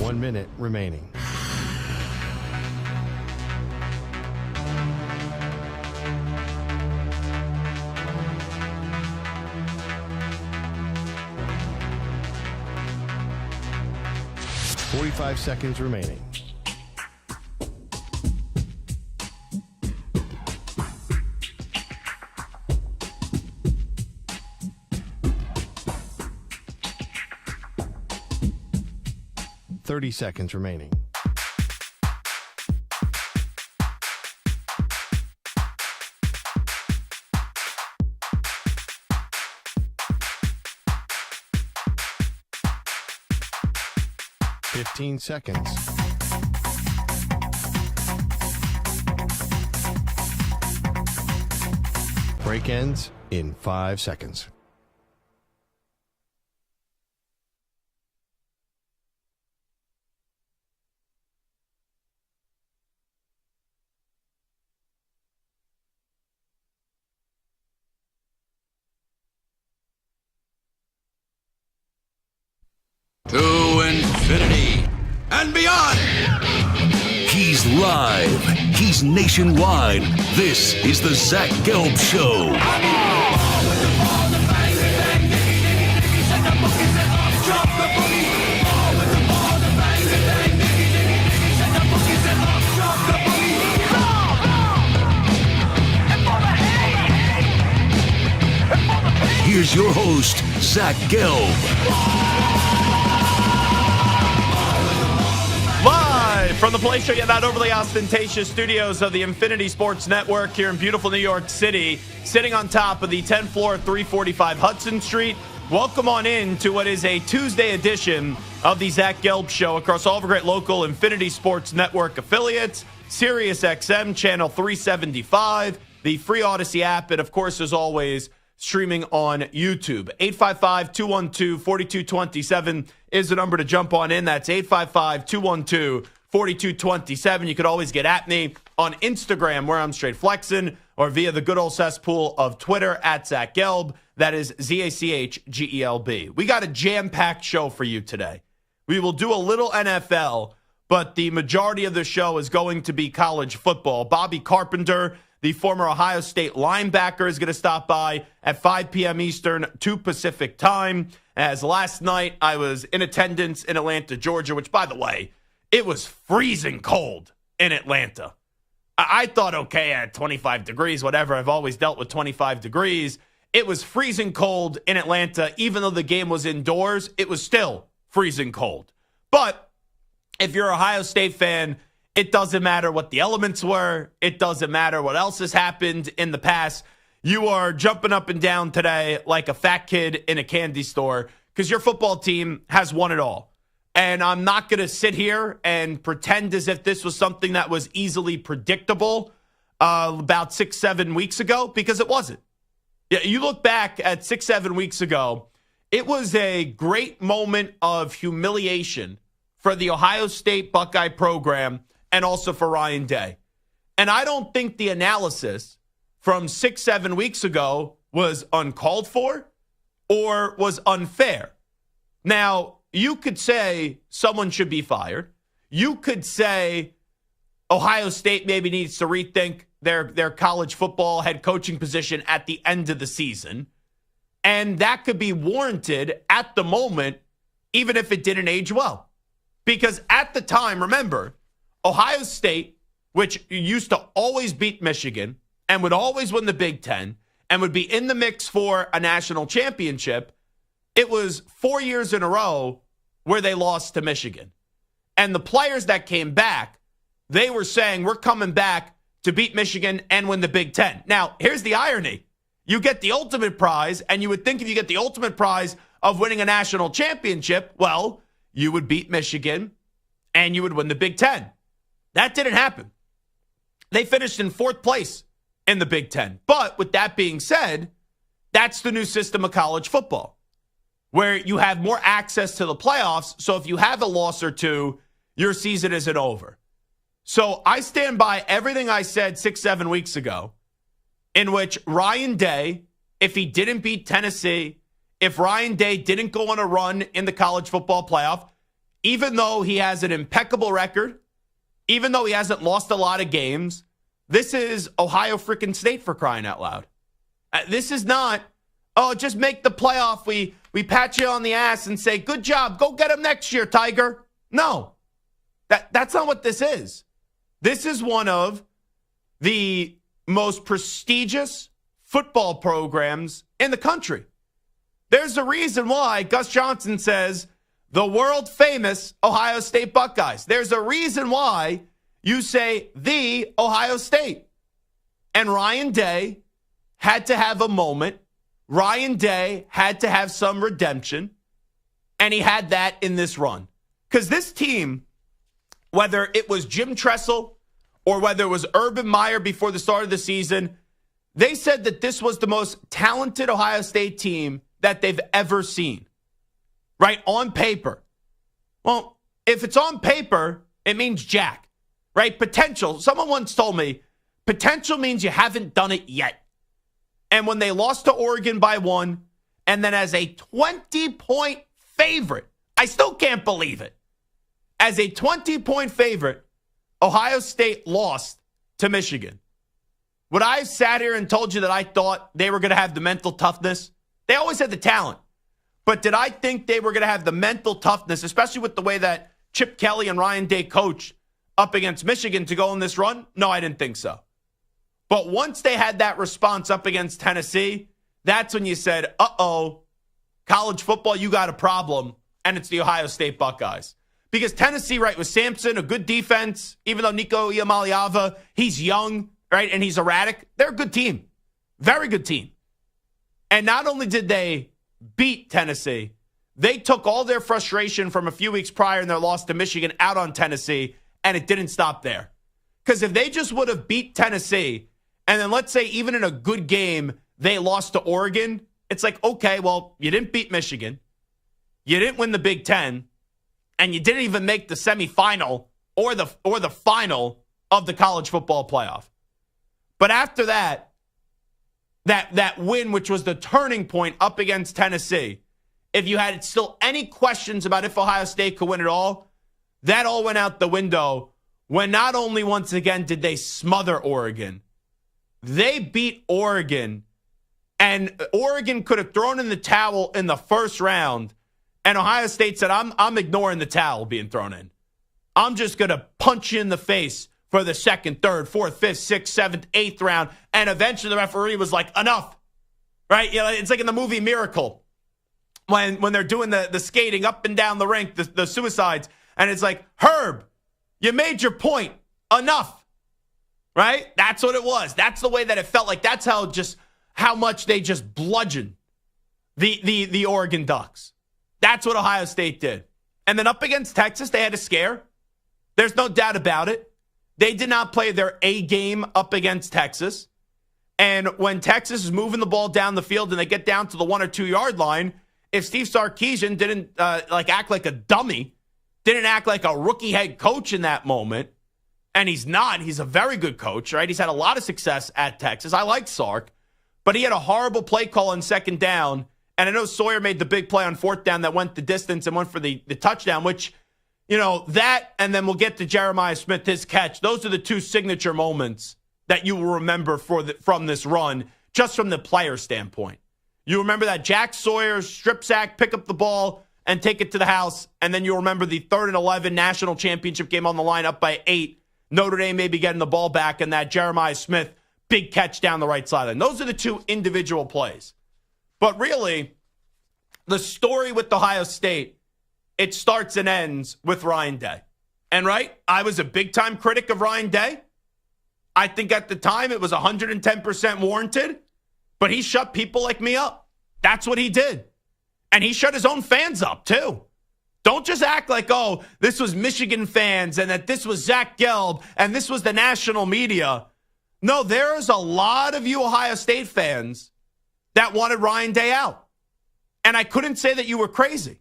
1 minute remaining. Forty-five seconds remaining. Thirty seconds remaining. Fifteen seconds. Break ends in 5 seconds. To infinity and beyond. He's live. He's nationwide. This is the Zach Gelb Show. Here's your host, Zach Gelb. Live from the Play Show, yet not overly ostentatious studios of the Infinity Sports Network here in beautiful New York City, sitting on top of the 10th floor, 345 Hudson Street. Welcome on in to what is a Tuesday edition of the Zach Gelb Show across all of our great local Infinity Sports Network affiliates, Sirius XM, channel 375, the free Odyssey app, and of course, as always, streaming on YouTube. 855-212-4227 is the number to jump on in. That's 855-212-4227. You could always get at me on Instagram, where I'm straight flexing, or via the good old cesspool of Twitter at Zach Gelb. That is ZACHGELB. We got a jam-packed show for you today. We will do a little NFL, but the majority of the show is going to be college football. Bobby Carpenter, the former Ohio State linebacker, is going to stop by at 5 p.m. Eastern, 2 Pacific time. As last night, I was in attendance in Atlanta, Georgia, which, by the way, it was freezing cold in Atlanta. I thought, okay, at 25 degrees, whatever. I've always dealt with 25 degrees. It was freezing cold in Atlanta. Even though the game was indoors, it was still freezing cold. But if you're an Ohio State fan, it doesn't matter what the elements were. It doesn't matter what else has happened in the past. You are jumping up and down today like a fat kid in a candy store because your football team has won it all. And I'm not going to sit here and pretend as if this was something that was easily predictable about 6-7 weeks ago, because it wasn't. Yeah, you look back at 6-7 weeks ago, it was a great moment of humiliation for the Ohio State Buckeye program and also for Ryan Day. And I don't think the analysis from 6-7 weeks ago was uncalled for or was unfair. Now, you could say someone should be fired. You could say Ohio State maybe needs to rethink their college football head coaching position at the end of the season. And that could be warranted at the moment, even if it didn't age well. Because at the time, remember, Ohio State, which used to always beat Michigan and would always win the Big Ten and would be in the mix for a national championship, it was 4 years in a row where they lost to Michigan. And the players that came back, they were saying, we're coming back to beat Michigan and win the Big Ten. Now, here's the irony. You get the ultimate prize, and you would think if you get the ultimate prize of winning a national championship, well, you would beat Michigan and you would win the Big Ten. That didn't happen. They finished in 4th place in the Big Ten. But with that being said, that's the new system of college football, where you have more access to the playoffs. So if you have a loss or two, your season isn't over. So I stand by everything I said 6-7 weeks ago, in which Ryan Day, if he didn't beat Tennessee, if Ryan Day didn't go on a run in the college football playoff, even though he has an impeccable record, even though he hasn't lost a lot of games, this is Ohio freaking State, for crying out loud. This is not, oh, just make the playoff. We pat you on the ass and say, good job. Go get him next year, Tiger. No, that's not what this is. This is one of the most prestigious football programs in the country. There's a reason why Gus Johnson says the world famous Ohio State Buckeyes. There's a reason why you say the Ohio State. And Ryan Day had to have a moment. Ryan Day had to have some redemption. And he had that in this run. Because this team, whether it was Jim Tressel or whether it was Urban Meyer before the start of the season, they said that this was the most talented Ohio State team that they've ever seen. Right? On paper. Well, if it's on paper, it means jack. Right? Potential. Someone once told me, potential means you haven't done it yet. And when they lost to Oregon by 1, and then as a 20-point favorite, I still can't believe it. As a 20-point favorite, Ohio State lost to Michigan. Would I have sat here and told you that I thought they were going to have the mental toughness? They always had the talent. But did I think they were going to have the mental toughness, especially with the way that Chip Kelly and Ryan Day coached up against Michigan to go on this run? No, I didn't think so. But once they had that response up against Tennessee, that's when you said, uh-oh, college football, you got a problem, and it's the Ohio State Buckeyes. Because Tennessee, right, with Sampson, a good defense, even though Nico Iamaleava, he's young, right, and he's erratic. They're a good team. Very good team. And not only did they beat Tennessee, they took all their frustration from a few weeks prior in their loss to Michigan out on Tennessee, and it didn't stop there. Because if they just would have beat Tennessee, and then let's say even in a good game, they lost to Oregon, it's like, okay, well, you didn't beat Michigan. You didn't win the Big Ten. And you didn't even make the semifinal or the final of the college football playoff. But after that win, which was the turning point up against Tennessee, if you had still any questions about if Ohio State could win it all, that all went out the window when not only once again did they smother Oregon, they beat Oregon, and Oregon could have thrown in the towel in the first round. And Ohio State said, I'm ignoring the towel being thrown in. I'm just going to punch you in the face for the second, third, fourth, fifth, sixth, seventh, eighth round. And eventually the referee was like, enough. Right? You know, it's like in the movie Miracle when they're doing the skating up and down the rink, the suicides. And it's like, Herb, you made your point. Enough. Right? That's what it was. That's the way that it felt like. That's how much they just bludgeoned the Oregon Ducks. That's what Ohio State did. And then up against Texas, they had a scare. There's no doubt about it. They did not play their A game up against Texas. And when Texas is moving the ball down the field and they get down to the 1 or 2 yard line, if Steve Sarkisian didn't act like a dummy, didn't act like a rookie head coach in that moment, and he's not. He's a very good coach, right? He's had a lot of success at Texas. I like Sark, but he had a horrible play call on second down. And I know Sawyer made the big play on fourth down that went the distance and went for the touchdown, which, you know, that, and then we'll get to Jeremiah Smith, his catch. Those are the two signature moments that you will remember from this run, just from the player standpoint. You remember that Jack Sawyer strip sack, pick up the ball, and take it to the house. And then you'll remember the 3rd and 11 national championship game on the line up by 8. Notre Dame maybe getting the ball back, and that Jeremiah Smith big catch down the right sideline. Those are the two individual plays. But really, the story with Ohio State, it starts and ends with Ryan Day. And right, I was a big-time critic of Ryan Day. I think at the time it was 110% warranted, but he shut people like me up. That's what he did. And he shut his own fans up, too. Don't just act like, oh, this was Michigan fans and that this was Zach Gelb and this was the national media. No, there's a lot of you Ohio State fans that wanted Ryan Day out. And I couldn't say that you were crazy,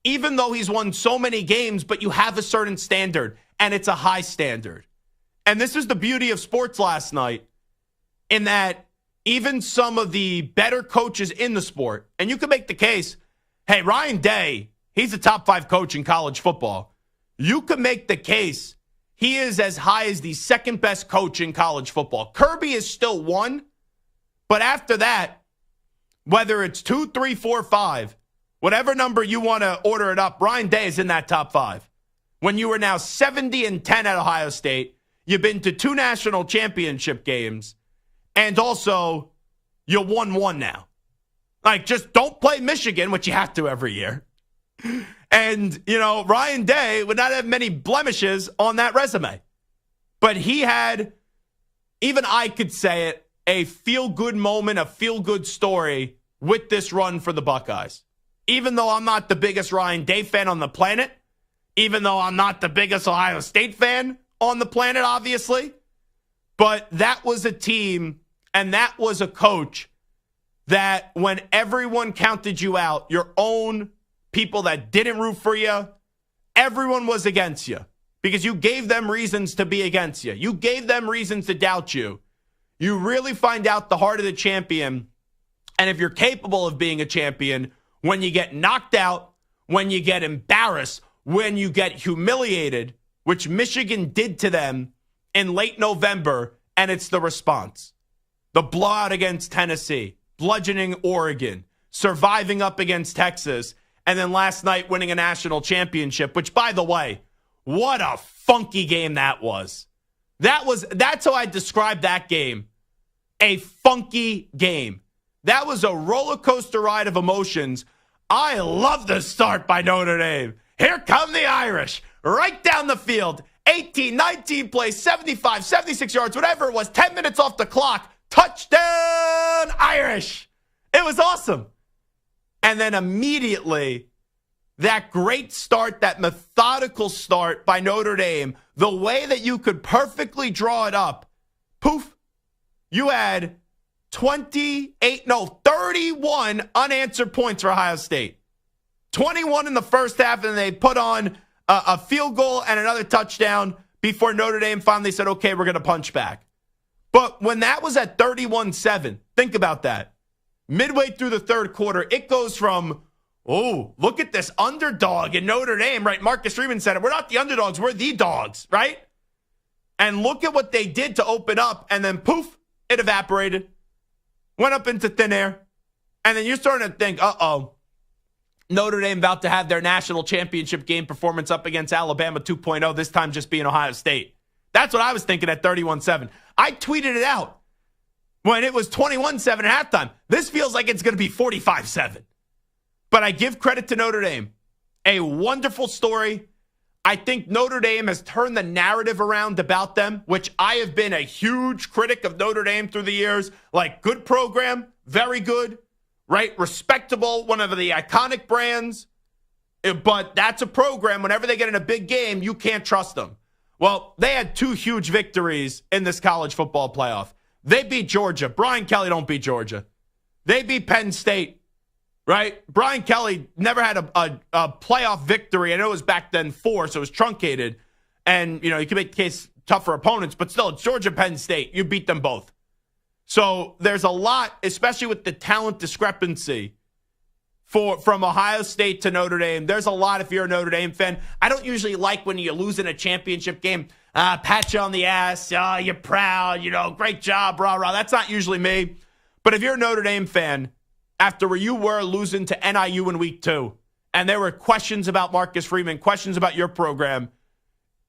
even though he's won so many games, but you have a certain standard, and it's a high standard. And this is the beauty of sports last night, in that even some of the better coaches in the sport, and you can make the case, hey, Ryan Day He's a top 5 coach in college football. You could make the case he is as high as the second best coach in college football. Kirby is still 1, but after that, whether it's 2, 3, 4, 5, whatever number you want to order it up, Ryan Day is in that top 5. When you are now 70-10 at Ohio State, you've been to 2 national championship games, and also you won 1 now. Like, just don't play Michigan, which you have to every year. And, Ryan Day would not have many blemishes on that resume. But he had, even I could say it, a feel-good moment, a feel-good story with this run for the Buckeyes. Even though I'm not the biggest Ryan Day fan on the planet, even though I'm not the biggest Ohio State fan on the planet, obviously, but that was a team and that was a coach that when everyone counted you out, your own people that didn't root for you, everyone was against you because you gave them reasons to be against you. You gave them reasons to doubt you. You really find out the heart of the champion, and if you're capable of being a champion, when you get knocked out, when you get embarrassed, when you get humiliated, which Michigan did to them in late November, and it's the response. The blowout against Tennessee, bludgeoning Oregon, surviving up against Texas, and then last night winning a national championship, which, by the way, what a funky game that was. That's how I describe that game. A funky game. That was a roller coaster ride of emotions. I love the start by Notre Dame. Here come the Irish. Right down the field. 18, 19 plays, 75, 76 yards, whatever it was. 10 minutes off the clock. Touchdown, Irish. It was awesome. And then immediately, that great start, that methodical start by Notre Dame, the way that you could perfectly draw it up, poof, you had 31 unanswered points for Ohio State. 21 in the first half, and they put on a field goal and another touchdown before Notre Dame finally said, okay, we're going to punch back. But when that was at 31-7, think about that. Midway through the third quarter, it goes from, oh, look at this underdog in Notre Dame, right? Marcus Freeman said it. We're not the underdogs. We're the dogs, right? And look at what they did to open up, and then poof, it evaporated. Went up into thin air. And then you're starting to think, Notre Dame about to have their national championship game performance up against Alabama 2.0, this time just being Ohio State. That's what I was thinking at 31-7. I tweeted it out when it was 21-7 at halftime. This feels like it's going to be 45-7. But I give credit to Notre Dame. A wonderful story. I think Notre Dame has turned the narrative around about them, which I have been a huge critic of Notre Dame through the years. Like, good program, very good, right? Respectable, one of the iconic brands. But that's a program, whenever they get in a big game, you can't trust them. Well, they had 2 huge victories in this college football playoff. They beat Georgia. Brian Kelly don't beat Georgia. They beat Penn State. Right? Brian Kelly never had a playoff victory. I know it was back then 4, so it was truncated. And, you can make the case tough for opponents, but still, it's Georgia, Penn State. You beat them both. So there's a lot, especially with the talent discrepancy from Ohio State to Notre Dame. There's a lot if you're a Notre Dame fan. I don't usually like when you lose in a championship game. Pat you on the ass. Oh, you're proud. Great job, rah, rah. That's not usually me. But if you're a Notre Dame fan, after where you were losing to NIU in week 2, and there were questions about Marcus Freeman, questions about your program,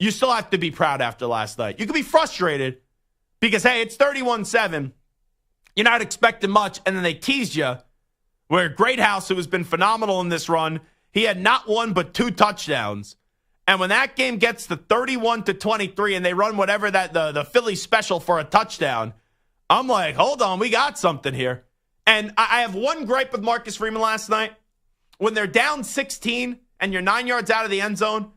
you still have to be proud after last night. You can be frustrated because, hey, it's 31-7. You're not expecting much, and then they teased you. Where Greathouse, who has been phenomenal in this run, he had not 1 but 2 touchdowns. And when that game gets to 31-23 and they run whatever the Philly special for a touchdown, I'm like, hold on, we got something here. And I have one gripe with Marcus Freeman last night. When they're down 16 and you're 9 yards out of the end zone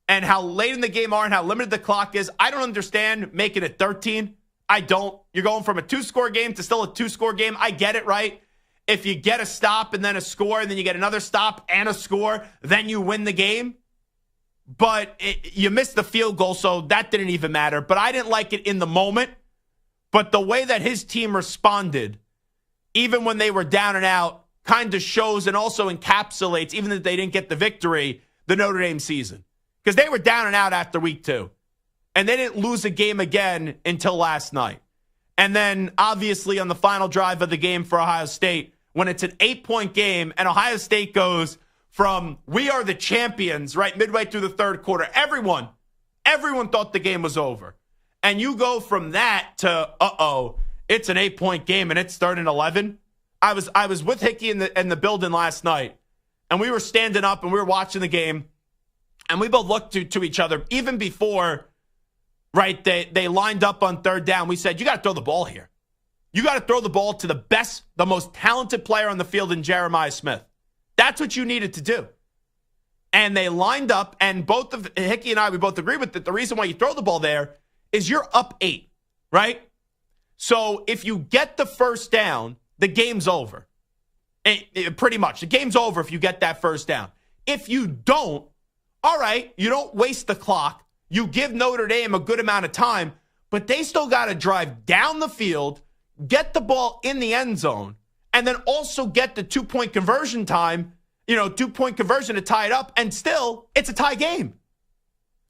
and how late in the game are and how limited the clock is, I don't understand making it 13. I don't. You're going from a 2-score game to still a 2-score game. I get it, right? If you get a stop and then a score and then you get another stop and a score, then you win the game. But you missed the field goal, so that didn't even matter. But I didn't like it in the moment. But the way that his team responded, even when they were down and out, kind of shows and also encapsulates, even if they didn't get the victory, the Notre Dame season. Because they were down and out after week 2. And they didn't lose a game again until last night. And then, obviously, on the final drive of the game for Ohio State, when it's an 8-point game and Ohio State goes from we are the champions, right, midway through the third quarter. Everyone thought the game was over. And you go from that to, it's an 8-point game and it's 3rd and 11. I was with Hickey in the building last night, and we were standing up and we were watching the game, and we both looked to each other even before, right, they lined up on 3rd down. We said, you got to throw the ball here. You got to throw the ball to the best, the most talented player on the field in Jeremiah Smith. That's what you needed to do. And they lined up, and both of Hickey and I, we both agree with that. The reason why you throw the ball there is you're up 8, right? So if you get the first down, the game's over. Pretty much. The game's over if you get that first down. If you don't, all right, you don't waste the clock. You give Notre Dame a good amount of time, but they still got to drive down the field, get the ball in the end zone, and then also get the 2-point conversion time, 2-point conversion to tie it up, and still, it's a tie game.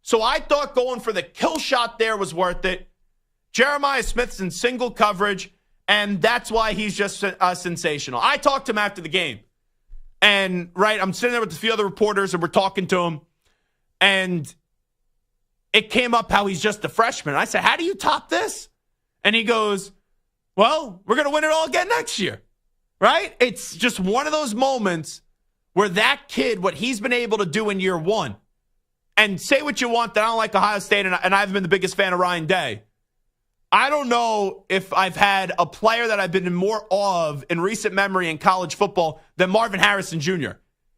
So I thought going for the kill shot there was worth it. Jeremiah Smith's in single coverage, and that's why he's just sensational. I talked to him after the game, and, right, I'm sitting there with a few other reporters, and we're talking to him, and it came up how he's just a freshman. I said, how do you top this? And he goes, well, we're going to win it all again next year, right? It's just one of those moments where that kid, what he's been able to do in year 1, and say what you want that I don't like Ohio State, and I haven't been the biggest fan of Ryan Day. I don't know if I've had a player that I've been in more awe of in recent memory in college football than Marvin Harrison Jr.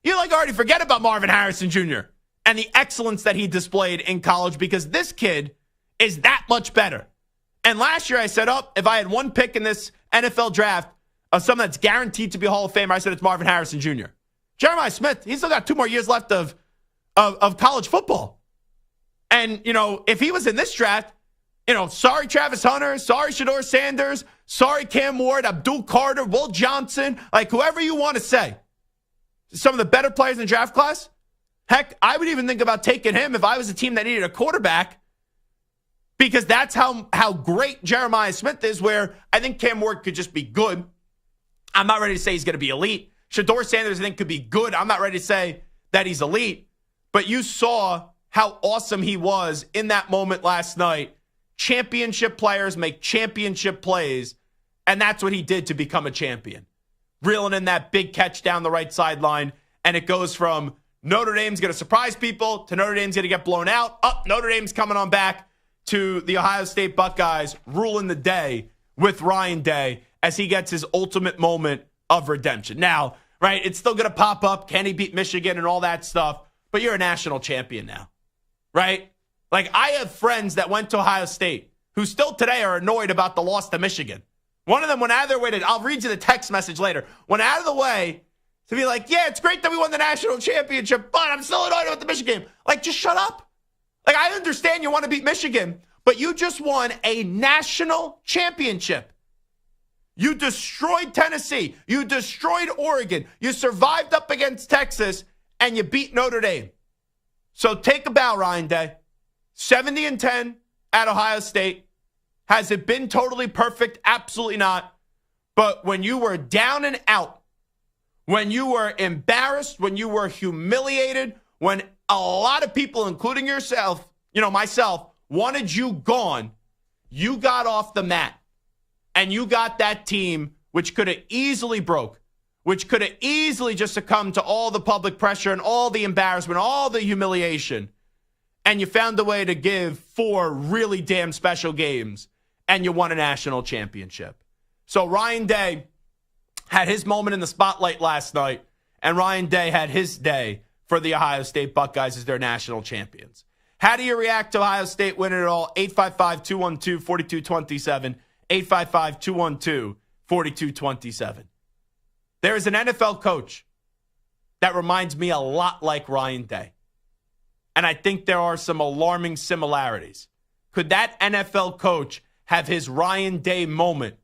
You already forget about Marvin Harrison Jr. and the excellence that he displayed in college, because this kid is that much better. And last year I said, if I had one pick in this NFL draft of someone that's guaranteed to be a Hall of Famer, I said it's Marvin Harrison Jr. Jeremiah Smith, he's still got 2 more years left of college football. And, if he was in this draft, sorry Travis Hunter, sorry Shedeur Sanders, sorry Cam Ward, Abdul Carter, Will Johnson, whoever you want to say. Some of the better players in the draft class. Heck, I would even think about taking him if I was a team that needed a quarterback, because that's how great Jeremiah Smith is, where I think Cam Ward could just be good. I'm not ready to say he's going to be elite. Shedeur Sanders, I think, could be good. I'm not ready to say that he's elite. But you saw how awesome he was in that moment last night. Championship players make championship plays, and that's what he did to become a champion. Reeling in that big catch down the right sideline, and it goes from Notre Dame's going to surprise people to Notre Dame's going to get blown out. Notre Dame's coming on back to the Ohio State Buckeyes ruling the day with Ryan Day as he gets his ultimate moment of redemption. Now, right, it's still going to pop up. Can he beat Michigan and all that stuff? But you're a national champion now, right? I have friends that went to Ohio State who still today are annoyed about the loss to Michigan. One of them went out of their way I'll read you the text message later, went out of the way to be like, yeah, it's great that we won the national championship, but I'm still annoyed with the Michigan game. Just shut up. I understand you want to beat Michigan, but you just won a national championship. You destroyed Tennessee. You destroyed Oregon. You survived up against Texas, and you beat Notre Dame. So take a bow, Ryan Day. 70-10 at Ohio State. Has it been totally perfect? Absolutely not. But when you were down and out, when you were embarrassed, when you were humiliated, when a lot of people, including yourself, myself, wanted you gone, you got off the mat. And you got that team, which could have easily broke, which could have easily just succumbed to all the public pressure and all the embarrassment, all the humiliation. And you found a way to give 4 really damn special games, and you won a national championship. So Ryan Day had his moment in the spotlight last night, and Ryan Day had his day for the Ohio State Buckeyes as their national champions. How do you react to Ohio State winning it all? 855-212-4227. 855-212-4227. There is an NFL coach that reminds me a lot like Ryan Day. And I think there are some alarming similarities. Could that NFL coach have his Ryan Day moment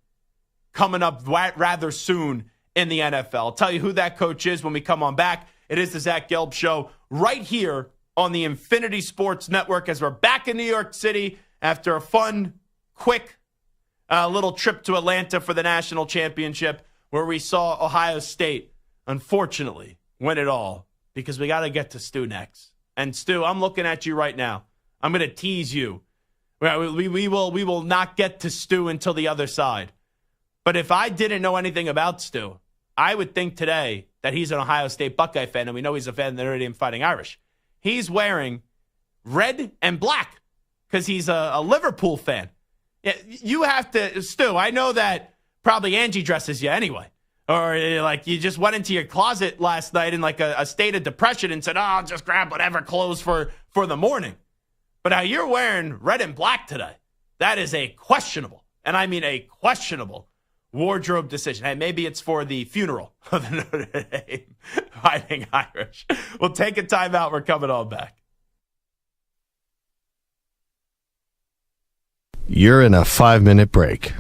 coming up rather soon in the NFL. I'll tell you who that coach is when we come on back. It is the Zach Gelb Show right here on the Infinity Sports Network as we're back in New York City after a fun, quick little trip to Atlanta for the national championship where we saw Ohio State, unfortunately, win it all because we got to get to Stu next. And Stu, I'm looking at you right now. I'm going to tease you. We will not get to Stu until the other side. But if I didn't know anything about Stu, I would think today that he's an Ohio State Buckeye fan, and we know he's a fan of the Notre Dame Fighting Irish. He's wearing red and black because he's a Liverpool fan. You have to, Stu, I know that probably Angie dresses you anyway. Or like you just went into your closet last night in like a state of depression and said, I'll just grab whatever clothes for the morning. But now you're wearing red and black today. That is a questionable, and I mean a questionable, wardrobe decision. Hey, maybe it's for the funeral of the Notre Dame Fighting Irish. We'll take a timeout. We're coming on back. You're in a 5-minute break.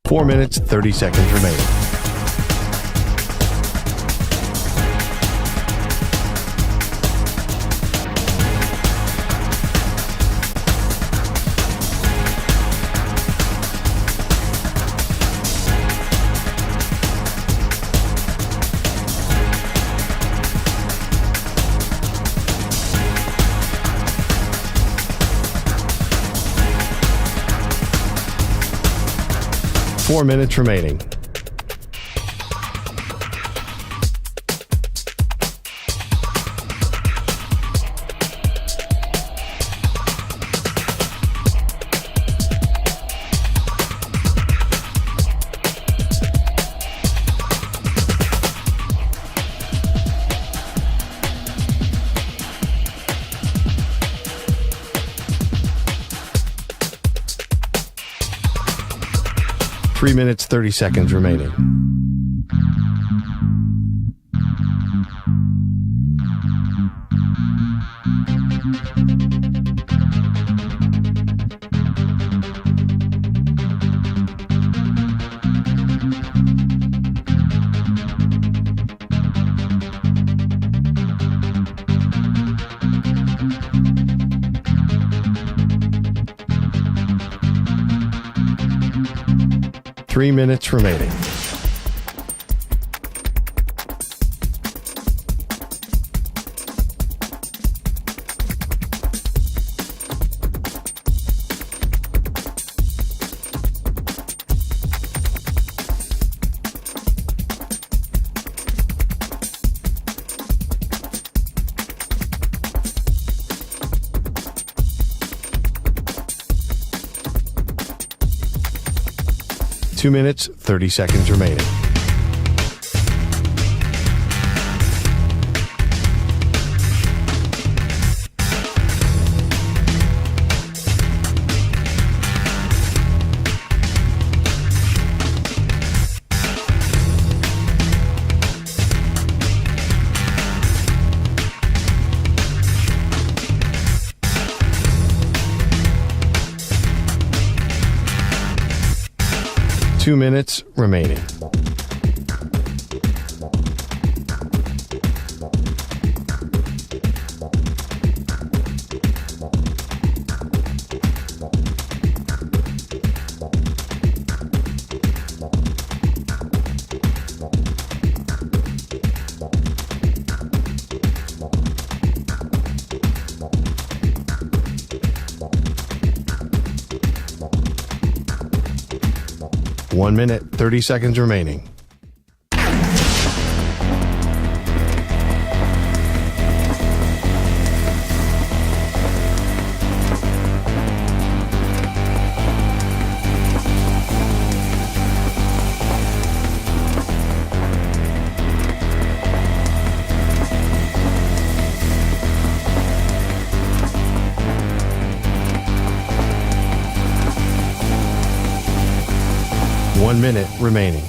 Four minutes, 30 seconds remaining. Four minutes remaining. Three minutes, 30 seconds remaining. Three minutes remaining. Two minutes, 30 seconds remaining. Two minutes remaining. One minute, 30 seconds remaining. 1 minute remaining.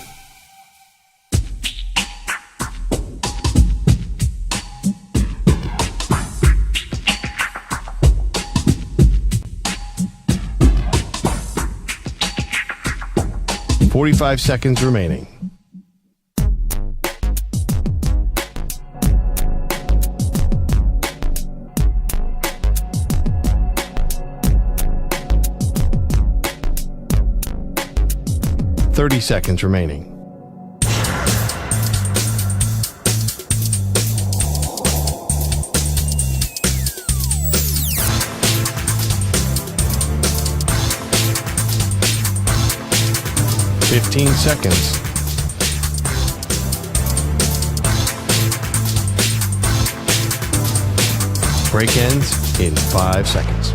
Forty-five seconds remaining. Thirty seconds remaining. Fifteen seconds. Break ends in 5 seconds.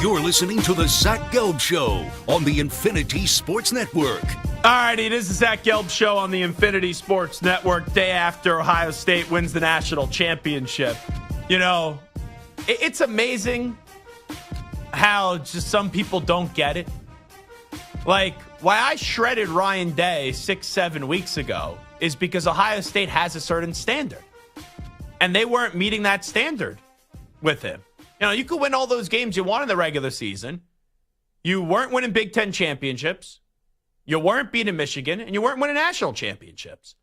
You're listening to the Zach Gelb Show on the Infinity Sports Network. All righty, it is the Zach Gelb Show on the Infinity Sports Network, day after Ohio State wins the national championship. You know, it's amazing how just some people don't get it. Like, why I shredded Ryan Day 6-7 weeks ago is because Ohio State has a certain standard. And they weren't meeting that standard with him. You know, you could win all those games you want in the regular season. You weren't winning Big Ten championships. You weren't beating Michigan, and you weren't winning national championships.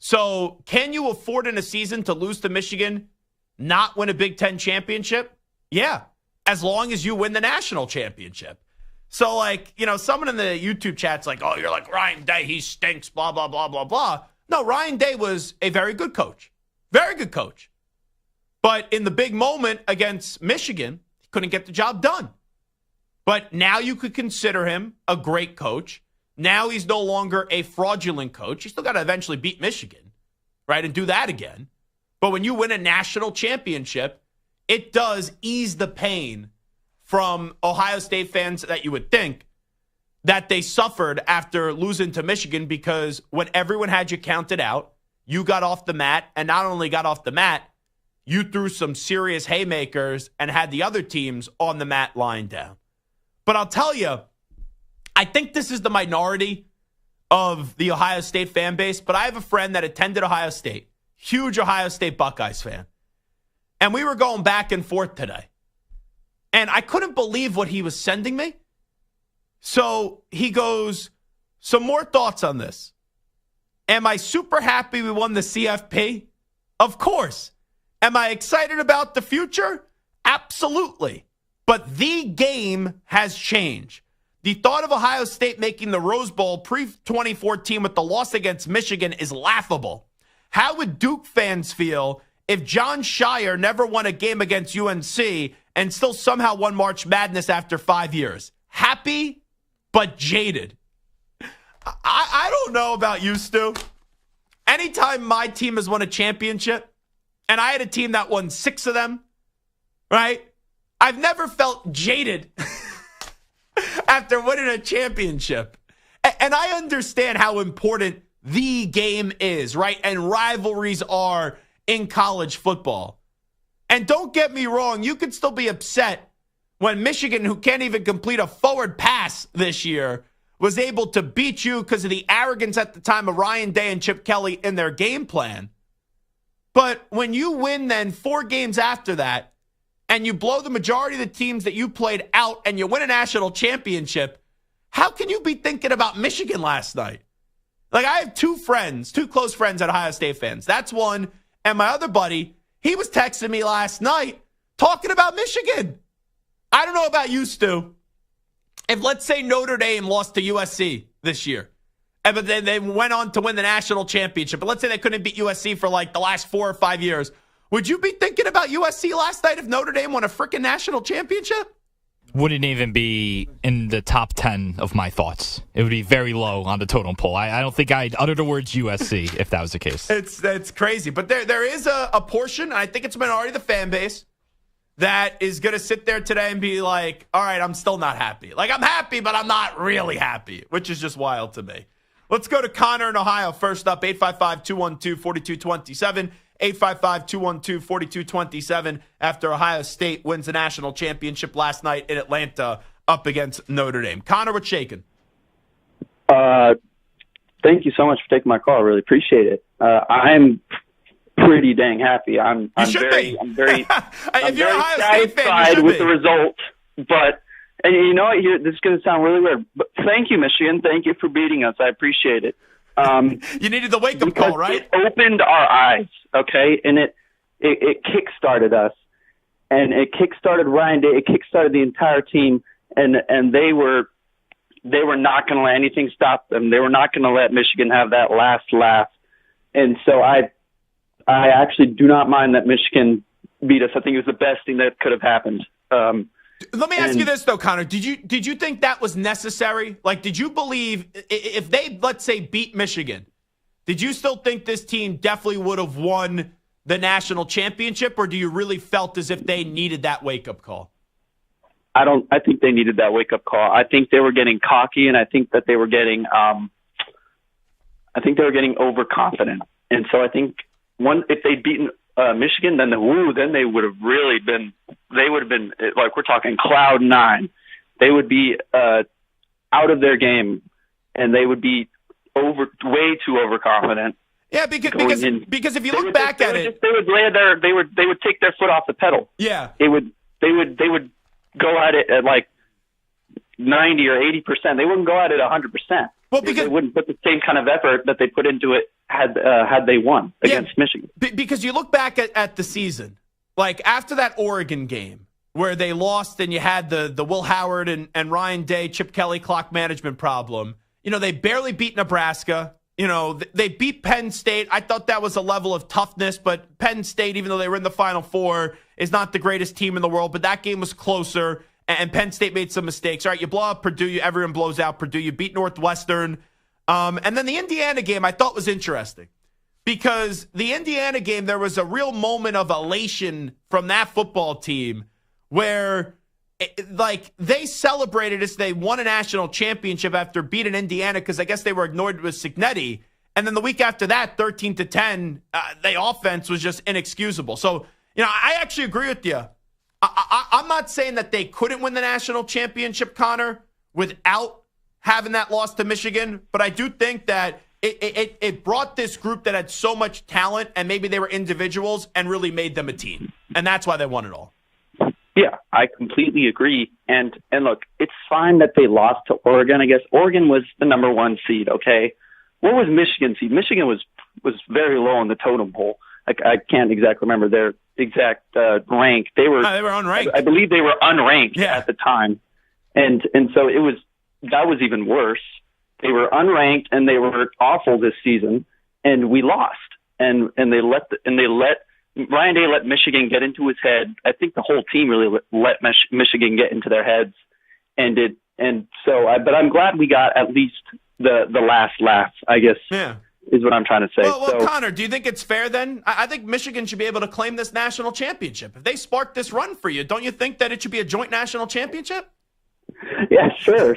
So can you afford in a season to lose to Michigan, not win a Big Ten championship? Yeah, as long as you win the national championship. So, like, you know, someone in the YouTube chat's like, oh, you're like, Ryan Day, he stinks, blah, blah, blah, blah, blah. No, Ryan Day was a very good coach. Very good coach. But in the big moment against Michigan, he couldn't get the job done. But now you could consider him a great coach. Now he's no longer a fraudulent coach. You still got to eventually beat Michigan, right, and do that again. But when you win a national championship, it does ease the pain from Ohio State fans that you would think that they suffered after losing to Michigan, because when everyone had you counted out, you got off the mat, and not only got off the mat, you threw some serious haymakers and had the other teams on the mat lying down. But I'll tell you, I think this is the minority of the Ohio State fan base, but I have a friend that attended Ohio State, huge Ohio State Buckeyes fan. And we were going back and forth today. And I couldn't believe what he was sending me. So he goes, some more thoughts on this. Am I super happy we won the CFP? Of course. Am I excited about the future? Absolutely. But the game has changed. The thought of Ohio State making the Rose Bowl pre-2014 with the loss against Michigan is laughable. How would Duke fans feel if John Shire never won a game against UNC and still somehow won March Madness after 5 years? Happy, but jaded. I don't know about you, Stu. Anytime my team has won a championship, and I had a team that won 6 of them, right? I've never felt jaded after winning a championship. And I understand how important the game is, right? And rivalries are in college football. And don't get me wrong, you could still be upset when Michigan, who can't even complete a forward pass this year, was able to beat you because of the arrogance at the time of Ryan Day and Chip Kelly in their game plan. But when you win then 4 games after that, and you blow the majority of the teams that you played out, and you win a national championship, how can you be thinking about Michigan last night? Like, I have 2 close friends at Ohio State fans. That's one. And my other buddy, he was texting me last night talking about Michigan. I don't know about you, Stu. If, let's say, Notre Dame lost to USC this year, but then they went on to win the national championship, but let's say they couldn't beat USC for like the last 4 or 5 years, would you be thinking about USC last night if Notre Dame won a freaking national championship? Wouldn't even be in the top 10 of my thoughts. It would be very low on the totem pole. I don't think I'd utter the words USC if that was the case. It's crazy. But there is a portion, and I think it's a minority of the fan base, that is going to sit there today and be like, all right, I'm still not happy. Like, I'm happy, but I'm not really happy, which is just wild to me. Let's go to Connor in Ohio. First up, 855-212-4227. 855-212-4227 after Ohio State wins the national championship last night in Atlanta up against Notre Dame. Connor, what's shaking? Thank you so much for taking my call. I really appreciate it. I'm pretty dang happy. I'm very satisfied with the result. But, and you know what, this is going to sound really weird, but thank you, Michigan. Thank you for beating us. I appreciate it. You needed the wake-up call, right? It opened our eyes, okay? And it kick-started us. And it kick-started Ryan Day. It kick-started the entire team. And they were not going to let anything stop them. They were not going to let Michigan have that last laugh. And so I actually do not mind that Michigan beat us. I think it was the best thing that could have happened. Let me ask you this, though, Connor. Did you think that was necessary? Like, did you believe if they, let's say, beat Michigan, did you still think this team definitely would have won the national championship, or do you really felt as if they needed that wake-up call? I think they needed that wake-up call. I think they were getting cocky, and I think that they were getting overconfident. And so I think if they'd beaten Michigan, then they would have really been. They would have been like, we're talking cloud nine. They would be out of their game, and they would be way too overconfident. Yeah, because if you look back at it, they would take their foot off the pedal. Yeah, they would go at it at like 90 or 80%. They wouldn't go at it 100%. Well, because they wouldn't put the same kind of effort that they put into it had they won against Michigan. Because you look back at the season, like after that Oregon game where they lost and you had the Will Howard and Ryan Day, Chip Kelly clock management problem. You know, they barely beat Nebraska. You know, they beat Penn State. I thought that was a level of toughness, but Penn State, even though they were in the Final Four, is not the greatest team in the world. But that game was closer, and Penn State made some mistakes. All right, you blow out Purdue. Everyone blows out Purdue. You beat Northwestern. And then the Indiana game I thought was interesting because the Indiana game, there was a real moment of elation from that football team where they celebrated as they won a national championship after beating Indiana because I guess they were ignored with Signetti. And then the week after that, 13-10, the offense was just inexcusable. So, you know, I actually agree with you. I'm not saying that they couldn't win the national championship, Connor, without having that loss to Michigan. But I do think that it brought this group that had so much talent and maybe they were individuals and really made them a team. And that's why they won it all. Yeah, I completely agree. And look, it's fine that they lost to Oregon. I guess Oregon was the number 1 seed, okay? What was Michigan's seed? Michigan was very low in the totem pole. I can't exactly remember their exact rank. They were unranked. I believe they were unranked at the time. And so that was even worse. They were unranked and they were awful this season, and we lost. And they let Ryan Day let Michigan get into his head. I think the whole team really let Michigan get into their heads, but I'm glad we got at least the last laugh, I guess. Yeah. Is what I'm trying to say. Well, Connor, do you think it's fair then? I think Michigan should be able to claim this national championship. If they sparked this run for you, don't you think that it should be a joint national championship? Yeah, sure.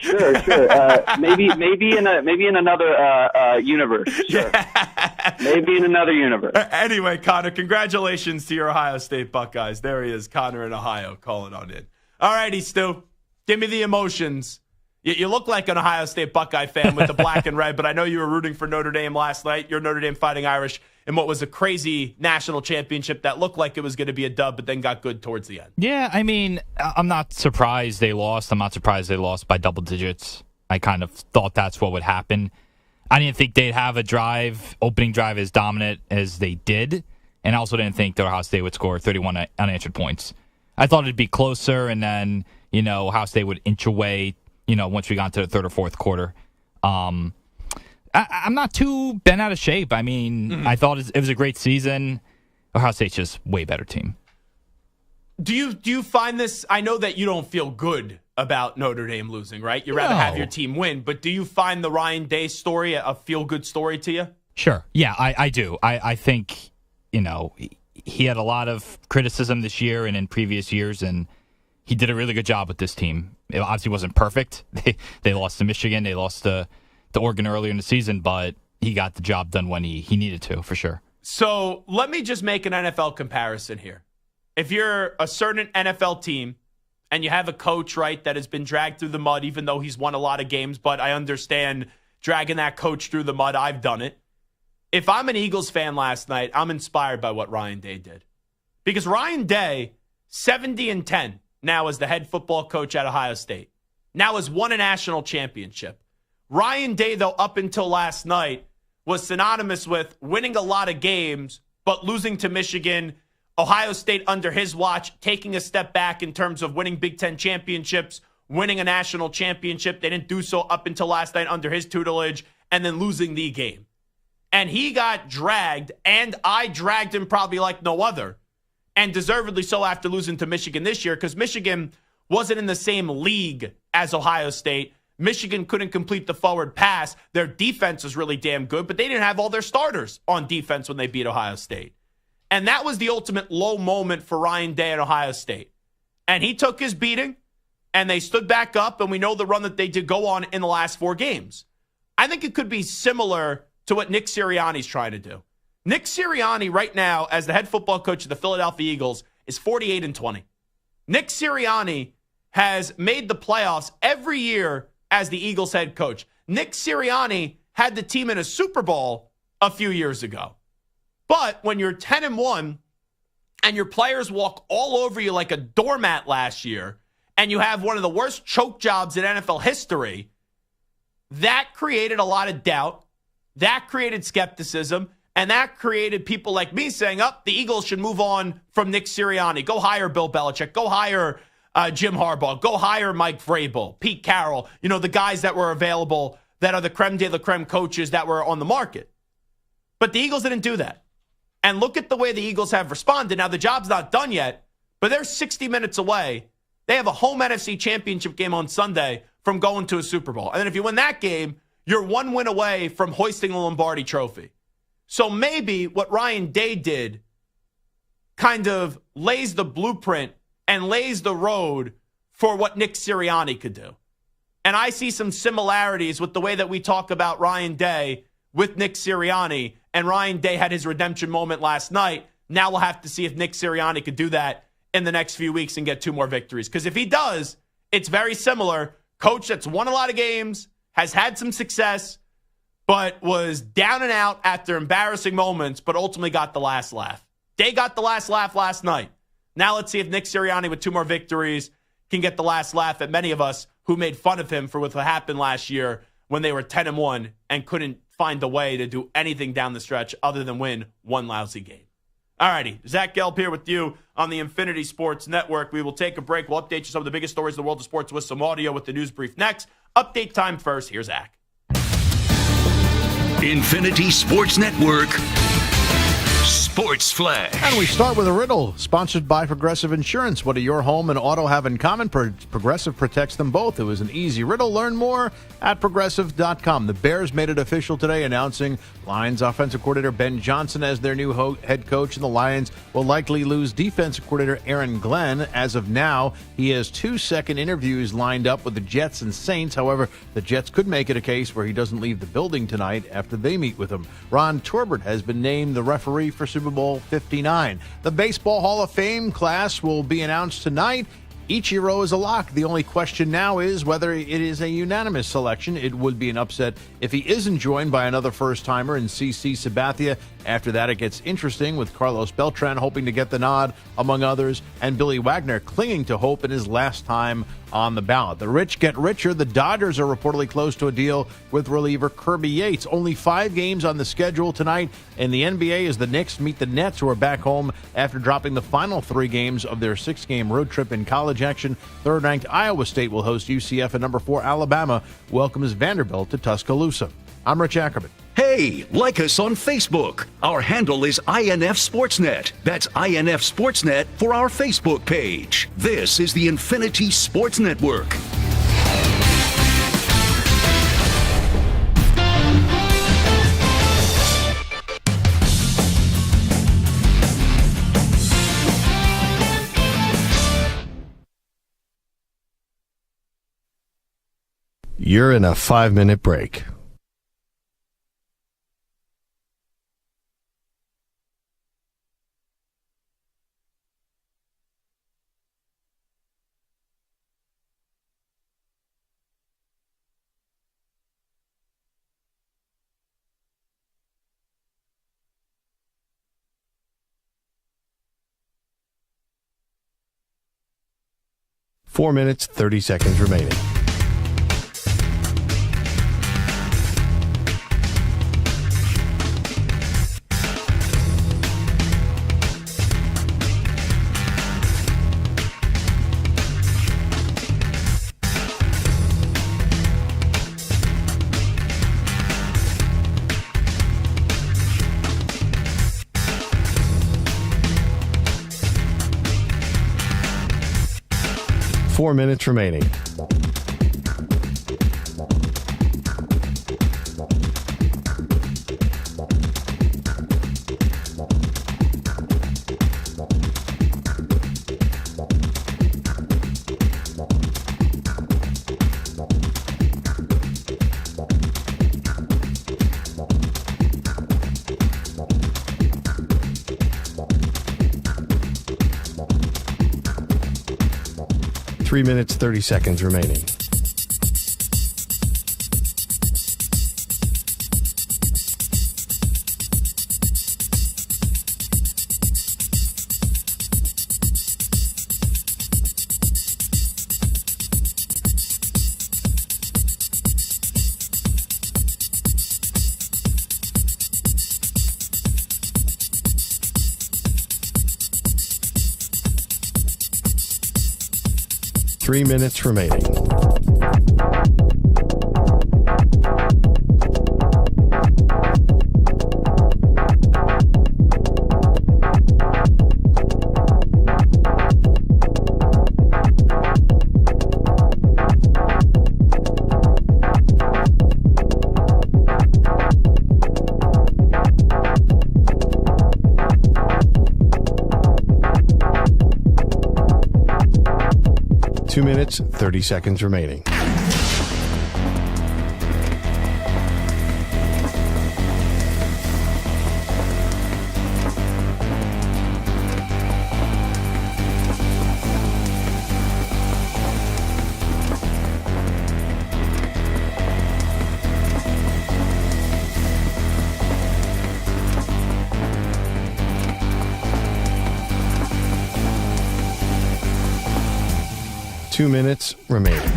Maybe in another universe. Sure. Yeah. Maybe in another universe. Anyway, Connor, congratulations to your Ohio State Buckeyes. There he is, Connor in Ohio, calling on in. All righty, Stu, give me the emotions. You look like an Ohio State Buckeye fan with the black and red, but I know you were rooting for Notre Dame last night. You're Notre Dame Fighting Irish in what was a crazy national championship that looked like it was going to be a dub, but then got good towards the end. Yeah, I mean, I'm not surprised they lost. I'm not surprised they lost by double digits. I kind of thought that's what would happen. I didn't think they'd have a opening drive as dominant as they did, and I also didn't think that Ohio State would score 31 unanswered points. I thought it'd be closer, and then, Ohio State would inch away, once we got into the third or fourth quarter. I'm not too bent out of shape. I mean, I thought it was a great season. Ohio State's just way better team. Do you find this? I know that you don't feel good about Notre Dame losing, right? You'd rather have your team win, but do you find the Ryan Day story a feel-good story to you? Sure. Yeah, I do. I think, he had a lot of criticism this year and in previous years, and he did a really good job with this team. It obviously wasn't perfect. They lost to Michigan. They lost to Oregon earlier in the season, but he got the job done when he needed to, for sure. So let me just make an NFL comparison here. If you're a certain NFL team and you have a coach, right, that has been dragged through the mud, even though he's won a lot of games, but I understand dragging that coach through the mud. I've done it. If I'm an Eagles fan last night, I'm inspired by what Ryan Day did. Because Ryan Day, 70-10, now as the head football coach at Ohio State, now has won a national championship. Ryan Day, though, up until last night, was synonymous with winning a lot of games, but losing to Michigan, Ohio State under his watch, taking a step back in terms of winning Big Ten championships, winning a national championship. They didn't do so up until last night under his tutelage, and then losing the game. And he got dragged, and I dragged him probably like no other, and deservedly so after losing to Michigan this year, because Michigan wasn't in the same league as Ohio State. Michigan couldn't complete the forward pass. Their defense was really damn good, but they didn't have all their starters on defense when they beat Ohio State. And that was the ultimate low moment for Ryan Day at Ohio State. And he took his beating, and they stood back up, and we know the run that they did go on in the last 4 games. I think it could be similar to what Nick Sirianni's trying to do. Nick Sirianni right now, as the head football coach of the Philadelphia Eagles, is 48-20. Nick Sirianni has made the playoffs every year as the Eagles head coach. Nick Sirianni had the team in a Super Bowl a few years ago. But when you're 10-1 and your players walk all over you like a doormat last year, and you have one of the worst choke jobs in NFL history, that created a lot of doubt. That created skepticism, and that created people like me saying, the Eagles should move on from Nick Sirianni. Go hire Bill Belichick. Go hire Jim Harbaugh. Go hire Mike Vrabel, Pete Carroll, the guys that were available that are the creme de la creme coaches that were on the market. But the Eagles didn't do that. And look at the way the Eagles have responded. Now, the job's not done yet, but they're 60 minutes away. They have a home NFC championship game on Sunday from going to a Super Bowl. And then if you win that game, you're 1 win away from hoisting the Lombardi Trophy. So maybe what Ryan Day did kind of lays the blueprint and lays the road for what Nick Sirianni could do. And I see some similarities with the way that we talk about Ryan Day with Nick Sirianni. And Ryan Day had his redemption moment last night. Now we'll have to see if Nick Sirianni could do that in the next few weeks and get 2 more victories. Because if he does, it's very similar. Coach that's won a lot of games, has had some success, but was down and out after embarrassing moments, but ultimately got the last laugh. They got the last laugh last night. Now let's see if Nick Sirianni with 2 more victories can get the last laugh at many of us who made fun of him for what happened last year when they were 10-1 and couldn't find a way to do anything down the stretch other than win 1 lousy game. All righty, Zach Gelb here with you on the Infinity Sports Network. We will take a break. We'll update you some of the biggest stories in the world of sports with some audio with the news brief next. Update time first. Here's Zach. Infinity Sports Network. Sports Flash. And we start with a riddle sponsored by Progressive Insurance. What do your home and auto have in common? Progressive protects them both. It was an easy riddle. Learn more at Progressive.com. The Bears made it official today, announcing Lions offensive coordinator Ben Johnson as their new head coach, and the Lions will likely lose defensive coordinator Aaron Glenn. As of now, he has 2 second interviews lined up with the Jets and Saints. However, the Jets could make it a case where he doesn't leave the building tonight after they meet with him. Ron Torbert has been named the referee for Super Bowl 59. The Baseball Hall of Fame class will be announced tonight. Ichiro is a lock. The only question now is whether it is a unanimous selection. It would be an upset if he isn't joined by another first-timer in CC Sabathia. After that, it gets interesting with Carlos Beltran hoping to get the nod, among others, and Billy Wagner clinging to hope in his last time on the ballot. The rich get richer. The Dodgers are reportedly close to a deal with reliever Kirby Yates. Only 5 games on the schedule tonight in the NBA as the Knicks meet the Nets, who are back home after dropping the final 3 games of their 6-game road trip in college action. Third-ranked Iowa State will host UCF, and number 4 Alabama welcomes Vanderbilt to Tuscaloosa. I'm Rich Ackerman. Hey, like us on Facebook. Our handle is INF Sportsnet. That's INF Sportsnet for our Facebook page. This is the Infinity Sports Network. You're in a 5-minute break. Four minutes, 30 seconds remaining. Four minutes remaining. Three minutes, 30 seconds remaining. Three minutes remaining. Two minutes, 30 seconds remaining. Two minutes remaining.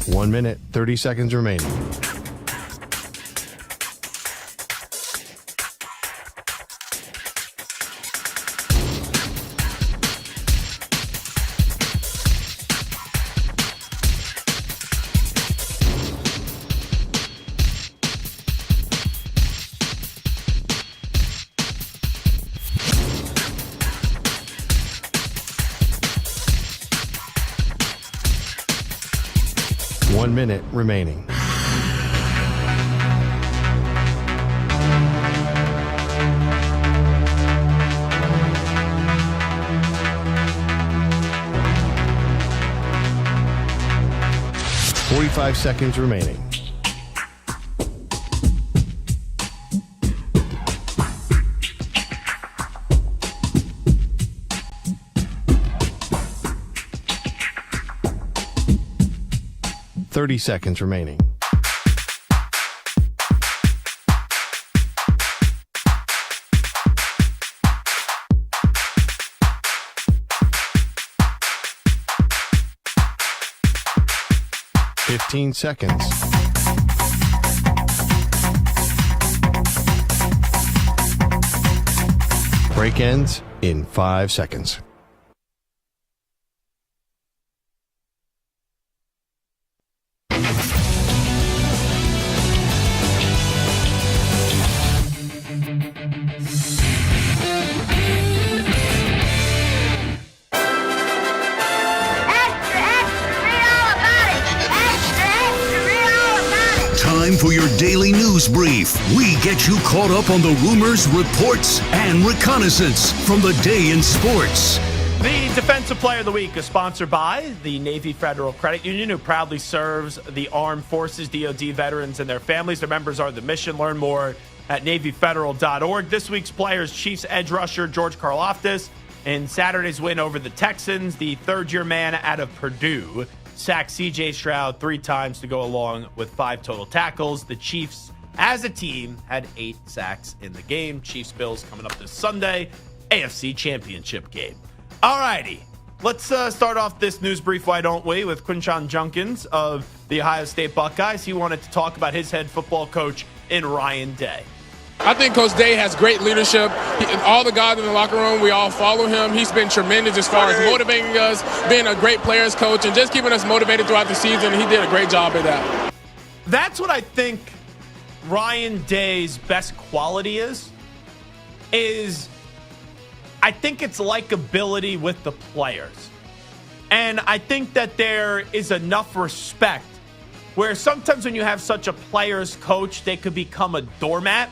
One minute, 30 seconds remaining. One minute remaining. Forty-five seconds remaining. 30 seconds remaining. Fifteen seconds. Break ends in 5 seconds. news brief. We get you caught up on the rumors, reports, and reconnaissance from the day in sports. The Defensive Player of the Week is sponsored by the Navy Federal Credit Union, who proudly serves the armed forces, DoD veterans, and their families. Their members are the mission. Learn more at NavyFederal.org. This week's players, Chiefs edge rusher George Karlaftis in Saturday's win over the Texans. The third-year man out of Purdue sacked C.J. Stroud 3 times to go along with 5 total tackles. The Chiefs, as a team, had 8 sacks in the game. Chiefs-Bills coming up this Sunday, AFC Championship game. All righty, let's start off this news brief, why don't we, with Quinshon Judkins of the Ohio State Buckeyes. He wanted to talk about his head football coach in Ryan Day. I think Coach Day has great leadership. All the guys in the locker room, we all follow him. He's been tremendous as far as motivating us, being a great players coach, and just keeping us motivated throughout the season. He did a great job at that. That's what I think Ryan Day's best quality is I think it's likability with the players. And I think that there is enough respect where sometimes when you have such a player's coach, they could become a doormat.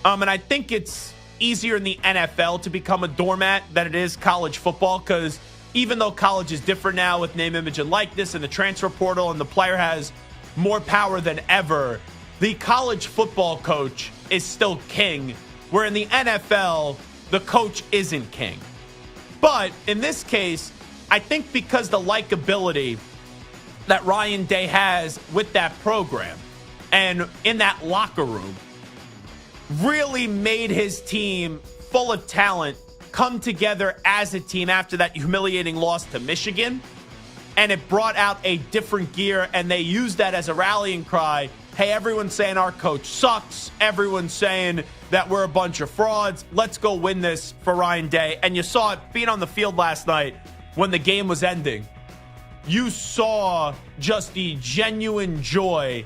And I think it's easier in the NFL to become a doormat than it is college football, because even though college is different now with name, image, and likeness and the transfer portal and the player has more power than ever, the college football coach is still king, where in the NFL, the coach isn't king. But in this case, I think because the likability that Ryan Day has with that program and in that locker room really made his team full of talent come together as a team after that humiliating loss to Michigan. And it brought out a different gear, and they used that as a rallying cry. Hey, everyone's saying our coach sucks. Everyone's saying that we're a bunch of frauds. Let's go win this for Ryan Day. And you saw it being on the field last night when the game was ending. You saw just the genuine joy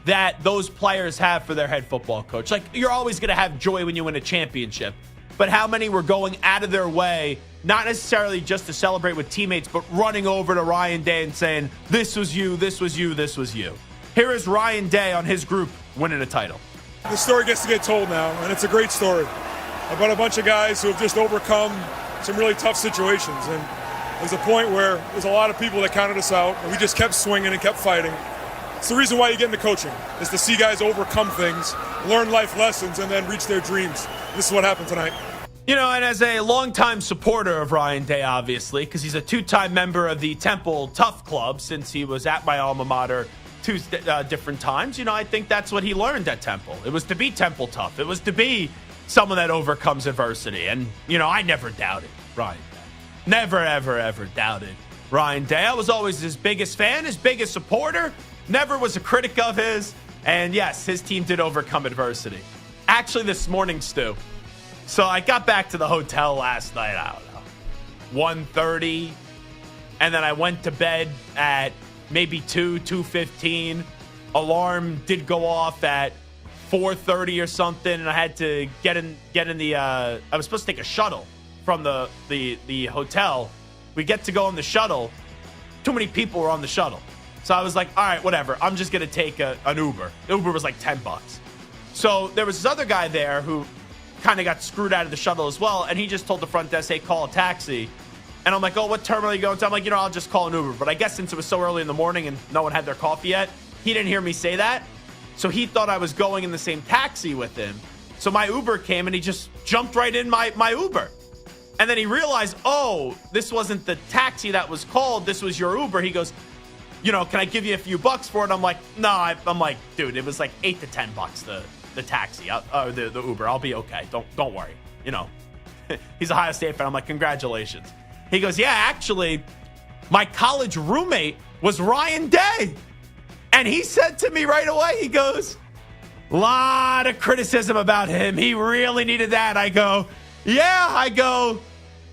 that those players have for their head football coach. Like, you're always going to have joy when you win a championship. But how many were going out of their way, not necessarily just to celebrate with teammates, but running over to Ryan Day and saying, this was you, this was you, this was you. Here is Ryan Day on his group winning a title. The story gets to get told now, and it's a great story about a bunch of guys who have just overcome some really tough situations. And there's a point where there's a lot of people that counted us out, and we just kept swinging and kept fighting. It's the reason why you get into coaching, is to see guys overcome things, learn life lessons, and then reach their dreams. This is what happened tonight. You know, and as a longtime supporter of Ryan Day, obviously, because he's a 2-time member of the Temple Tough Club since he was at my alma mater 2 different times, you know, I think that's what he learned at Temple. It was to be Temple tough. It was to be someone that overcomes adversity. And, you know, I never doubted Ryan Day. Never, ever, ever doubted Ryan Day. I was always his biggest fan, his biggest supporter. Never was a critic of his. And, yes, his team did overcome adversity. Actually, this morning, Stu. So I got back to the hotel last night, I don't know, 1:30. And then I went to bed at maybe 2:15. Alarm did go off at 4:30 or something, and I had to get in the I was supposed to take a shuttle from the hotel. We get to go on the shuttle. Too many people were on the shuttle. So I was like, all right, whatever. I'm just going to take an Uber. Uber was like $10. So there was this other guy there who kind of got screwed out of the shuttle as well, and he just told the front desk, hey, call a taxi. And I'm like, oh, what terminal are you going to? I'm like, I'll just call an Uber. But I guess since it was so early in the morning and no one had their coffee yet, he didn't hear me say that. So he thought I was going in the same taxi with him. So my Uber came and he just jumped right in my Uber. And then he realized, oh, this wasn't the taxi that was called. This was your Uber. He goes, can I give you a few bucks for it? I'm like, no. I'm like, dude, it was like $8 to $10 the taxi, the Uber. I'll be okay. Don't worry. He's a Ohio State fan. I'm like, congratulations. He goes, yeah, actually, my college roommate was Ryan Day. And he said to me right away, he goes, lot of criticism about him. He really needed that. I go, yeah.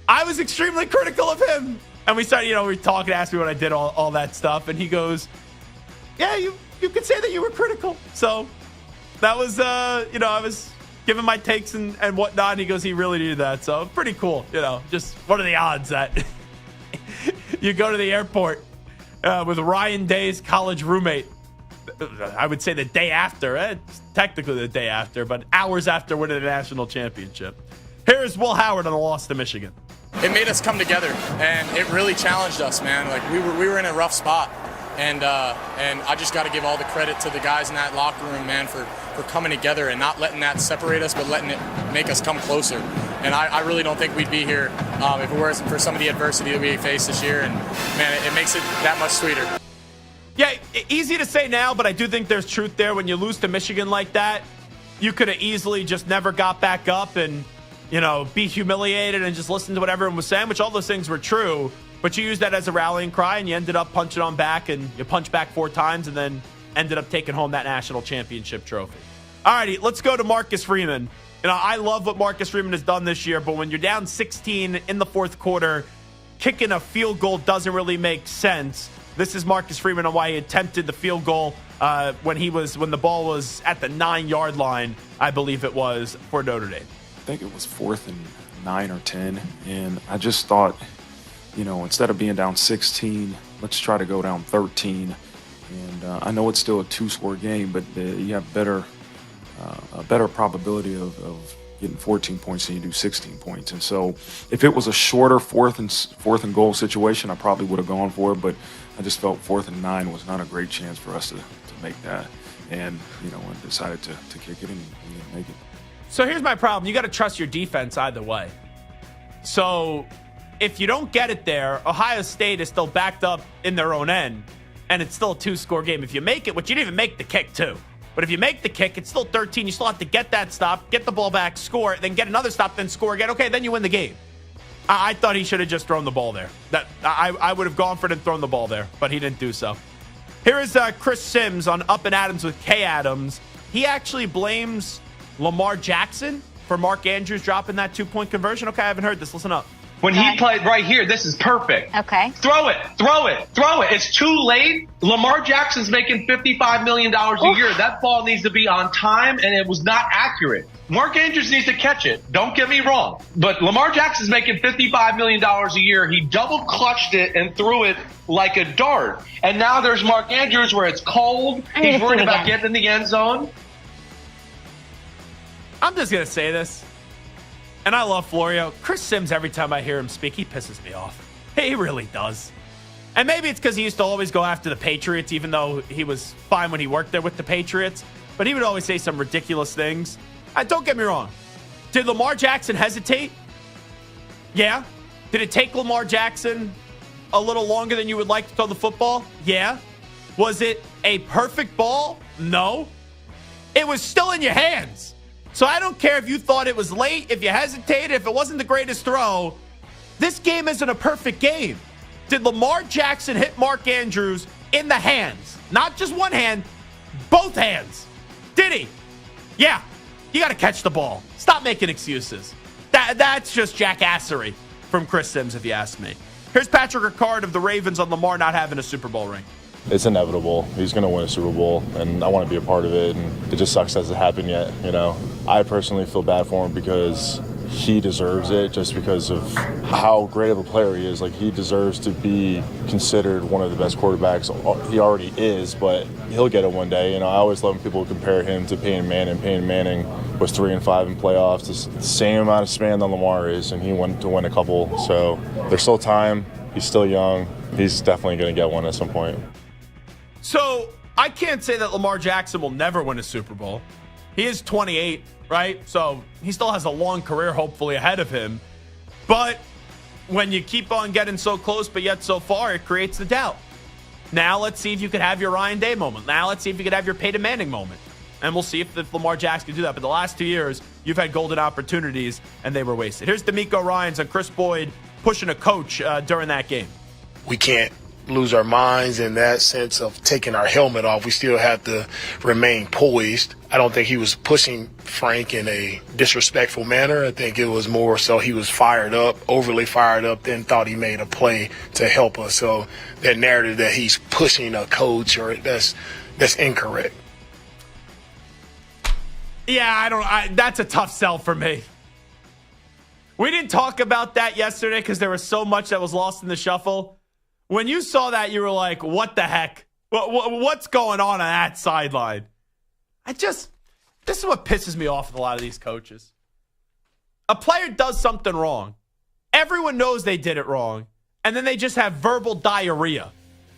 I was extremely critical of him. And we started, we were talking, asked me when I did all that stuff. And he goes, yeah, you could say that you were critical. So that was, I was giving my takes and whatnot. And he goes, he really needed that. So pretty cool. Just what are the odds that you go to the airport with Ryan Day's college roommate I would say the day after. It's technically the day after, but hours after winning the national championship. Here's Will Howard on the loss to Michigan. It made us come together, and it really challenged us, man. Like we were in a rough spot, and I just got to give all the credit to the guys in that locker room, man, for coming together and not letting that separate us, but letting it make us come closer. And I really don't think we'd be here if it wasn't for some of the adversity that we faced this year. And man, it makes it that much sweeter. Yeah, easy to say now, but I do think there's truth there. When you lose to Michigan like that, you could have easily just never got back up and, be humiliated and just listen to what everyone was saying, which all those things were true. But you used that as a rallying cry, and you ended up punching on back, and you punched back 4 times and then ended up taking home that national championship trophy. All righty, let's go to Marcus Freeman. I love what Marcus Freeman has done this year, but when you're down 16 in the fourth quarter, kicking a field goal doesn't really make sense. This is Marcus Freeman on why he attempted the field goal when the ball was at the 9-yard line, I believe it was, for Notre Dame. I think it was 4th and 9 or 10, and I just thought, instead of being down 16, let's try to go down 13. And I know it's still a 2-score game, but you have a better probability of getting 14 points than you do 16 points. And so if it was a shorter fourth and goal situation, I probably would have gone for it, but I just felt 4th and 9 was not a great chance for us to make that. And, I decided to kick it and we didn't make it. So here's my problem. You got to trust your defense either way. So if you don't get it there, Ohio State is still backed up in their own end, and it's still a 2-score game. If you make it, which you didn't even make the kick too, but if you make the kick, it's still 13. You still have to get that stop, get the ball back, score it, then get another stop, then score again. Okay, then you win the game. I thought he should have just thrown the ball there. I would have gone for it and thrown the ball there, but he didn't do so. Here is Chris Sims on Up and Adams with Kay Adams. He actually blames Lamar Jackson for Mark Andrews dropping that 2-point conversion. Okay, I haven't heard this. Listen up. When he played right here, this is perfect. Okay. Throw it. It's too late. Lamar Jackson's making $55 million a year. That ball needs to be on time, and it was not accurate. Mark Andrews needs to catch it. Don't get me wrong. But Lamar Jackson's making $55 million a year. He double clutched it and threw it like a dart. And now there's Mark Andrews where it's cold. He's worried about getting in the end zone. I'm just going to say this, and I love Florio. Chris Sims, every time I hear him speak, he pisses me off. He really does. And maybe it's because he used to always go after the Patriots, even though he was fine when he worked there with the Patriots. But he would always say some ridiculous things. Don't get me wrong. Did Lamar Jackson hesitate? Yeah. Did it take Lamar Jackson a little longer than you would like to throw the football? Yeah. Was it a perfect ball? No. It was still in your hands. So I don't care if you thought it was late, if you hesitated, if it wasn't the greatest throw. This game isn't a perfect game. Did Lamar Jackson hit Mark Andrews in the hands? Not just one hand, both hands. Did he? Yeah. You got to catch the ball. Stop making excuses. That's just jackassery from Chris Sims, if you ask me. Here's Patrick Ricard of the Ravens on Lamar not having a Super Bowl ring. It's inevitable. He's going to win a Super Bowl, and I want to be a part of it, and it just sucks that it hasn't happened yet, I personally feel bad for him because he deserves it just because of how great of a player he is. Like, he deserves to be considered one of the best quarterbacks. He already is, but he'll get it one day. I always love when people compare him to Peyton Manning. Peyton Manning was 3-5 in playoffs. It's the same amount of span that Lamar is, and he went to win a couple. So there's still time. He's still young. He's definitely going to get one at some point. So I can't say that Lamar Jackson will never win a Super Bowl. He is 28, right? So he still has a long career, hopefully, ahead of him. But when you keep on getting so close, but yet so far, it creates the doubt. Now let's see if you could have your Ryan Day moment. Now let's see if you could have your Peyton Manning moment. And we'll see if Lamar Jackson can do that. But the last 2 years, you've had golden opportunities, and they were wasted. Here's D'Amico Ryans and Chris Boyd pushing a coach during that game. We can't lose our minds in that sense of taking our helmet off. We still have to remain poised. I don't think he was pushing Frank in a disrespectful manner. I think it was more so he was fired up, overly fired up, then thought he made a play to help us. So that narrative that he's pushing a coach, or that's incorrect. Yeah, that's a tough sell for me. We didn't talk about that yesterday because there was so much that was lost in the shuffle. When you saw that, you were like, what the heck? What's going on that sideline? This is what pisses me off with a lot of these coaches. A player does something wrong. Everyone knows they did it wrong. And then they just have verbal diarrhea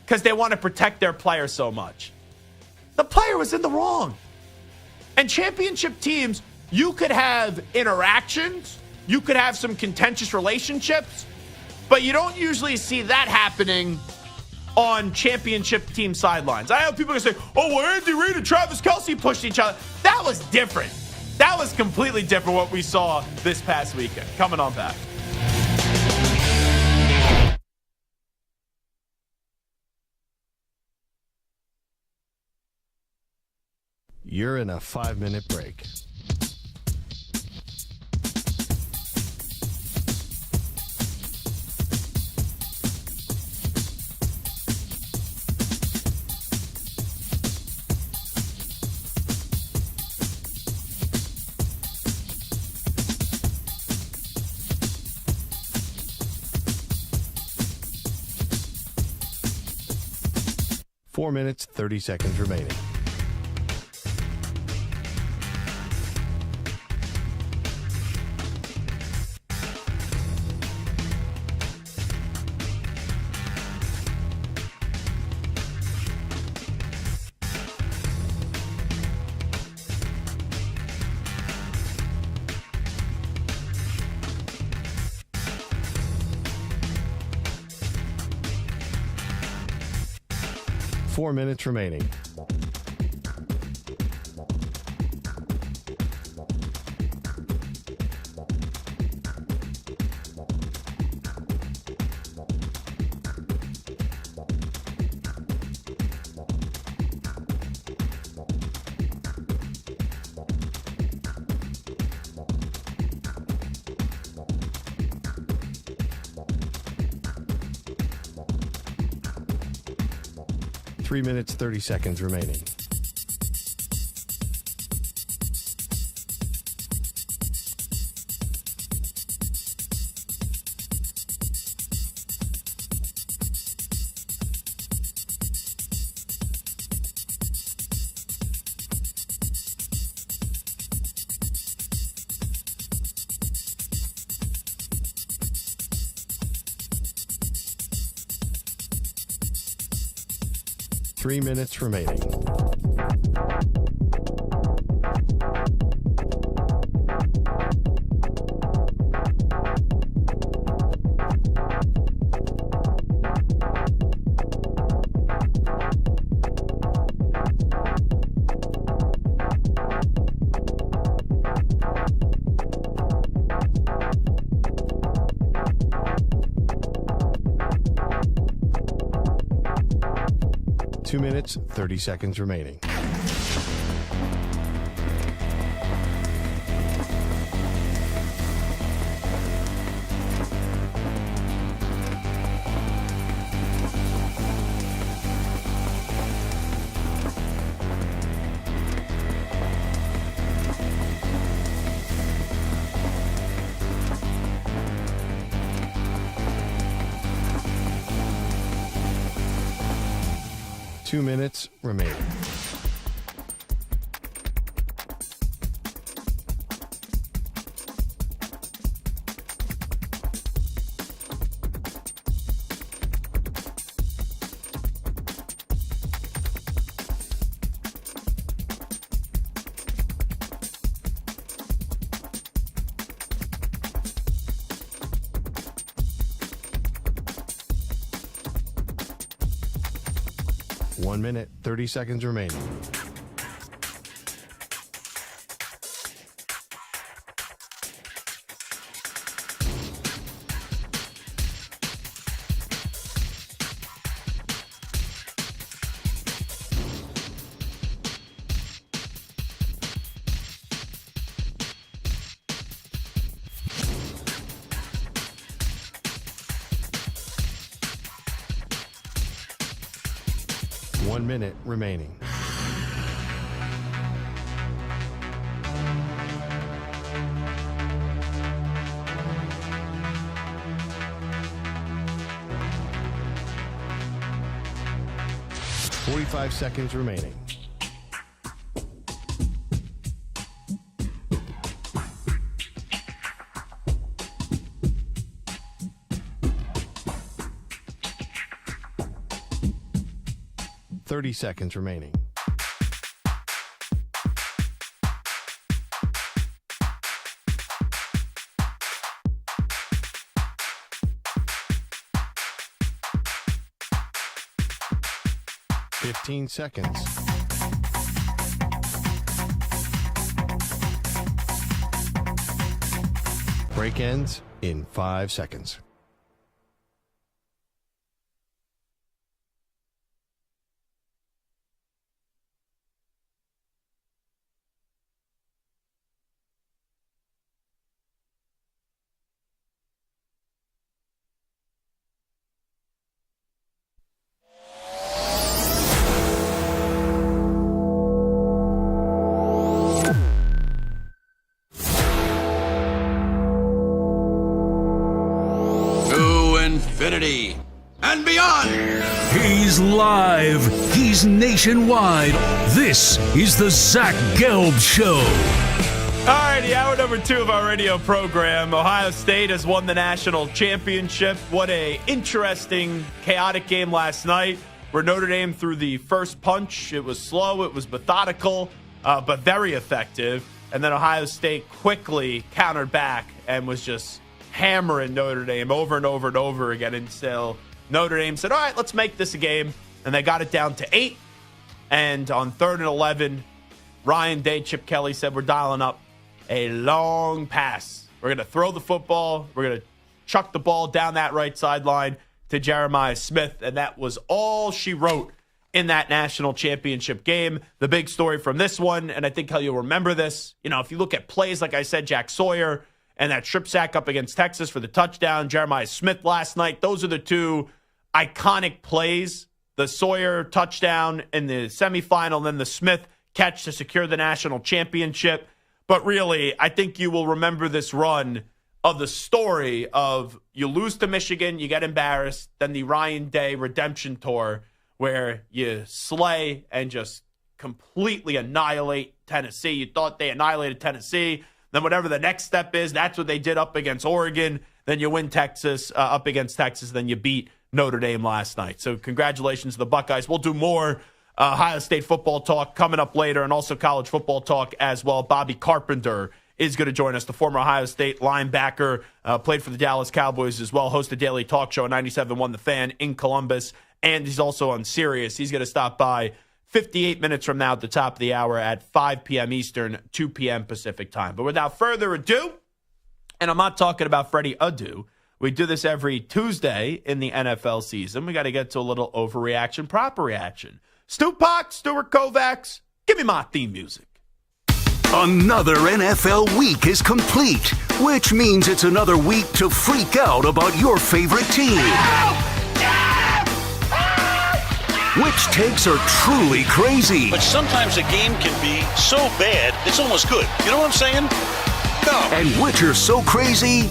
because they want to protect their player so much. The player was in the wrong. And championship teams, you could have interactions. You could have some contentious relationships. But you don't usually see that happening on championship team sidelines. I know people are going to say, oh, well, Andy Reid and Travis Kelce pushed each other. That was different. That was completely different what we saw this past weekend. Coming on back. You're in a 5-minute break. Four minutes, 30 seconds remaining. Four minutes remaining. Three minutes, 30 seconds remaining. Three minutes remaining. Two minutes, 30 seconds remaining. Two minutes remaining. One minute, 30 seconds remaining. One minute remaining. 45 seconds remaining. Seconds remaining. Seconds. Break ends in 5 seconds. Infinity and beyond. He's live. He's nationwide. This is the Zach Gelb Show. All righty, hour number 2 of our radio program. Ohio State has won the national championship. What a interesting, chaotic game last night where Notre Dame threw the first punch. It was slow, it was methodical, but very effective. And then Ohio State quickly countered back and was just hammering Notre Dame over and over and over again until Notre Dame said, all right, let's make this a game. And they got it down to 8. And on 3rd and 11, Ryan Day, Chip Kelly said, we're dialing up a long pass. We're going to throw the football. We're going to chuck the ball down that right sideline to Jeremiah Smith. And that was all she wrote in that national championship game. The big story from this one, and I think how you'll remember this, if you look at plays, like I said, Jack Sawyer and that strip sack up against Texas for the touchdown, Jeremiah Smith last night, those are the two iconic plays. The Sawyer touchdown in the semifinal, and then the Smith catch to secure the national championship. But really, I think you will remember this run of the story of you lose to Michigan, you get embarrassed, then the Ryan Day redemption tour where you slay and just completely annihilate Tennessee. You thought they annihilated Tennessee. Then whatever the next step is, that's what they did up against Oregon. Then you win Texas, up against Texas. Then you beat Notre Dame last night. So congratulations to the Buckeyes. We'll do more Ohio State football talk coming up later, and also college football talk as well. Bobby Carpenter is going to join us, the former Ohio State linebacker, played for the Dallas Cowboys as well, host a daily talk show on 97.1 The Fan in Columbus, and he's also on Sirius. He's going to stop by 58 minutes from now at the top of the hour at 5 p.m. Eastern, 2 p.m. Pacific time. But without further ado, and I'm not talking about Freddie Adu, we do this every Tuesday in the NFL season. We got to get to a little overreaction, proper reaction. Stu Potts, Stuart Kovacs, give me my theme music. Another NFL week is complete, which means it's another week to freak out about your favorite team. Which takes are truly crazy. But sometimes a game can be so bad, it's almost good. You know what I'm saying? No. And which are so crazy,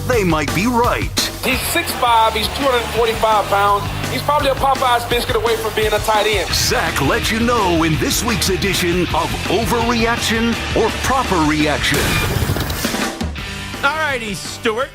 they might be right. He's 6'5", he's 245 pounds. He's probably a Popeye's biscuit away from being a tight end. Zach lets you know in this week's edition of Overreaction or Proper Reaction. All righty, Stuart.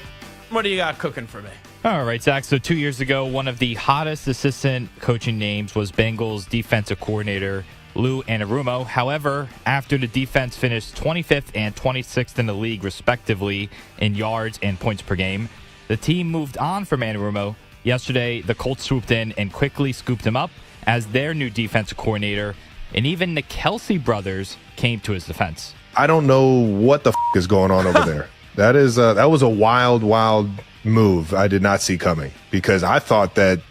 What do you got cooking for me? All right, Zach. So 2 years ago, one of the hottest assistant coaching names was Bengals defensive coordinator Lou Anarumo. However, after the defense finished 25th and 26th in the league, respectively, in yards and points per game, the team moved on from Anarumo. Yesterday, the Colts swooped in and quickly scooped him up as their new defensive coordinator, and even the Kelsey brothers came to his defense. I don't know what the is going on over there. That was a wild move I did not see coming, because I thought that,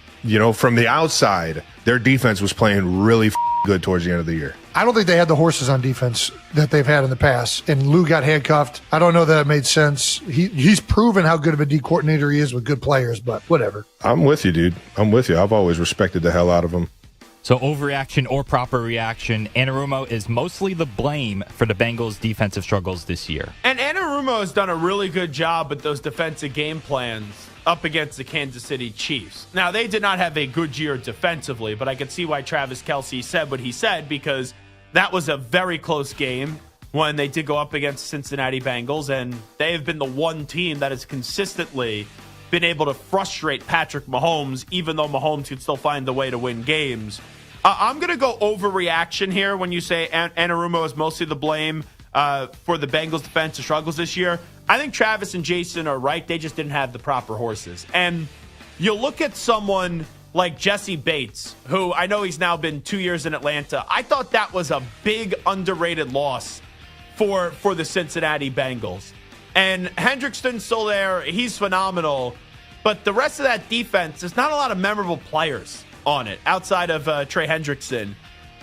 from the outside, their defense was playing really good towards the end of the year. I don't think they had the horses on defense that they've had in the past, and Lou got handcuffed. I don't know that it made sense. He's proven how good of a D coordinator he is with good players, but whatever. I'm with you, dude. I'm with you. I've always respected the hell out of him. So overreaction or proper reaction, Anarumo is mostly the blame for the Bengals' defensive struggles this year. And Anarumo has done a really good job with those defensive game plans up against the Kansas City Chiefs. Now, they did not have a good year defensively, but I could see why Travis Kelce said what he said, because that was a very close game when they did go up against Cincinnati Bengals, and they have been the one team that has consistently been able to frustrate Patrick Mahomes, even though Mahomes could still find the way to win games. I'm going to go overreaction here when you say Anarumo is mostly the blame for the Bengals' defensive struggles this year. I think Travis and Jason are right. They just didn't have the proper horses. And you look at someone like Jesse Bates, who I know he's now been 2 years in Atlanta. I thought that was a big underrated loss for the Cincinnati Bengals. And Hendrickson's still there. He's phenomenal. But the rest of that defense, there's not a lot of memorable players on it outside of Trey Hendrickson.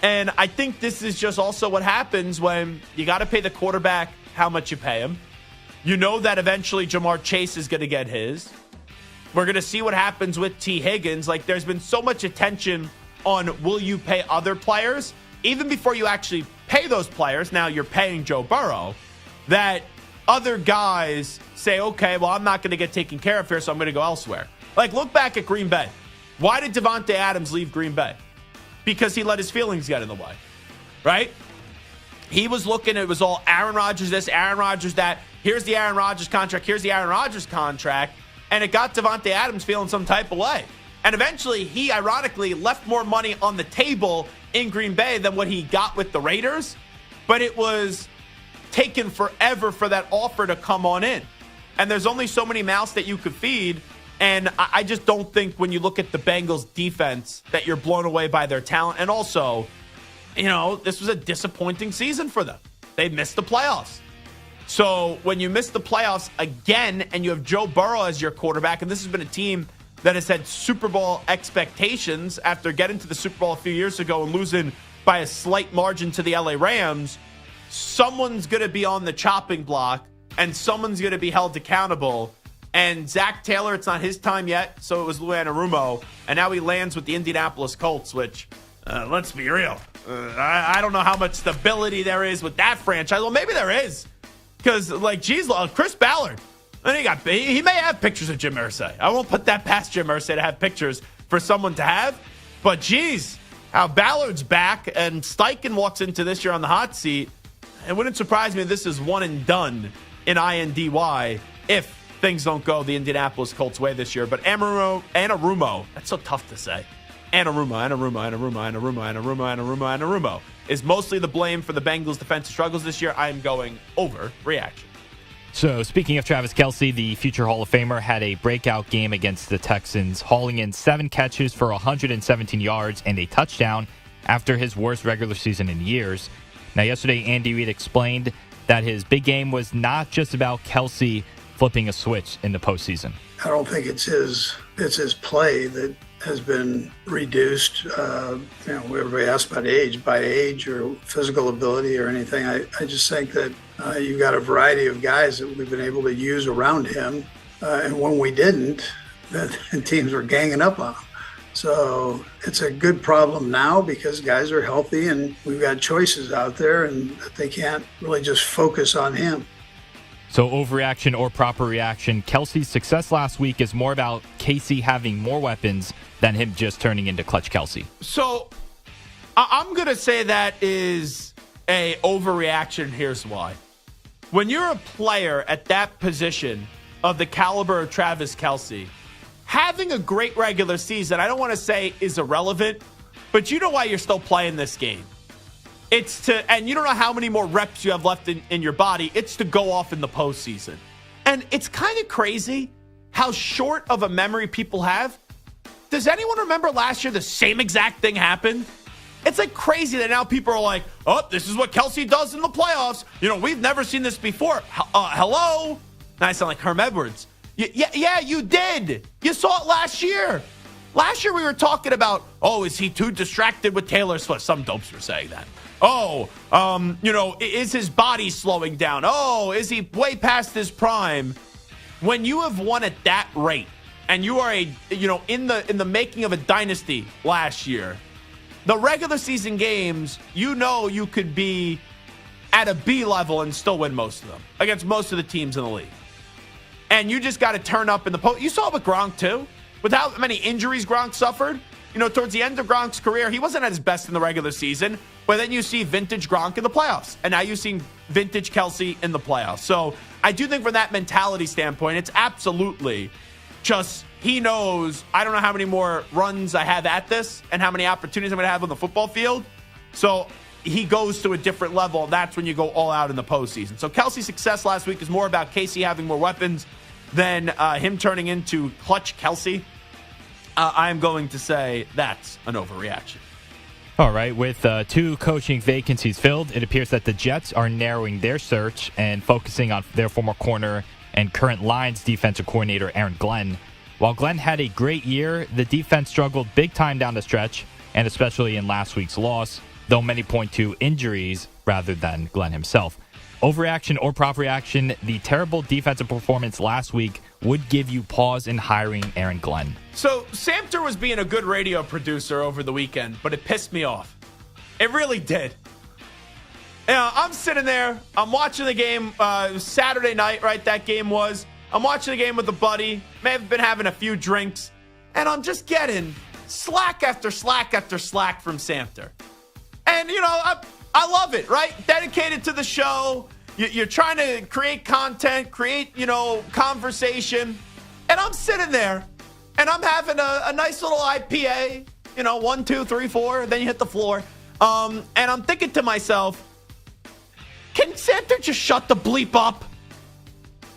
And I think this is just also what happens when you got to pay the quarterback how much you pay him. You know that eventually Jamar Chase is going to get his. We're going to see what happens with T. Higgins. Like, there's been so much attention on will you pay other players, even before you actually pay those players. Now you're paying Joe Burrow, that other guys say, okay, well, I'm not going to get taken care of here, so I'm going to go elsewhere. Like, look back at Green Bay. Why did Devontae Adams leave Green Bay? Because he let his feelings get in the way, right? He was looking, it was all Aaron Rodgers this, Aaron Rodgers that. Here's the Aaron Rodgers contract. Here's the Aaron Rodgers contract. And it got Devontae Adams feeling some type of way. And eventually, he ironically left more money on the table in Green Bay than what he got with the Raiders. But it was taken forever for that offer to come on in. And there's only so many mouths that you could feed. And I just don't think when you look at the Bengals defense that you're blown away by their talent. And also, you know, this was a disappointing season for them. They missed the playoffs. So when you miss the playoffs again and you have Joe Burrow as your quarterback, and this has been a team that has had Super Bowl expectations after getting to the Super Bowl a few years ago and losing by a slight margin to the LA Rams, someone's going to be on the chopping block and someone's going to be held accountable. And Zach Taylor, it's not his time yet, so it was Lou Anarumo. And now he lands with the Indianapolis Colts, which, let's be real, I don't know how much stability there is with that franchise. Well, maybe there is. Because, like, geez, Chris Ballard, and he may have pictures of Jim Irsay. I won't put that past Jim Irsay to have pictures for someone to have. But, geez, how Ballard's back and Steichen walks into this year on the hot seat. It wouldn't surprise me if this is one and done in INDY if things don't go the Indianapolis Colts way this year. But Anarumo, that's so tough to say. Anarumo is mostly the blame for the Bengals' defensive struggles this year. I am going overreaction. So, speaking of Travis Kelce, the future Hall of Famer had a breakout game against the Texans, hauling in 7 catches for 117 yards and a touchdown after his worst regular season in years. Now, yesterday, Andy Reid explained that his big game was not just about Kelce flipping a switch in the postseason. I don't think it's his play that has been reduced. Everybody asks about age, by age or physical ability or anything. I just think that you've got a variety of guys that we've been able to use around him. And when we didn't, the teams were ganging up on him. So it's a good problem now because guys are healthy and we've got choices out there and they can't really just focus on him. So overreaction or proper reaction, Kelce's success last week is more about Casey having more weapons than him just turning into clutch Kelce. So I'm going to say that is a overreaction. Here's why. When you're a player at that position of the caliber of Travis Kelce, having a great regular season, I don't want to say is irrelevant, but you know why you're still playing this game. And you don't know how many more reps you have left in your body. It's to go off in the postseason. And it's kind of crazy how short of a memory people have. Does anyone remember last year the same exact thing happened? It's like crazy that now people are like, oh, this is what Kelce does in the playoffs. You know, we've never seen this before. Hello? Now I sound like Herm Edwards. Yeah, you did. You saw it last year. Last year we were talking about, oh, is he too distracted with Taylor Swift? Some dopes were saying that. Oh, is his body slowing down? Oh, is he way past his prime? When you have won at that rate and you are in the making of a dynasty last year, the regular season games, you could be at a B level and still win most of them against most of the teams in the league. and you just got to turn up in the post. You saw it with Gronk, too, with how many injuries Gronk suffered. Towards the end of Gronk's career, he wasn't at his best in the regular season, but then you see vintage Gronk in the playoffs, and now you're seeing vintage Kelsey in the playoffs. So I do think from that mentality standpoint, it's absolutely just he knows I don't know how many more runs I have at this and how many opportunities I'm going to have on the football field. So he goes to a different level, and that's when you go all out in the postseason. So Kelsey's success last week is more about Casey having more weapons than him turning into clutch Kelsey. I'm going to say that's an overreaction. All right, with 2 coaching vacancies filled, it appears that the Jets are narrowing their search and focusing on their former corner and current Lions defensive coordinator Aaron Glenn. While Glenn had a great year, the defense struggled big time down the stretch, and especially in last week's loss, though many point to injuries rather than Glenn himself. Overreaction or prop reaction, the terrible defensive performance last week would give you pause in hiring Aaron Glenn. So Samter was being a good radio producer over the weekend, but it pissed me off. It really did. I'm sitting there. I'm watching the game Saturday night, right? That game was. I'm watching the game with a buddy. May have been having a few drinks. And I'm just getting slack after slack after slack from Samter. And, I love it, right? Dedicated to the show. You're trying to create content, create, conversation. And I'm sitting there, and I'm having a nice little IPA, 1, 2, 3, 4, then you hit the floor. And I'm thinking to myself, can Samter just shut the bleep up?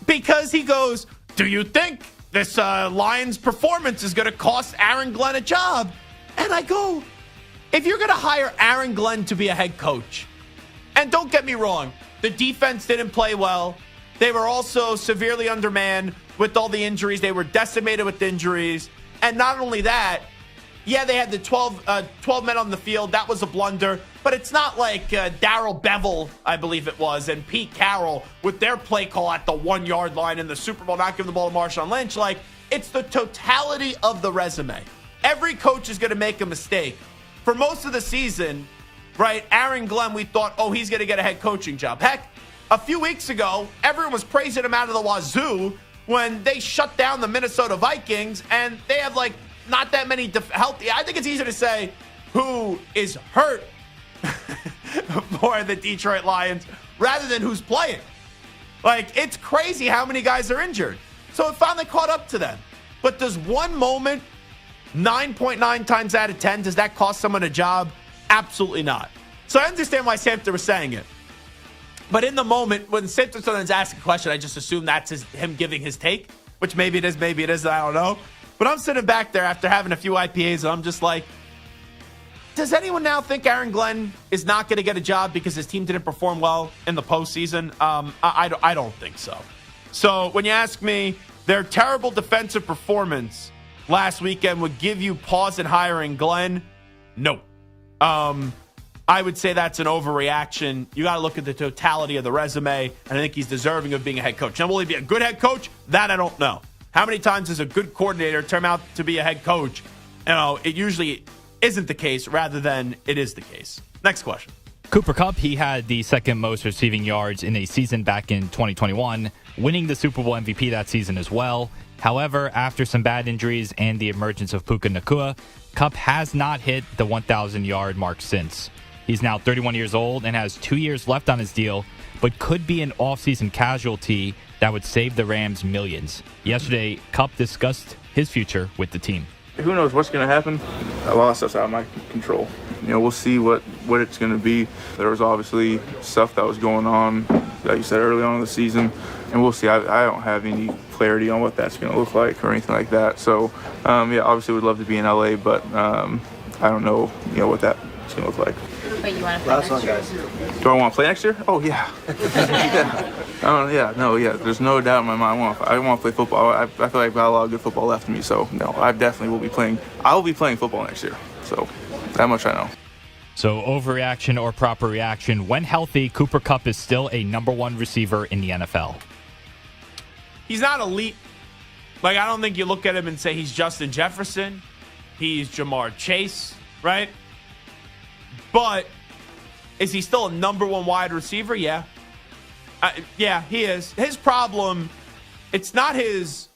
Because he goes, do you think this Lions performance is going to cost Aaron Glenn a job? And I go, if you're going to hire Aaron Glenn to be a head coach, and don't get me wrong, the defense didn't play well. They were also severely undermanned with all the injuries. They were decimated with injuries. And not only that, yeah, they had the 12 men on the field. That was a blunder. But it's not like Darrell Bevel, I believe it was, and Pete Carroll with their play call at the 1-yard line in the Super Bowl, not giving the ball to Marshawn Lynch. Like, it's the totality of the resume. Every coach is going to make a mistake. For most of the season, right, Aaron Glenn, we thought, he's going to get a head coaching job. Heck, a few weeks ago, everyone was praising him out of the wazoo when they shut down the Minnesota Vikings, and they have, not that many healthy. I think it's easy to say who is hurt for the Detroit Lions rather than who's playing. It's crazy how many guys are injured. So it finally caught up to them. But does one moment, 9.9 times out of 10, does that cost someone a job? Absolutely not. So I understand why Samter was saying it. But in the moment, when Samter sometimes asks a question, I just assume that's him giving his take, which maybe it is, I don't know. But I'm sitting back there after having a few IPAs, and I'm just like, does anyone now think Aaron Glenn is not going to get a job because his team didn't perform well in the postseason? I don't think so. So when you ask me, their terrible defensive performance last weekend would give you pause in hiring Glenn? No. I would say that's an overreaction. You got to look at the totality of the resume, and I think he's deserving of being a head coach. Now, will he be a good head coach? That I don't know. How many times does a good coordinator turn out to be a head coach? It usually isn't the case rather than it is the case. Next question. Cooper Kupp, he had the second most receiving yards in a season back in 2021, winning the Super Bowl MVP that season as well. However, after some bad injuries and the emergence of Puka Nacua, Kupp has not hit the 1,000-yard mark since. He's now 31 years old and has 2 years left on his deal, but could be an offseason casualty that would save the Rams millions. Yesterday, Kupp discussed his future with the team. Who knows what's going to happen? A lot of stuff's out of my control. We'll see what it's going to be. There was obviously stuff that was going on, like you said, early on in the season, and we'll see. I don't have any clarity on what that's going to look like or anything like that. So, obviously would love to be in LA, but I don't know, what that's going to look like. Wait, you want to play next year? Do I want to play next year? Oh, yeah. There's no doubt in my mind. I want to play football. I feel like I've got a lot of good football left in me, so no, I definitely will be playing. I will be playing football next year, so that much I know. So overreaction or proper reaction, when healthy, Cooper Kupp is still a number one receiver in the NFL. He's not elite. I don't think you look at him and say he's Justin Jefferson. He's Jamar Chase, right? But is he still a number one wide receiver? Yeah. Yeah, he is. His problem it's not his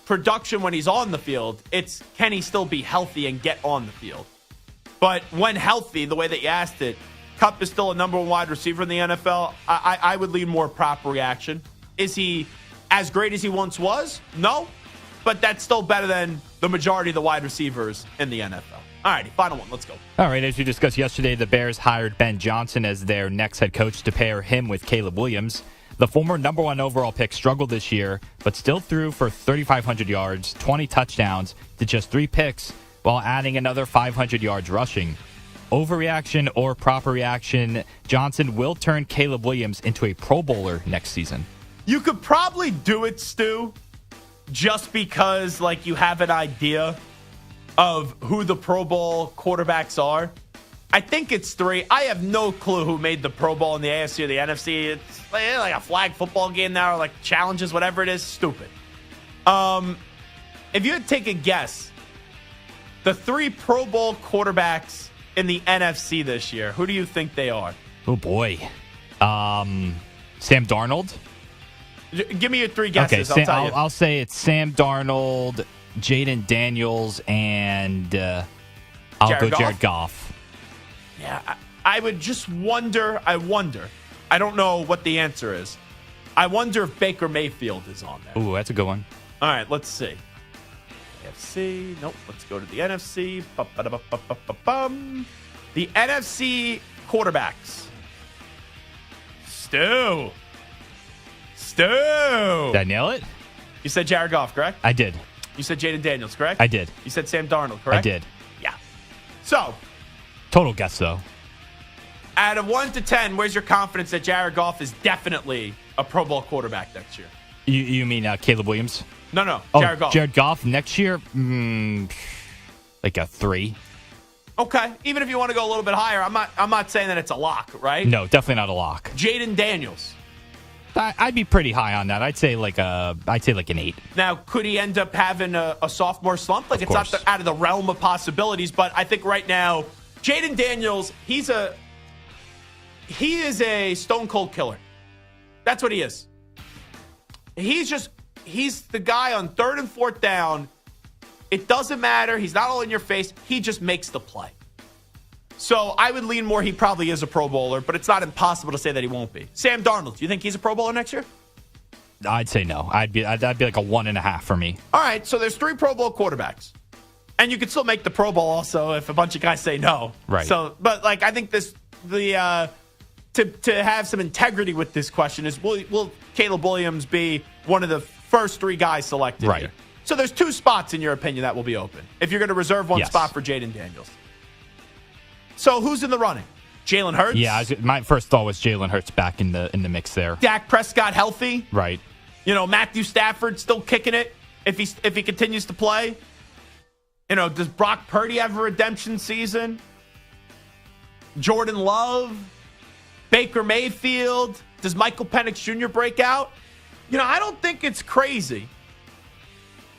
production when he's on the field. It's can he still be healthy and get on the field? But when healthy, the way that you asked it, Kupp is still a number 1 wide receiver in the NFL. I would lean more proper reaction. Is he as great as he once was? No. But that's still better than the majority of the wide receivers in the NFL. All righty, final one. Let's go. All right, as we discussed yesterday, the Bears hired Ben Johnson as their next head coach to pair him with Caleb Williams. The former number 1 overall pick struggled this year, but still threw for 3,500 yards, 20 touchdowns, to just 3 picks, while adding another 500 yards rushing. Overreaction or proper reaction, Johnson will turn Caleb Williams into a Pro Bowler next season. You could probably do it, Stu, just because like you have an idea of who the Pro Bowl quarterbacks are. I think it's 3. I have no clue who made the Pro Bowl in the AFC or the NFC. It's like a flag football game now, or like challenges, whatever it is. Stupid. If you had to take a guess, the 3 Pro Bowl quarterbacks in the NFC this year, who do you think they are? Oh, boy. Sam Darnold? Give me your 3 guesses. Okay, I'll tell you. I'll say it's Sam Darnold, Jaden Daniels, and I'll go Jared Goff. Yeah, I would just wonder. I don't know what the answer is. I wonder if Baker Mayfield is on there. Ooh, that's a good one. All right, let's see. AFC. Nope. Let's go to the NFC. The NFC quarterbacks. Stu. Did I nail it? You said Jared Goff, correct? I did. You said Jaden Daniels, correct? I did. You said Sam Darnold, correct? I did. Yeah. So, total guess, though. Out of 1 to 10, where's your confidence that Jared Goff is definitely a Pro Bowl quarterback next year? You mean Caleb Williams? No. Oh, Jared Goff. Jared Goff next year? Like a 3. Okay. Even if you want to go a little bit higher, I'm not saying that it's a lock, right? No, definitely not a lock. Jaden Daniels. I'd be pretty high on that. I'd say like an 8. Now, could he end up having a sophomore slump? Like, it's not out of the realm of possibilities, but I think right now, Jaden Daniels, he is a stone cold killer. That's what he is. He's the guy on 3rd and 4th down. It doesn't matter. He's not all in your face. He just makes the play. So I would lean more he probably is a Pro Bowler, but it's not impossible to say that he won't be. Sam Darnold, do you think he's a Pro Bowler next year? I'd say no. I'd be like a 1.5 for me. All right, so there's 3 Pro Bowl quarterbacks. And you could still make the Pro Bowl also if a bunch of guys say no. Right. So, but like I think to have some integrity with this question is will Caleb Williams be one of the first 3 guys selected right here? So there's 2 spots in your opinion that will be open if you're going to reserve one spot for Jaden Daniels. So who's in the running? Jalen Hurts? Yeah, my first thought was Jalen Hurts back in the mix there. Dak Prescott healthy? Right. Matthew Stafford still kicking it if he continues to play. Does Brock Purdy have a redemption season? Jordan Love? Baker Mayfield? Does Michael Penix Jr. break out? I don't think it's crazy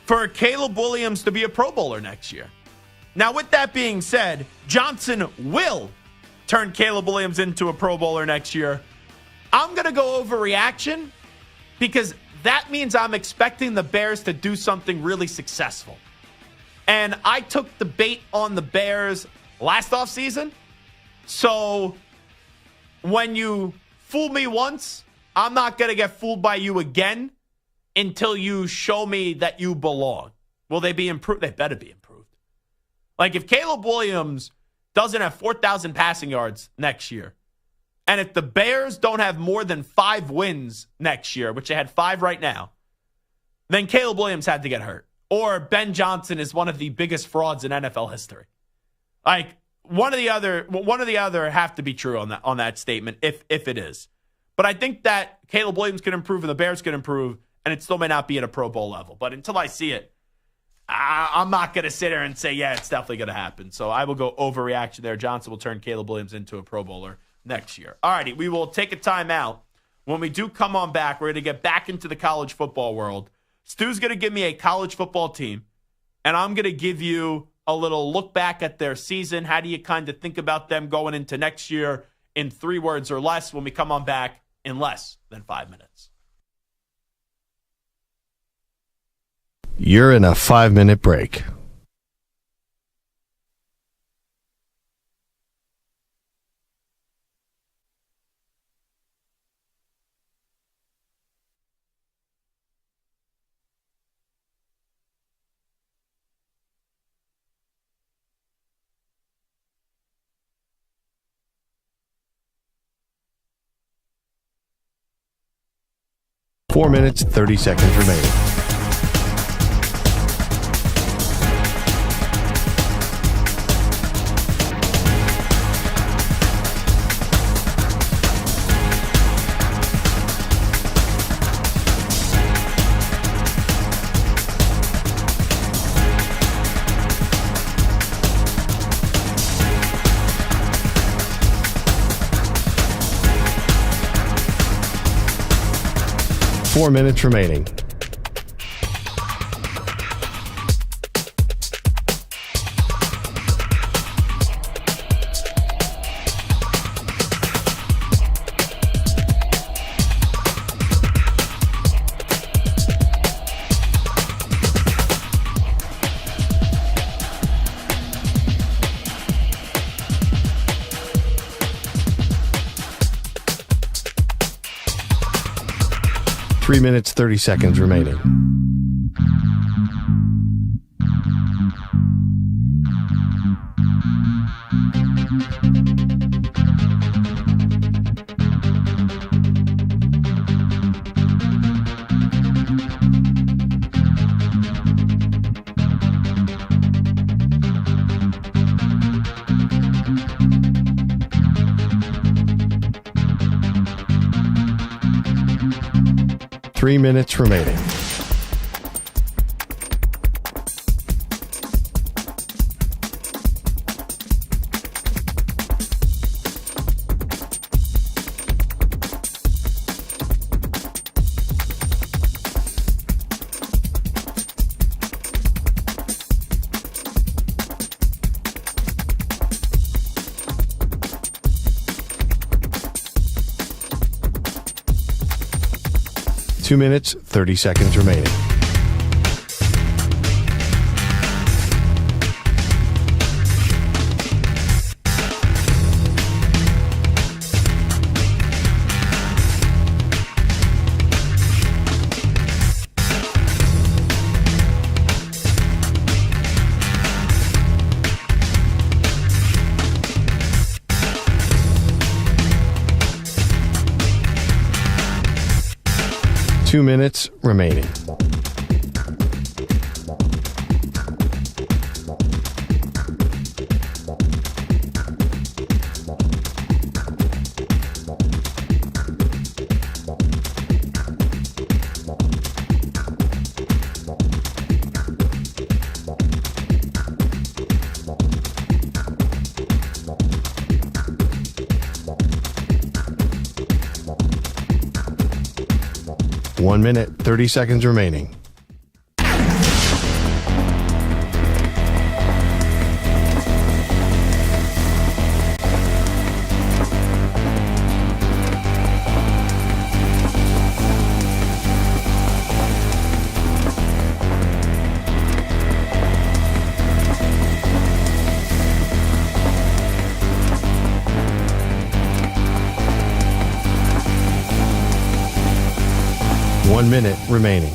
for Caleb Williams to be a Pro Bowler next year. Now, with that being said, Johnson will turn Caleb Williams into a Pro Bowler next year. I'm going to go overreaction because that means I'm expecting the Bears to do something really successful. And I took the bait on the Bears last offseason. So when you fool me once, I'm not going to get fooled by you again until you show me that you belong. Will they be improved? They better be improved. Like, if Caleb Williams doesn't have 4,000 passing yards next year, and if the Bears don't have more than 5 wins next year, which they had 5 right now, then Caleb Williams had to get hurt. Or Ben Johnson is one of the biggest frauds in NFL history. Like, one or the other have to be true on that statement, if it is. But I think that Caleb Williams can improve and the Bears can improve, and it still may not be at a Pro Bowl level. But until I see it, I'm not going to sit there and say, yeah, it's definitely going to happen. So I will go overreaction there. Johnson will turn Caleb Williams into a Pro Bowler next year. All righty, we will take a timeout. When we do come on back, we're going to get back into the college football world. Stu's going to give me a college football team, and I'm going to give you a little look back at their season. How do you kind of think about them going into next year in 3 words or less when we come on back in less than 5 minutes? You're in a 5-minute break. Four minutes, 30 seconds remaining. Four minutes remaining. Three minutes, 30 seconds remaining. Three minutes remaining. Two minutes, 30 seconds remaining. Two minutes remaining. One minute, 30 seconds remaining. One minute remaining.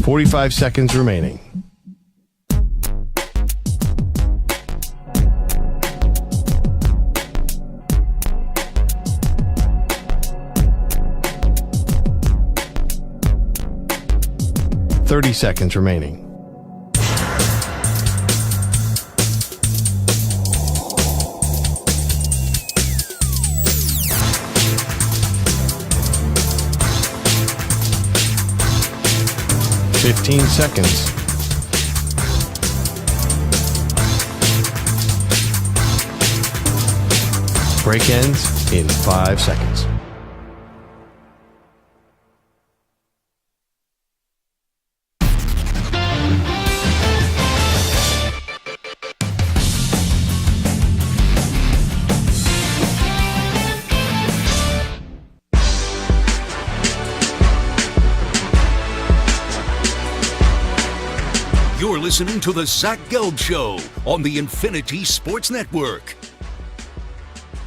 .45 seconds remaining. .30 seconds remaining. .15 seconds. Break ends in 5 seconds. You're listening to the Zach Gelb Show on the Infinity Sports Network.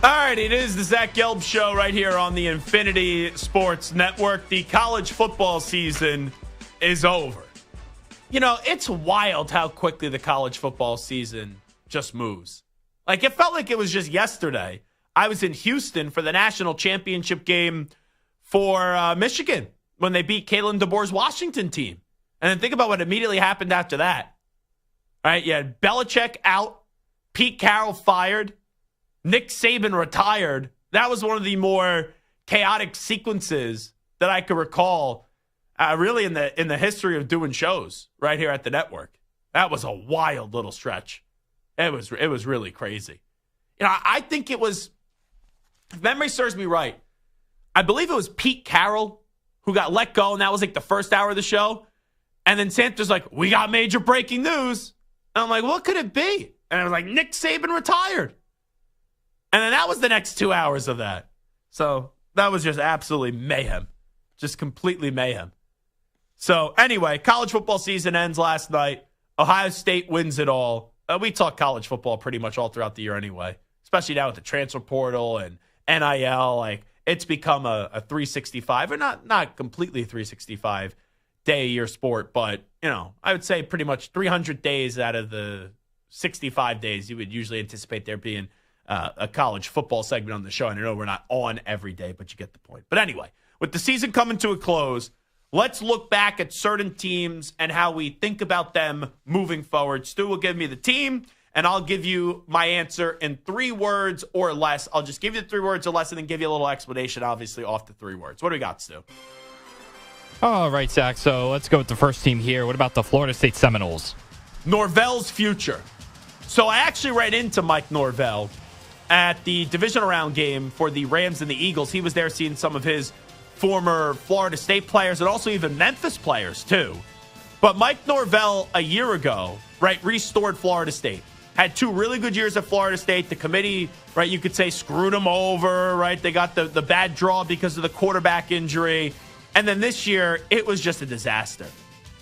All right, it is the Zach Gelb Show right here on the Infinity Sports Network. The college football season is over. You know, it's wild how quickly the college football season just moves. Like, it felt like it was just yesterday. I was in Houston for the national championship game for Michigan when they beat Kalen DeBoer's Washington team. And then think about what immediately happened after that. All right, you had Belichick out, Pete Carroll fired, Nick Saban retired. That was one of the more chaotic sequences that I could recall really in the history of doing shows right here at the network. That was a wild little stretch. It was really crazy. You know, I think it was, if memory serves me right, I believe it was Pete Carroll who got let go, and that was like the first hour of the show. And then Santa's like, we got major breaking news. And I'm like, what could it be? And I was like, Nick Saban retired. And then that was the next 2 hours of that. So that was just absolutely mayhem. Just completely mayhem. So anyway, college football season ends last night. Ohio State wins it all. We talk college football pretty much all throughout the year anyway, especially now with the transfer portal and NIL. Like, it's become a 365, or not completely 365 day a year sport, but, you know, I would say pretty much 300 days out of the 65 days, you would usually anticipate there being a college football segment on the show. And I know we're not on every day, but you get the point. But anyway, with the season coming to a close, let's look back at certain teams and how we think about them moving forward. Stu will give me the team, and I'll give you my answer in 3 words or less. I'll just give you the 3 words or less and then give you a little explanation, obviously, off the 3 words. What do we got, Stu? All right, Zach. So let's go with the first team here. What about the Florida State Seminoles? Norvell's future. So I actually ran into Mike Norvell at the divisional round game for the Rams and the Eagles. He was there seeing some of his former Florida State players and also even Memphis players too. But Mike Norvell a year ago, right, restored Florida State. Had 2 really good years at Florida State. The committee, right, you could say screwed them over, right? They got the bad draw because of the quarterback injury. And then this year, it was just a disaster.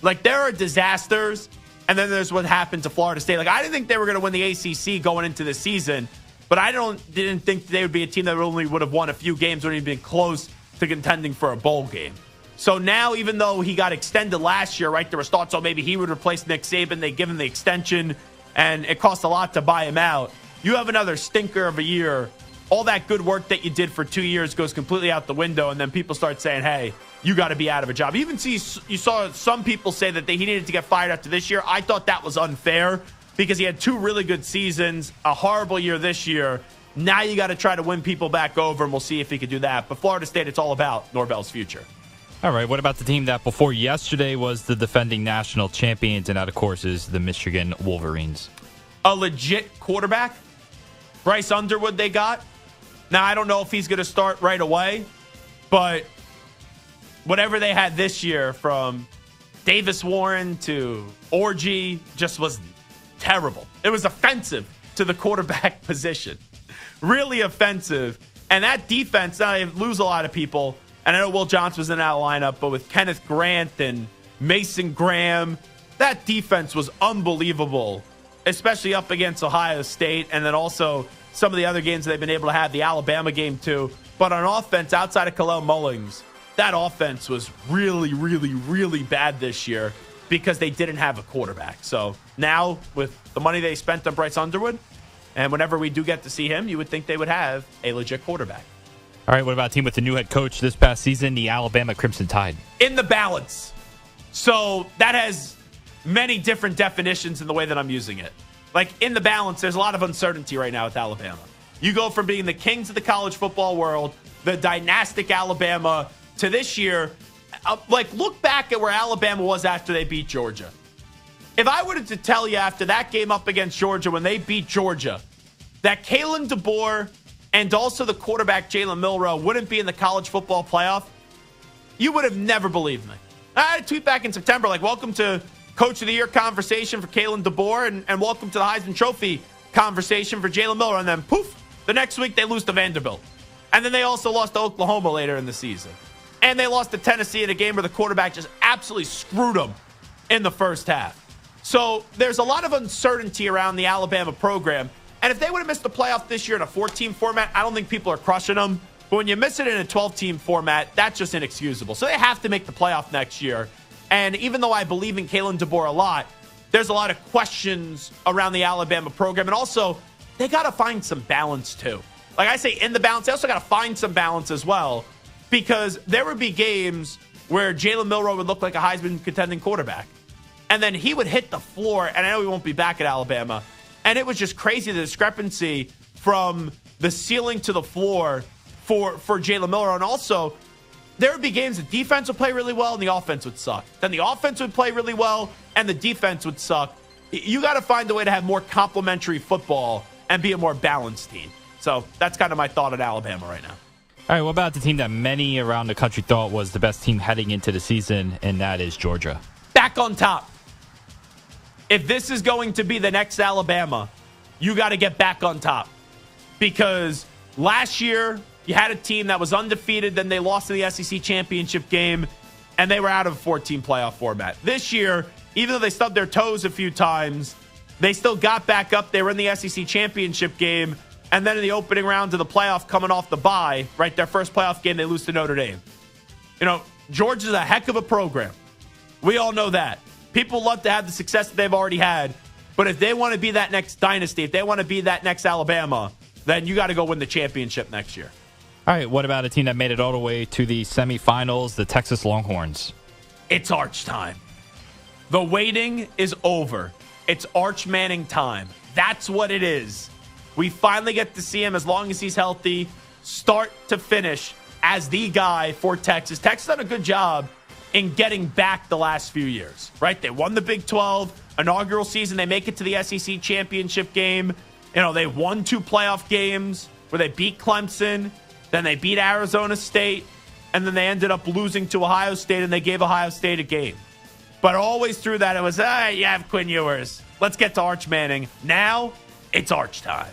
Like, there are disasters, and then there's what happened to Florida State. Like, I didn't think they were going to win the ACC going into the season, but I didn't think they would be a team that only would have won a few games, wouldn't even been close to contending for a bowl game. So now, even though he got extended last year, right, there was thoughts, maybe he would replace Nick Saban. They give him the extension, and it cost a lot to buy him out. You have another stinker of a year. All that good work that you did for 2 years goes completely out the window, and then people start saying, hey, you got to be out of a job. You saw some people say that he needed to get fired after this year. I thought that was unfair because he had 2 really good seasons, a horrible year this year. Now you got to try to win people back over, and we'll see if he could do that. But Florida State, it's all about Norvell's future. All right, what about the team that before yesterday was the defending national champions, and that, of course, is the Michigan Wolverines? A legit quarterback, Bryce Underwood, they got. Now, I don't know if he's going to start right away, but whatever they had this year, from Davis Warren to Orgy, just was terrible. It was offensive to the quarterback position. Really offensive. And that defense, now they lose a lot of people. And I know Will Johnson was in that lineup, but with Kenneth Grant and Mason Graham, that defense was unbelievable, especially up against Ohio State, and then also some of the other games they've been able to have, the Alabama game too. But on offense, outside of Khalil Mullings, that offense was really, really, really bad this year because they didn't have a quarterback. So now, with the money they spent on Bryce Underwood, and whenever we do get to see him, you would think they would have a legit quarterback. All right, what about a team with the new head coach this past season, the Alabama Crimson Tide? In the balance. So that has many different definitions in the way that I'm using it. Like, in the balance, there's a lot of uncertainty right now with Alabama. You go from being the kings of the college football world, the dynastic Alabama, to this year, look back at where Alabama was after they beat Georgia. If I were to tell you after that game up against Georgia, when they beat Georgia, that Kalen DeBoer and also the quarterback Jalen Milroe wouldn't be in the college football playoff, you would have never believed me. I had a tweet back in September, welcome to Coach of the Year conversation for Kalen DeBoer, and welcome to the Heisman Trophy conversation for Jalen Milroe. And then, poof, the next week they lose to Vanderbilt. And then they also lost to Oklahoma later in the season. And they lost to Tennessee in a game where the quarterback just absolutely screwed them in the first half. So there's a lot of uncertainty around the Alabama program. And if they would have missed the playoff this year in a 4-team format, I don't think people are crushing them. But when you miss it in a 12-team format, that's just inexcusable. So they have to make the playoff next year. And even though I believe in Kalen DeBoer a lot, there's a lot of questions around the Alabama program. And also, they got to find some balance, too. Like I say, in the balance, they also got to find some balance as well. Because there would be games where Jalen Milroe would look like a Heisman contending quarterback. And then he would hit the floor, and I know he won't be back at Alabama. And it was just crazy, the discrepancy from the ceiling to the floor for Jalen Milroe. And also, there would be games the defense would play really well and the offense would suck. Then the offense would play really well and the defense would suck. You got to find a way to have more complementary football and be a more balanced team. So that's kind of my thought on Alabama right now. All right, what about the team that many around the country thought was the best team heading into the season, and that is Georgia? Back on top. If this is going to be the next Alabama, you got to get back on top. Because last year, you had a team that was undefeated, then they lost in the SEC championship game, and they were out of a 14 playoff format. This year, even though they stubbed their toes a few times, they still got back up. They were in the SEC championship game, and then in the opening round of the playoff coming off the bye, right, their first playoff game, they lose to Notre Dame. You know, Georgia's a heck of a program. We all know that. People love to have the success that they've already had, but if they want to be that next dynasty, if they want to be that next Alabama, then you got to go win the championship next year. All right, what about a team that made it all the way to the semifinals, the Texas Longhorns? It's Arch time. The waiting is over. It's Arch Manning time. That's what it is. We finally get to see him, as long as he's healthy, start to finish as the guy for Texas. Texas done a good job in getting back the last few years, right? They won the Big 12 inaugural season. They make it to the SEC championship game. You know, they won 2 playoff games where they beat Clemson. Then they beat Arizona State, and then they ended up losing to Ohio State, and they gave Ohio State a game. But always through that, it was, you have Quinn Ewers. Let's get to Arch Manning. Now, it's Arch time.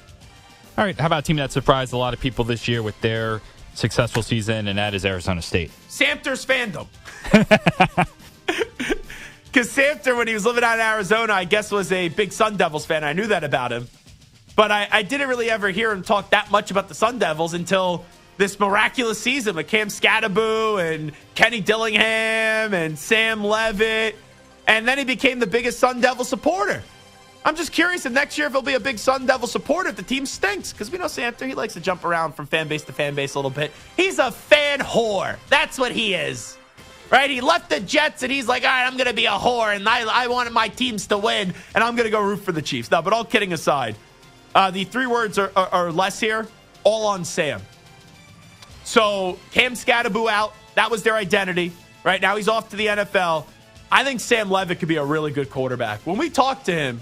All right, how about a team that surprised a lot of people this year with their successful season, and that is Arizona State? Samter's fandom. Because Samter, when he was living out in Arizona, I guess was a big Sun Devils fan. I knew that about him. But I didn't really ever hear him talk that much about the Sun Devils until this miraculous season with Cam Scatteraboo and Kenny Dillingham and Sam Levitt. And then he became the biggest Sun Devil supporter. I'm just curious if next year if he'll be a big Sun Devil supporter if the team stinks. Because we know Samter, he likes to jump around from fan base to fan base a little bit. He's a fan whore. That's what he is. Right? He left the Jets and he's like, all right, I'm going to be a whore. And I wanted my teams to win. And I'm going to go root for the Chiefs. No, but all kidding aside, the 3 words are less here. All on Sam. So Cam Scatteraboo out. That was their identity. Right now he's off to the NFL. I think Sam Levitt could be a really good quarterback. When we talked to him,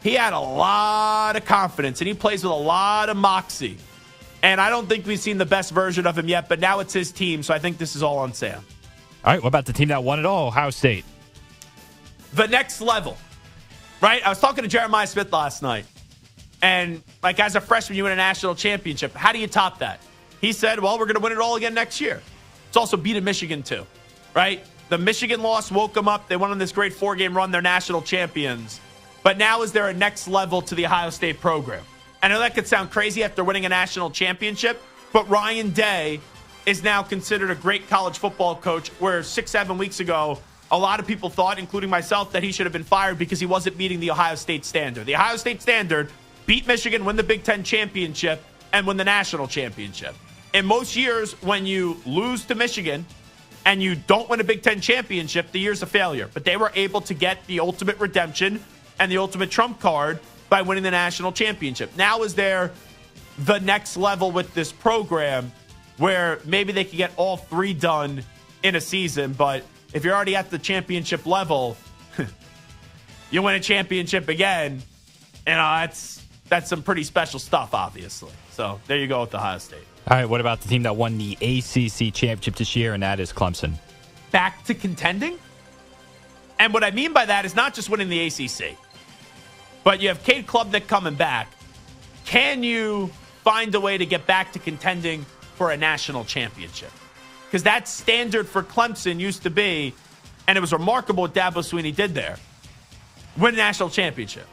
he had a lot of confidence, and he plays with a lot of moxie. And I don't think we've seen the best version of him yet, but now it's his team, so I think this is all on Sam. All right, what about the team that won it all, Ohio State? The next level, right? I was talking to Jeremiah Smith last night, and like as a freshman, you win a national championship. How do you top that? He said, well, we're going to win it all again next year. It's also beating Michigan, too, right? The Michigan loss woke them up. They went on this great 4-game run. They're national champions. But now is there a next level to the Ohio State program? I know that could sound crazy after winning a national championship, but Ryan Day is now considered a great college football coach, where 6-7 weeks ago, a lot of people thought, including myself, that he should have been fired because he wasn't meeting the Ohio State standard. The Ohio State standard: beat Michigan, win the Big Ten championship, and win the national championship. In most years, when you lose to Michigan and you don't win a Big Ten championship, the year's a failure. But they were able to get the ultimate redemption and the ultimate trump card by winning the national championship. Now is there the next level with this program where maybe they can get all 3 done in a season, but if you're already at the championship level, you win a championship again, and that's some pretty special stuff, obviously. So there you go with Ohio State. All right, what about the team that won the ACC championship this year, and that is Clemson? Back to contending? And what I mean by that is not just winning the ACC, but you have Cade Klubnik coming back. Can you find a way to get back to contending for a national championship? Because that standard for Clemson used to be, and it was remarkable what Dabo Swinney did there, win a national championship.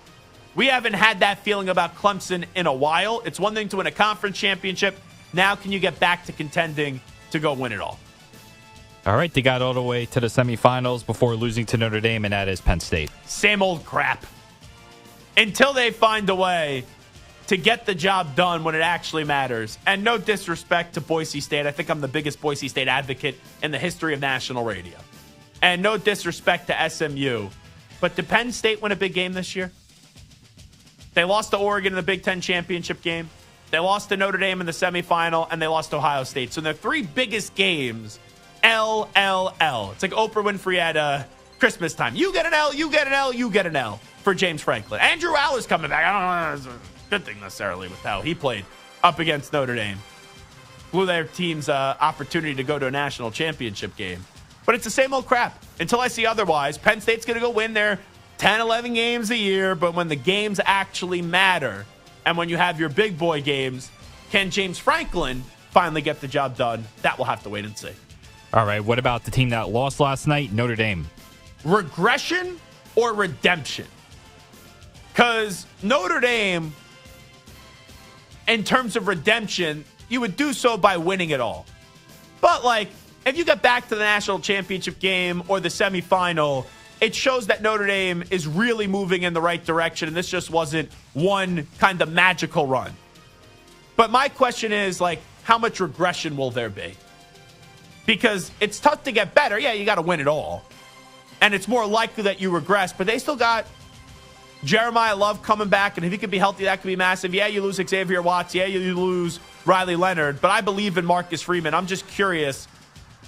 We haven't had that feeling about Clemson in a while. It's one thing to win a conference championship. Now can you get back to contending to go win it all? All right, they got all the way to the semifinals before losing to Notre Dame, and that is Penn State. Same old crap. Until they find a way to get the job done when it actually matters. And no disrespect to Boise State. I think I'm the biggest Boise State advocate in the history of national radio. And no disrespect to SMU. But did Penn State win a big game this year? They lost to Oregon in the Big Ten championship game. They lost to Notre Dame in the semifinal, and they lost to Ohio State. So in their three biggest games, L. It's like Oprah Winfrey at Christmas time. You get an L, you get an L, you get an L for James Franklin. Andrew Aller's coming back. I don't know if it's a good thing necessarily with how he played up against Notre Dame. Blew their team's opportunity to go to a national championship game. But it's the same old crap. Until I see otherwise, Penn State's going to go win their 10, 11 games a year, but when the games actually matter and when you have your big boy games, can James Franklin finally get the job done? That we'll have to wait and see. All right, what about the team that lost last night, Notre Dame? Regression or redemption? Because Notre Dame, in terms of redemption, you would do so by winning it all. But, like, if you get back to the national championship game or the semifinal, it shows that Notre Dame is really moving in the right direction, and this just wasn't one kind of magical run. But my question is, like, how much regression will there be? Because it's tough to get better. Yeah, you got to win it all. And it's more likely that you regress, but they still got Jeremiah Love coming back, and if he could be healthy, that could be massive. Yeah, you lose Xavier Watts. Yeah, you lose Riley Leonard, but I believe in Marcus Freeman. I'm just curious,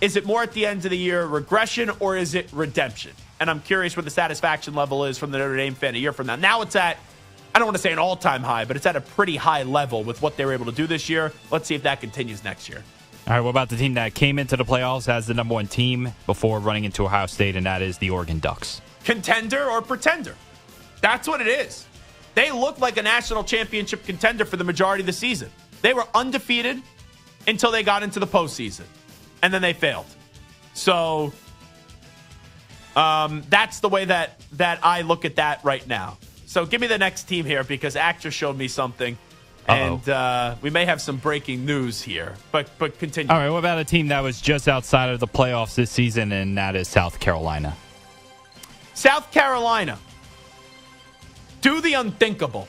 is it more at the end of the year regression or is it redemption? And I'm curious where the satisfaction level is from the Notre Dame fan a year from now. Now it's at, I don't want to say an all-time high, but it's at a pretty high level with what they were able to do this year. Let's see if that continues next year. All right, what about the team that came into the playoffs as the number one team before running into Ohio State, and that is the Oregon Ducks? Contender or pretender? That's what it is. They looked like a national championship contender for the majority of the season. They were undefeated until they got into the postseason, and then they failed. So that's the way that I look at that right now. So give me the next team here because Actor showed me something. And we may have some breaking news here, but continue. All right, what about a team that was just outside of the playoffs this season, and that is South Carolina? South Carolina. Do the unthinkable.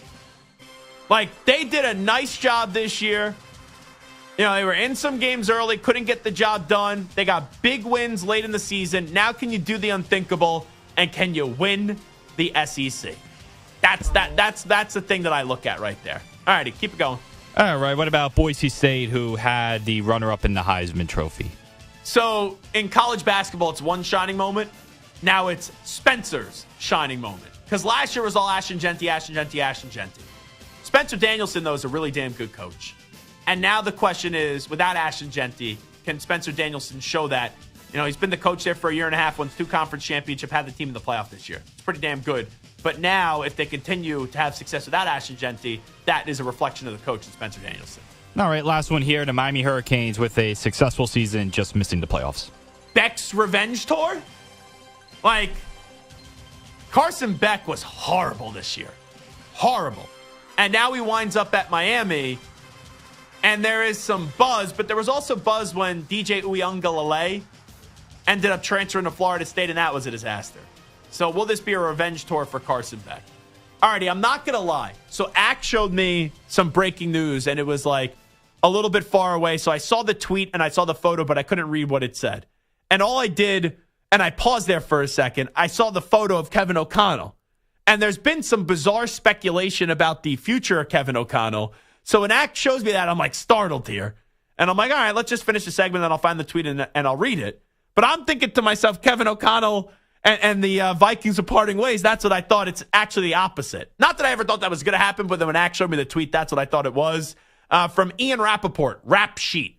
Like, they did a nice job this year. You know, they were in some games early, couldn't get the job done. They got big wins late in the season. Now can you do the unthinkable, and can you win the SEC? That's the thing that I look at right there. All righty, keep it going. All right, what about Boise State, who had the runner-up in the Heisman Trophy? So, in college basketball, it's one shining moment. Now it's Spencer's shining moment. Because last year was all Ashton Genty. Spencer Danielson, though, is a really damn good coach. And now the question is, without Ashton Genty, can Spencer Danielson show that? You know, he's been the coach there for a year and a half, won 2 conference championships, had the team in the playoff this year. It's pretty damn good. But now, if they continue to have success without Ashton Genty, that is a reflection of the coach, Spencer Danielson. All right, last one here. The Miami Hurricanes with a successful season, just missing the playoffs. Beck's revenge tour? Like, Carson Beck was horrible this year. Horrible. And now he winds up at Miami, and there is some buzz, but there was also buzz when DJ Uiagalelei ended up transferring to Florida State, and that was a disaster. So will this be a revenge tour for Carson Beck? Alrighty, I'm not going to lie. So Act showed me some breaking news, and it was like a little bit far away. So I saw the tweet and I saw the photo, but I couldn't read what it said. And all I did, and I paused there for a second, I saw the photo of Kevin O'Connell. And there's been some bizarre speculation about the future of Kevin O'Connell. So when Act shows me that, I'm like startled here. And I'm like, all right, let's just finish the segment, and I'll find the tweet and I'll read it. But I'm thinking to myself, Kevin O'Connell and the Vikings are parting ways. That's what I thought. It's actually the opposite. Not that I ever thought that was going to happen, but then when Act showed me the tweet, that's what I thought it was. From Ian Rappaport, Rap Sheet.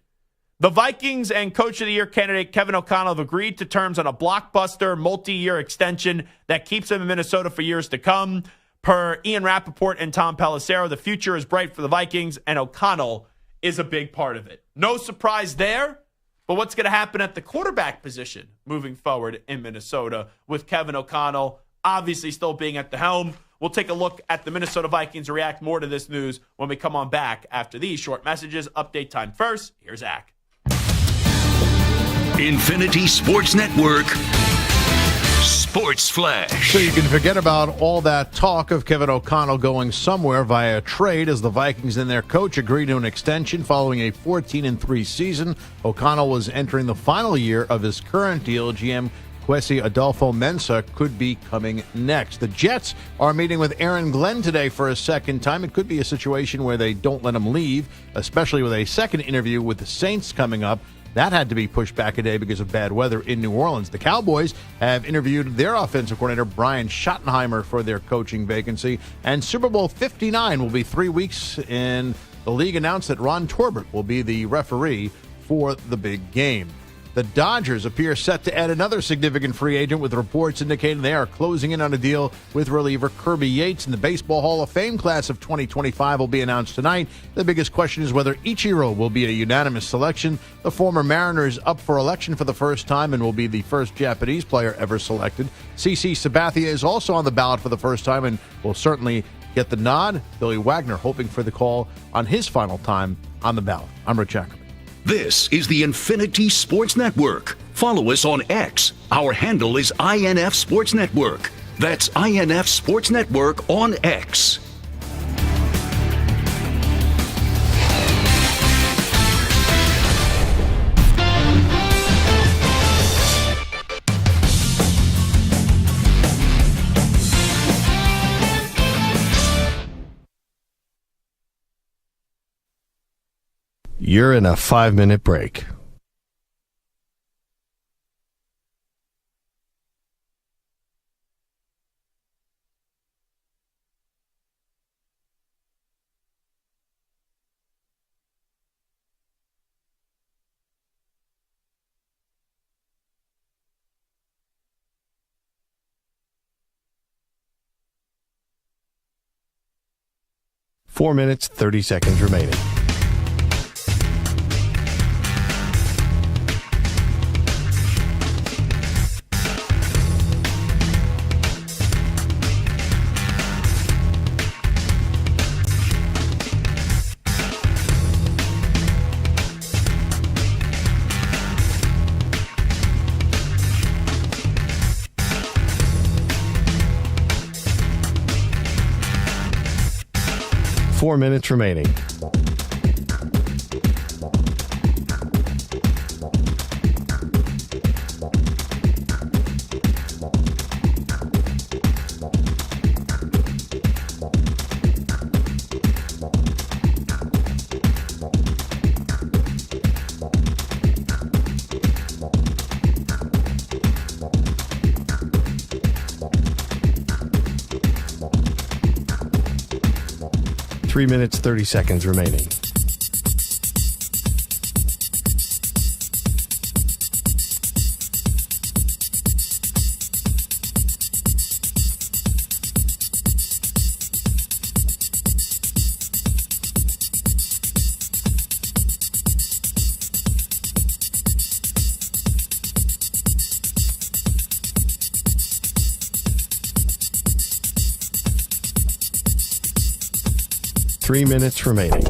The Vikings and Coach of the Year candidate Kevin O'Connell have agreed to terms on a blockbuster multi-year extension that keeps him in Minnesota for years to come. Per Ian Rappaport and Tom Pelissero, the future is bright for the Vikings, and O'Connell is a big part of it. No surprise there. But what's going to happen at the quarterback position moving forward in Minnesota with Kevin O'Connell? obviously still being at the helm. We'll take a look at the Minnesota Vikings and react more to this news when we come on back after these short messages. Update time first. Here's Zach. Infinity Sports Network Sports Flash. So you can forget about all that talk of Kevin O'Connell going somewhere via trade as the Vikings and their coach agree to an extension following a 14-3 season. O'Connell was entering the final year of his current deal. GM Kwesi Adolfo-Mensah could be coming next. The Jets are meeting with Aaron Glenn today for a second time. It could be a situation where they don't let him leave, especially with a second interview with the Saints coming up. That had to be pushed back a day because of bad weather in New Orleans. The Cowboys have interviewed their offensive coordinator, Brian Schottenheimer, for their coaching vacancy. And Super Bowl 59 will be 3 weeks, and the league announced that Ron Torbert will be the referee for the big game. The Dodgers appear set to add another significant free agent, with reports indicating they are closing in on a deal with reliever Kirby Yates. And the Baseball Hall of Fame class of 2025 will be announced tonight. The biggest question is whether Ichiro will be a unanimous selection. The former Mariner is up for election for the first time and will be the first Japanese player ever selected. CC Sabathia is also on the ballot for the first time and will certainly get the nod. Billy Wagner hoping for the call on his final time on the ballot. I'm Rich Ackerman. This is the Infinity Sports Network. Follow us on X. Our handle is INF Sports Network. That's INF Sports Network on X. You're in a 5-minute break. Four minutes, 30 seconds remaining. Four minutes remaining. Three minutes, 30 seconds remaining. Three minutes remaining.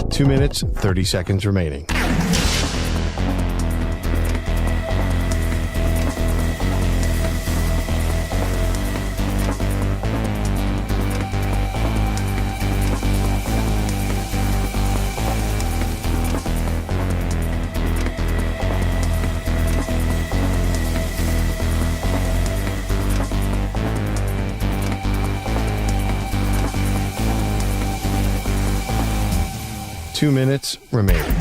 Two minutes, 30 seconds remaining. Two minutes remaining.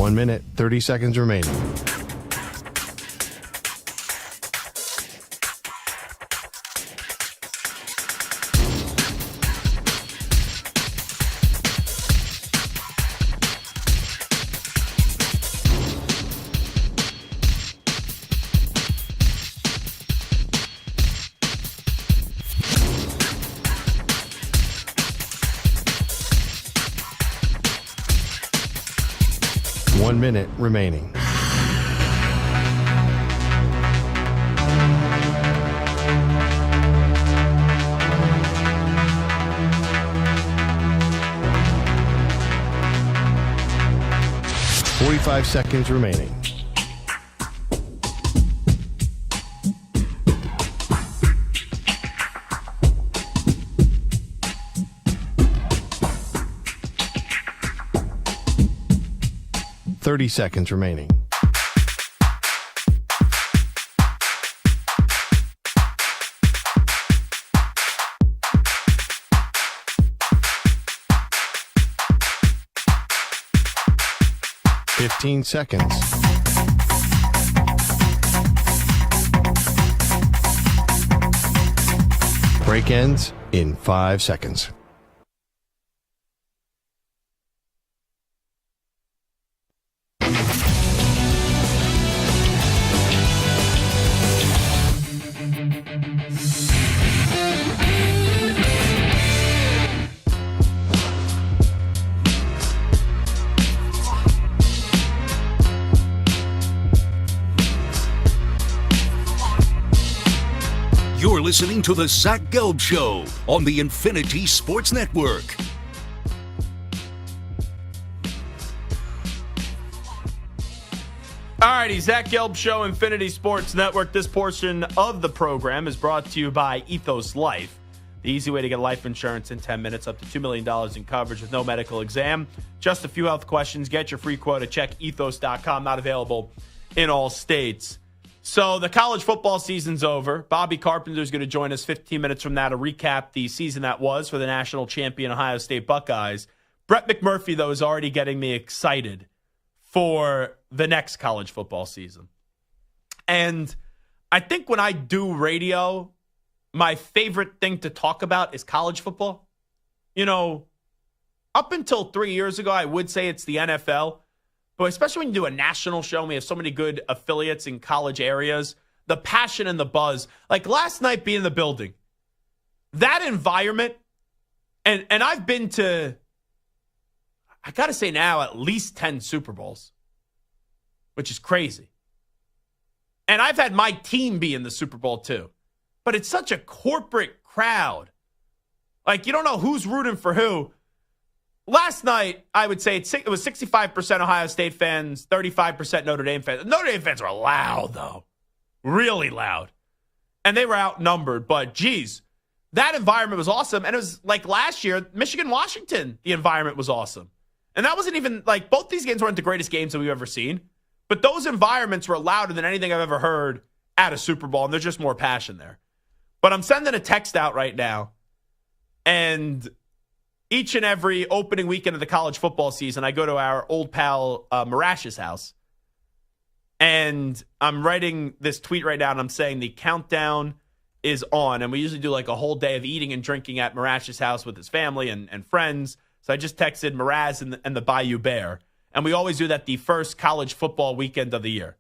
1 minute, 30 seconds remaining. One minute remaining. Five seconds remaining. Thirty seconds remaining. Fifteen seconds. Break ends in 5 seconds. You're listening to the Zach Gelb Show on the Infinity Sports Network. Alrighty, Zach Gelb Show, Infinity Sports Network. This portion of the program is brought to you by Ethos Life. The easy way to get life insurance in 10 minutes, up to $2 million in coverage with no medical exam. Just a few health questions. Get your free quote at checkethos.com. Not available in all states. So the college football season's over. Bobby Carpenter's going to join us 15 minutes from now to recap the season that was for the national champion Ohio State Buckeyes. Brett McMurphy, though, is already getting me excited for the next college football season. And I think when I do radio, my favorite thing to talk about is college football. You know, up until 3 years ago, I would say it's the NFL. But especially when you do a national show, and we have so many good affiliates in college areas, the passion and the buzz. Like last night being in the building, that environment, and I've been to, I got to say now, at least 10 Super Bowls, which is crazy. And I've had my team be in the Super Bowl too. But it's such a corporate crowd. Like you don't know who's rooting for who. Last night, I would say it was 65% Ohio State fans, 35% Notre Dame fans. Notre Dame fans were loud, though. Really loud. And they were outnumbered. But, geez, that environment was awesome. And it was like last year, Michigan-Washington, the environment was awesome. And that wasn't even, like, both these games weren't the greatest games that we've ever seen. But those environments were louder than anything I've ever heard at a Super Bowl. And there's just more passion there. But I'm sending a text out right now. And each and every opening weekend of the college football season, I go to our old pal Marash's house. And I'm writing this tweet right now, and I'm saying the countdown is on. And we usually do like a whole day of eating and drinking at Marash's house with his family and friends. So I just texted Maraz and the Bayou Bear. And we always do that the first college football weekend of the year.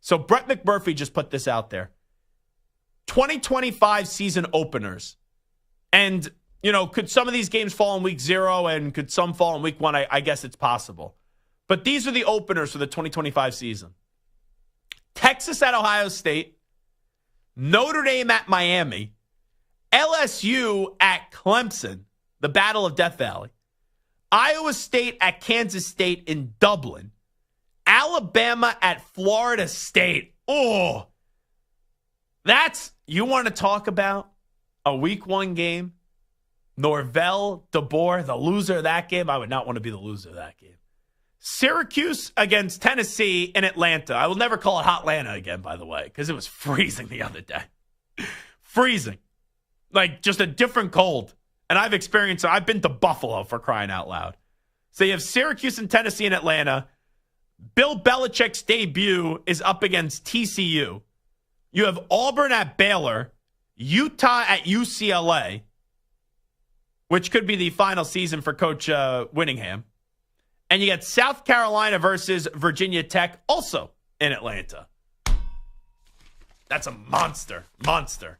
So Brett McMurphy just put this out there. 2025 season openers. And you know, could some of these games fall in week 0 and could some fall in week 1? I guess it's possible. But these are the openers for the 2025 season. Texas at Ohio State, Notre Dame at Miami, LSU at Clemson, the Battle of Death Valley, Iowa State at Kansas State in Dublin, Alabama at Florida State. Oh, you want to talk about a week 1 game? Norvell, DeBoer, the loser of that game. I would not want to be the loser of that game. Syracuse against Tennessee in Atlanta. I will never call it Hotlanta again, by the way, because it was freezing the other day. Freezing. Like, just a different cold. And I've been to Buffalo, for crying out loud. So you have Syracuse and Tennessee in Atlanta. Bill Belichick's debut is up against TCU. You have Auburn at Baylor, Utah at UCLA, which could be the final season for Coach Winningham. And you get South Carolina versus Virginia Tech, also in Atlanta. That's a monster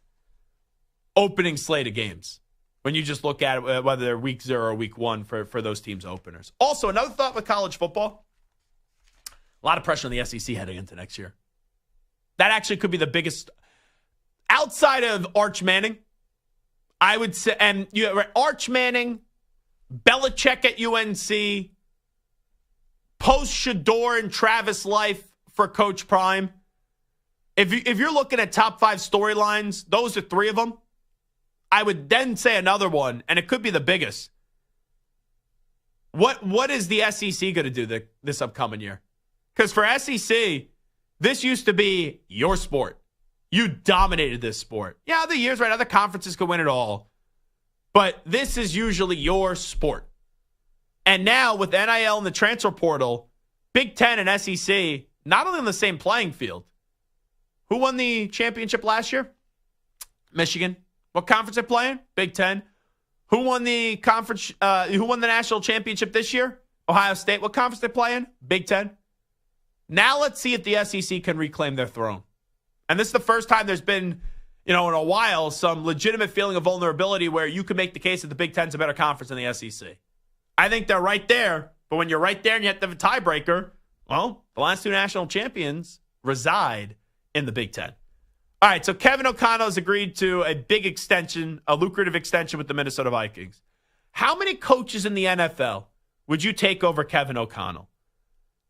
opening slate of games when you just look at it, whether they're week 0 or week 1 for those teams' openers. Also, another thought with college football, a lot of pressure on the SEC heading into next year. That actually could be the biggest, outside of Arch Manning, I would say, and you have Arch Manning, Belichick at UNC, post-Shador and Travis life for Coach Prime. If you're looking at top 5 storylines, those are 3 of them. I would then say another one, and it could be the biggest. What is the SEC going to do this upcoming year? Because for SEC, this used to be your sport. You dominated this sport. Yeah, other years, right? Other conferences could win it all. But this is usually your sport. And now with NIL and the transfer portal, Big Ten and SEC, not only on the same playing field. Who won the championship last year? Michigan. What conference they playing? Big Ten. Who won the conference? Who won the national championship this year? Ohio State. What conference they playing? Big Ten. Now let's see if the SEC can reclaim their throne. And this is the first time there's been, in a while, some legitimate feeling of vulnerability where you could make the case that the Big Ten's a better conference than the SEC. I think they're right there. But when you're right there and you have to have a tiebreaker, well, the last 2 national champions reside in the Big Ten. All right, so Kevin O'Connell has agreed to a big extension, a lucrative extension with the Minnesota Vikings. How many coaches in the NFL would you take over Kevin O'Connell?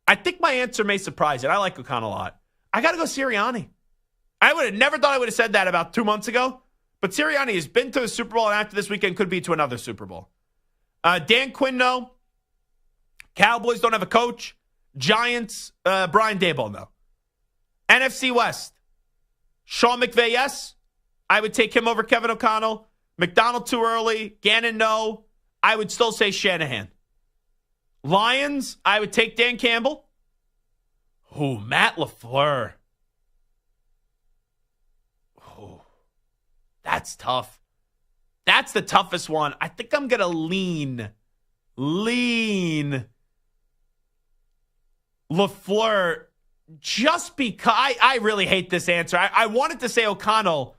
I think my answer may surprise you. I like O'Connell a lot. I got to go Sirianni. I would have never thought I would have said that about 2 months ago, but Sirianni has been to a Super Bowl and after this weekend could be to another Super Bowl. Dan Quinn, no. Cowboys don't have a coach. Giants, Brian Daboll, no. NFC West, Sean McVay, yes. I would take him over Kevin O'Connell. McDonald too early. Gannon, no. I would still say Shanahan. Lions, I would take Dan Campbell. Ooh, Matt LaFleur. Ooh, that's tough. That's the toughest one. I think I'm going to lean LaFleur just because I really hate this answer. I wanted to say O'Connell.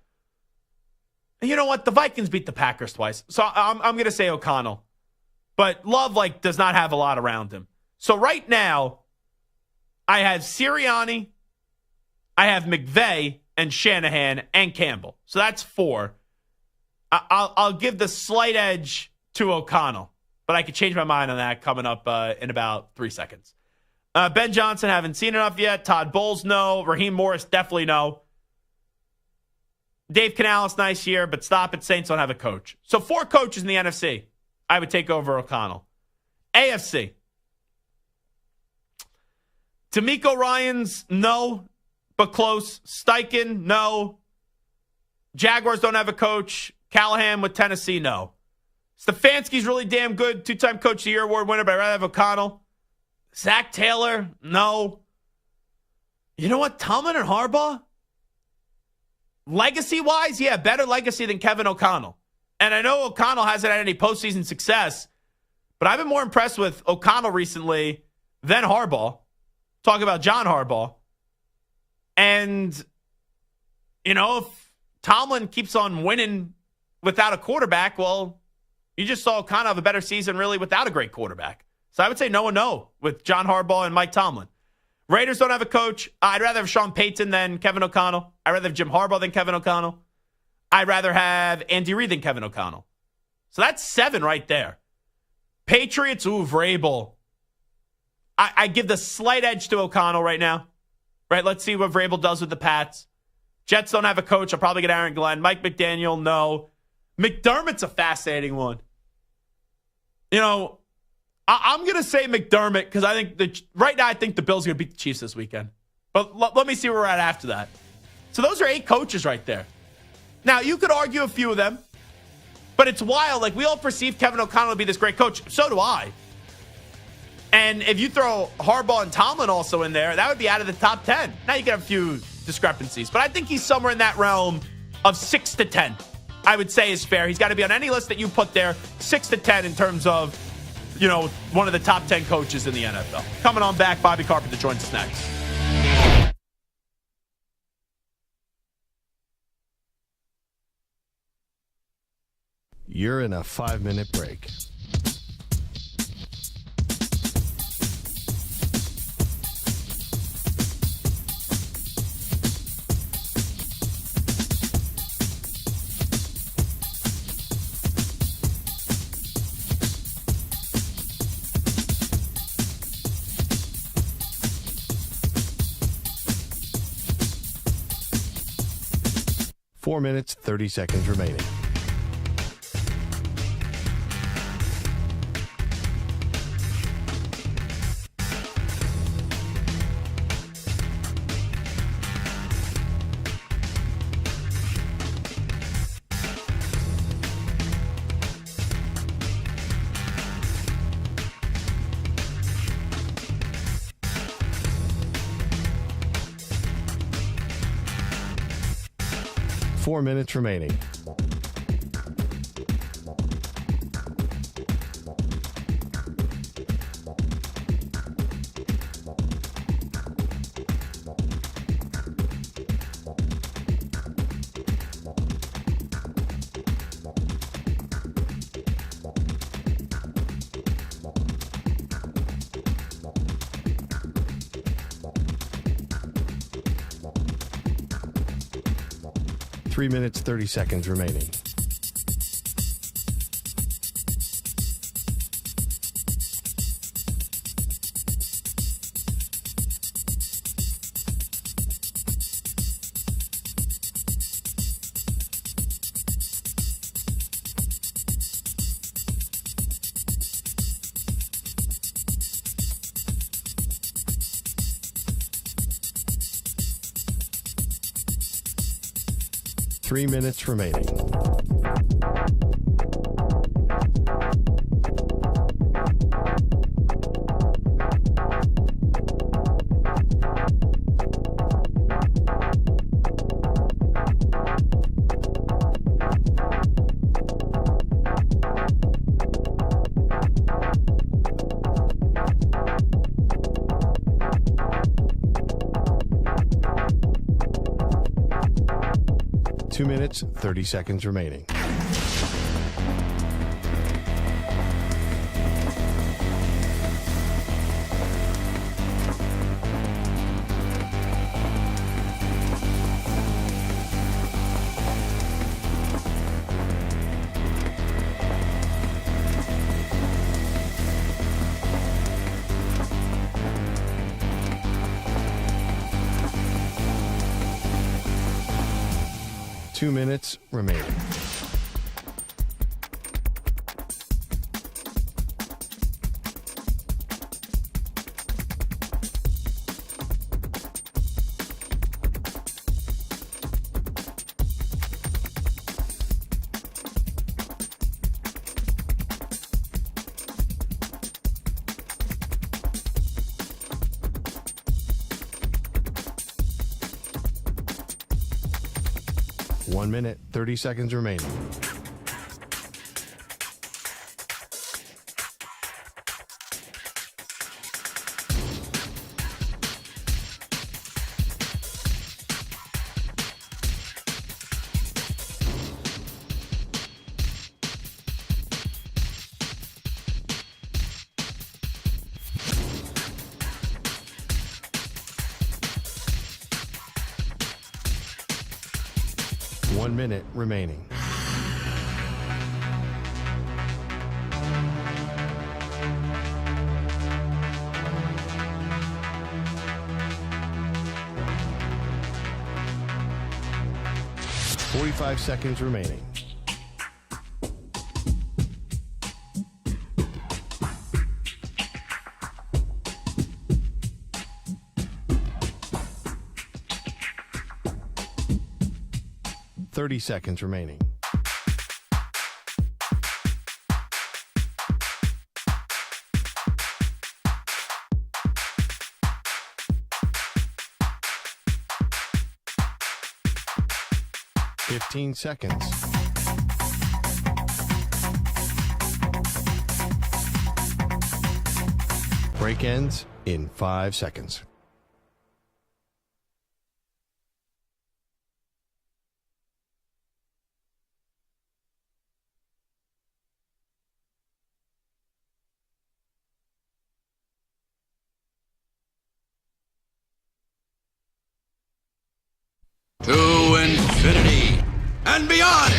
You know what? The Vikings beat the Packers twice. So I'm going to say O'Connell. But Love does not have a lot around him. So right now, I have Sirianni, I have McVay, and Shanahan, and Campbell. So that's 4. I'll give the slight edge to O'Connell. But I could change my mind on that coming up in about 3 seconds. Ben Johnson, haven't seen enough yet. Todd Bowles, no. Raheem Morris, definitely no. Dave Canales, nice year, but stop it. Saints don't have a coach. So 4 coaches in the NFC. I would take over O'Connell. AFC. D'Amico Ryans, no, but close. Steichen, no. Jaguars don't have a coach. Callahan with Tennessee, no. Stefanski's really damn good. 2-time Coach of the Year award winner, but I'd rather have O'Connell. Zach Taylor, no. You know what? Tomlin and Harbaugh? Legacy-wise, yeah, better legacy than Kevin O'Connell. And I know O'Connell hasn't had any postseason success, but I've been more impressed with O'Connell recently than Harbaugh. Talk about John Harbaugh. And, if Tomlin keeps on winning without a quarterback, well, you just saw O'Connell have a better season really without a great quarterback. So I would say no with John Harbaugh and Mike Tomlin. Raiders don't have a coach. I'd rather have Sean Payton than Kevin O'Connell. I'd rather have Jim Harbaugh than Kevin O'Connell. I'd rather have Andy Reid than Kevin O'Connell. So that's 7 right there. Patriots, Vrabel. I give the slight edge to O'Connell right now. Right, let's see what Vrabel does with the Pats. Jets don't have a coach. I'll probably get Aaron Glenn. Mike McDaniel, no. McDermott's a fascinating one. I'm going to say McDermott because I think right now I think the Bills are going to beat the Chiefs this weekend. But let me see where we're at after that. So those are 8 coaches right there. Now, you could argue a few of them, but it's wild. We all perceive Kevin O'Connell to be this great coach. So do I. And if you throw Harbaugh and Tomlin also in there, that would be out of the top 10. Now you get a few discrepancies, but I think he's somewhere in that realm of 6 to 10. I would say is fair. He's got to be on any list that you put there, 6 to 10 in terms of, one of the top 10 coaches in the NFL. Coming on back, Bobby Carpenter joins us next. You're in a 5-minute break. Four minutes, 30 seconds remaining. Four minutes remaining. Three minutes, 30 seconds remaining. Three minutes remaining. Two minutes, 30 seconds remaining. Two minutes remaining. One minute, 30 seconds remaining. One minute remaining. Forty-five seconds remaining. Thirty seconds remaining. 15 seconds. Break ends in 5 seconds. To infinity and beyond.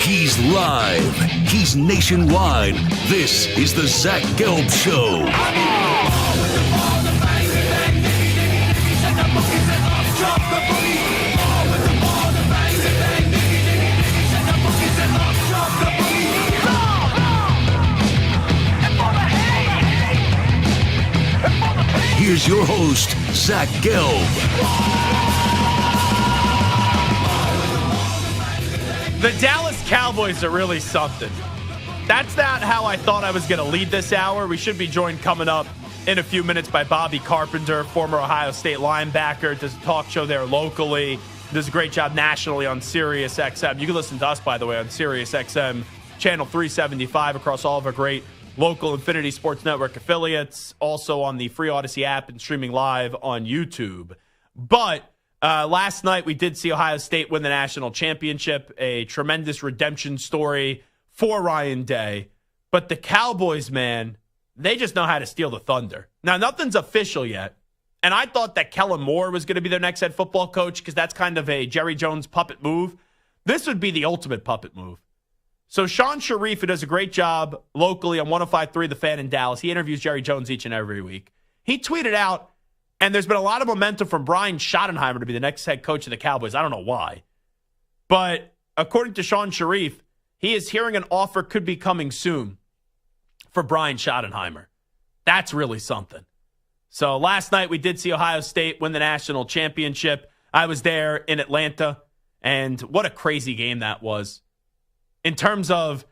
He's live. He's nationwide. This is the Zach Gelb Show. Here's your host, Zach Gelb. The Dallas Cowboys are really something. That's not how I thought I was going to lead this hour. We should be joined coming up in a few minutes by Bobby Carpenter, former Ohio State linebacker, does a talk show there locally, does a great job nationally on Sirius XM. You can listen to us, by the way, on Sirius XM, channel 375 across all of our great local Infinity Sports Network affiliates, also on the free Odyssey app and streaming live on YouTube. But last night, we did see Ohio State win the national championship, a tremendous redemption story for Ryan Day. But the Cowboys, man, they just know how to steal the thunder. Now, nothing's official yet, and I thought that Kellen Moore was going to be their next head football coach because that's kind of a Jerry Jones puppet move. This would be the ultimate puppet move. So Sean Sharif, who does a great job locally on 105.3 The Fan in Dallas, he interviews Jerry Jones each and every week. He tweeted out, and there's been a lot of momentum from Brian Schottenheimer to be the next head coach of the Cowboys. I don't know why. But according to Sean Sharif, he is hearing an offer could be coming soon for Brian Schottenheimer. That's really something. So last night we did see Ohio State win the national championship. I was there in Atlanta, and what a crazy game that was. In terms of,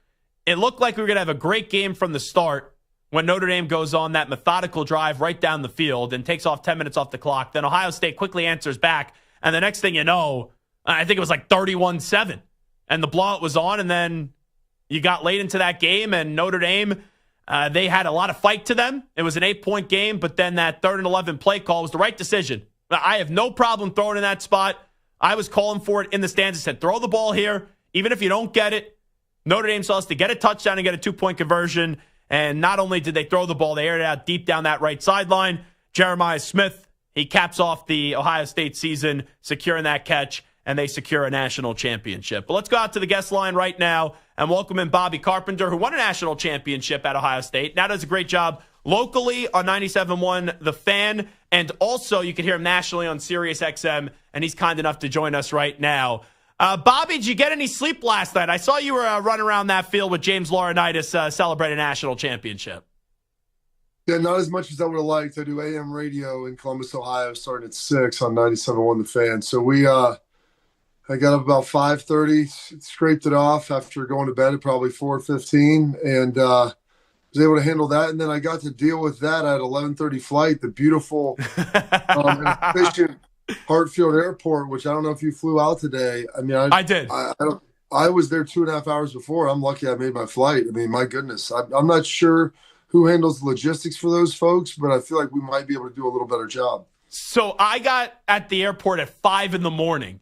it looked like we were going to have a great game from the start, when Notre Dame goes on that methodical drive right down the field and takes off 10 minutes off the clock. Then Ohio State quickly answers back. And the next thing you know, I think it was like 31-7. And the blowout was on. And then you got late into that game. And Notre Dame, they had a lot of fight to them. It was an 8-point game. But then that 3rd and 11 play call was the right decision. I have no problem throwing in that spot. I was calling for it in the stands. I said, throw the ball here. Even if you don't get it, Notre Dame saw us to get a touchdown and get a 2-point conversion. And not only did they throw the ball, they aired it out deep down that right sideline. Jeremiah Smith, he caps off the Ohio State season, securing that catch, and they secure a national championship. But let's go out to the guest line right now and welcome in Bobby Carpenter, who won a national championship at Ohio State. Now does a great job locally on 97.1 The Fan, and also you can hear him nationally on Sirius XM, and he's kind enough to join us right now. Bobby, did you get any sleep last night? I saw you were running around that field with James Laurinaitis celebrating a national championship. Yeah, not as much as I would have liked. I do AM radio in Columbus, Ohio, starting at 6 on 97.1 The Fan. So I got up about 5:30, scraped it off after going to bed at probably 4:15, and was able to handle that. And then I got to deal with that at 11:30 flight, the beautiful and efficient Hartfield Airport, which I don't know if you flew out today. I mean, I did. I was there 2.5 hours before. I'm lucky I made my flight. I mean, my goodness. I'm not sure who handles the logistics for those folks, but I feel like we might be able to do a little better job. So I got at the airport at 5 a.m,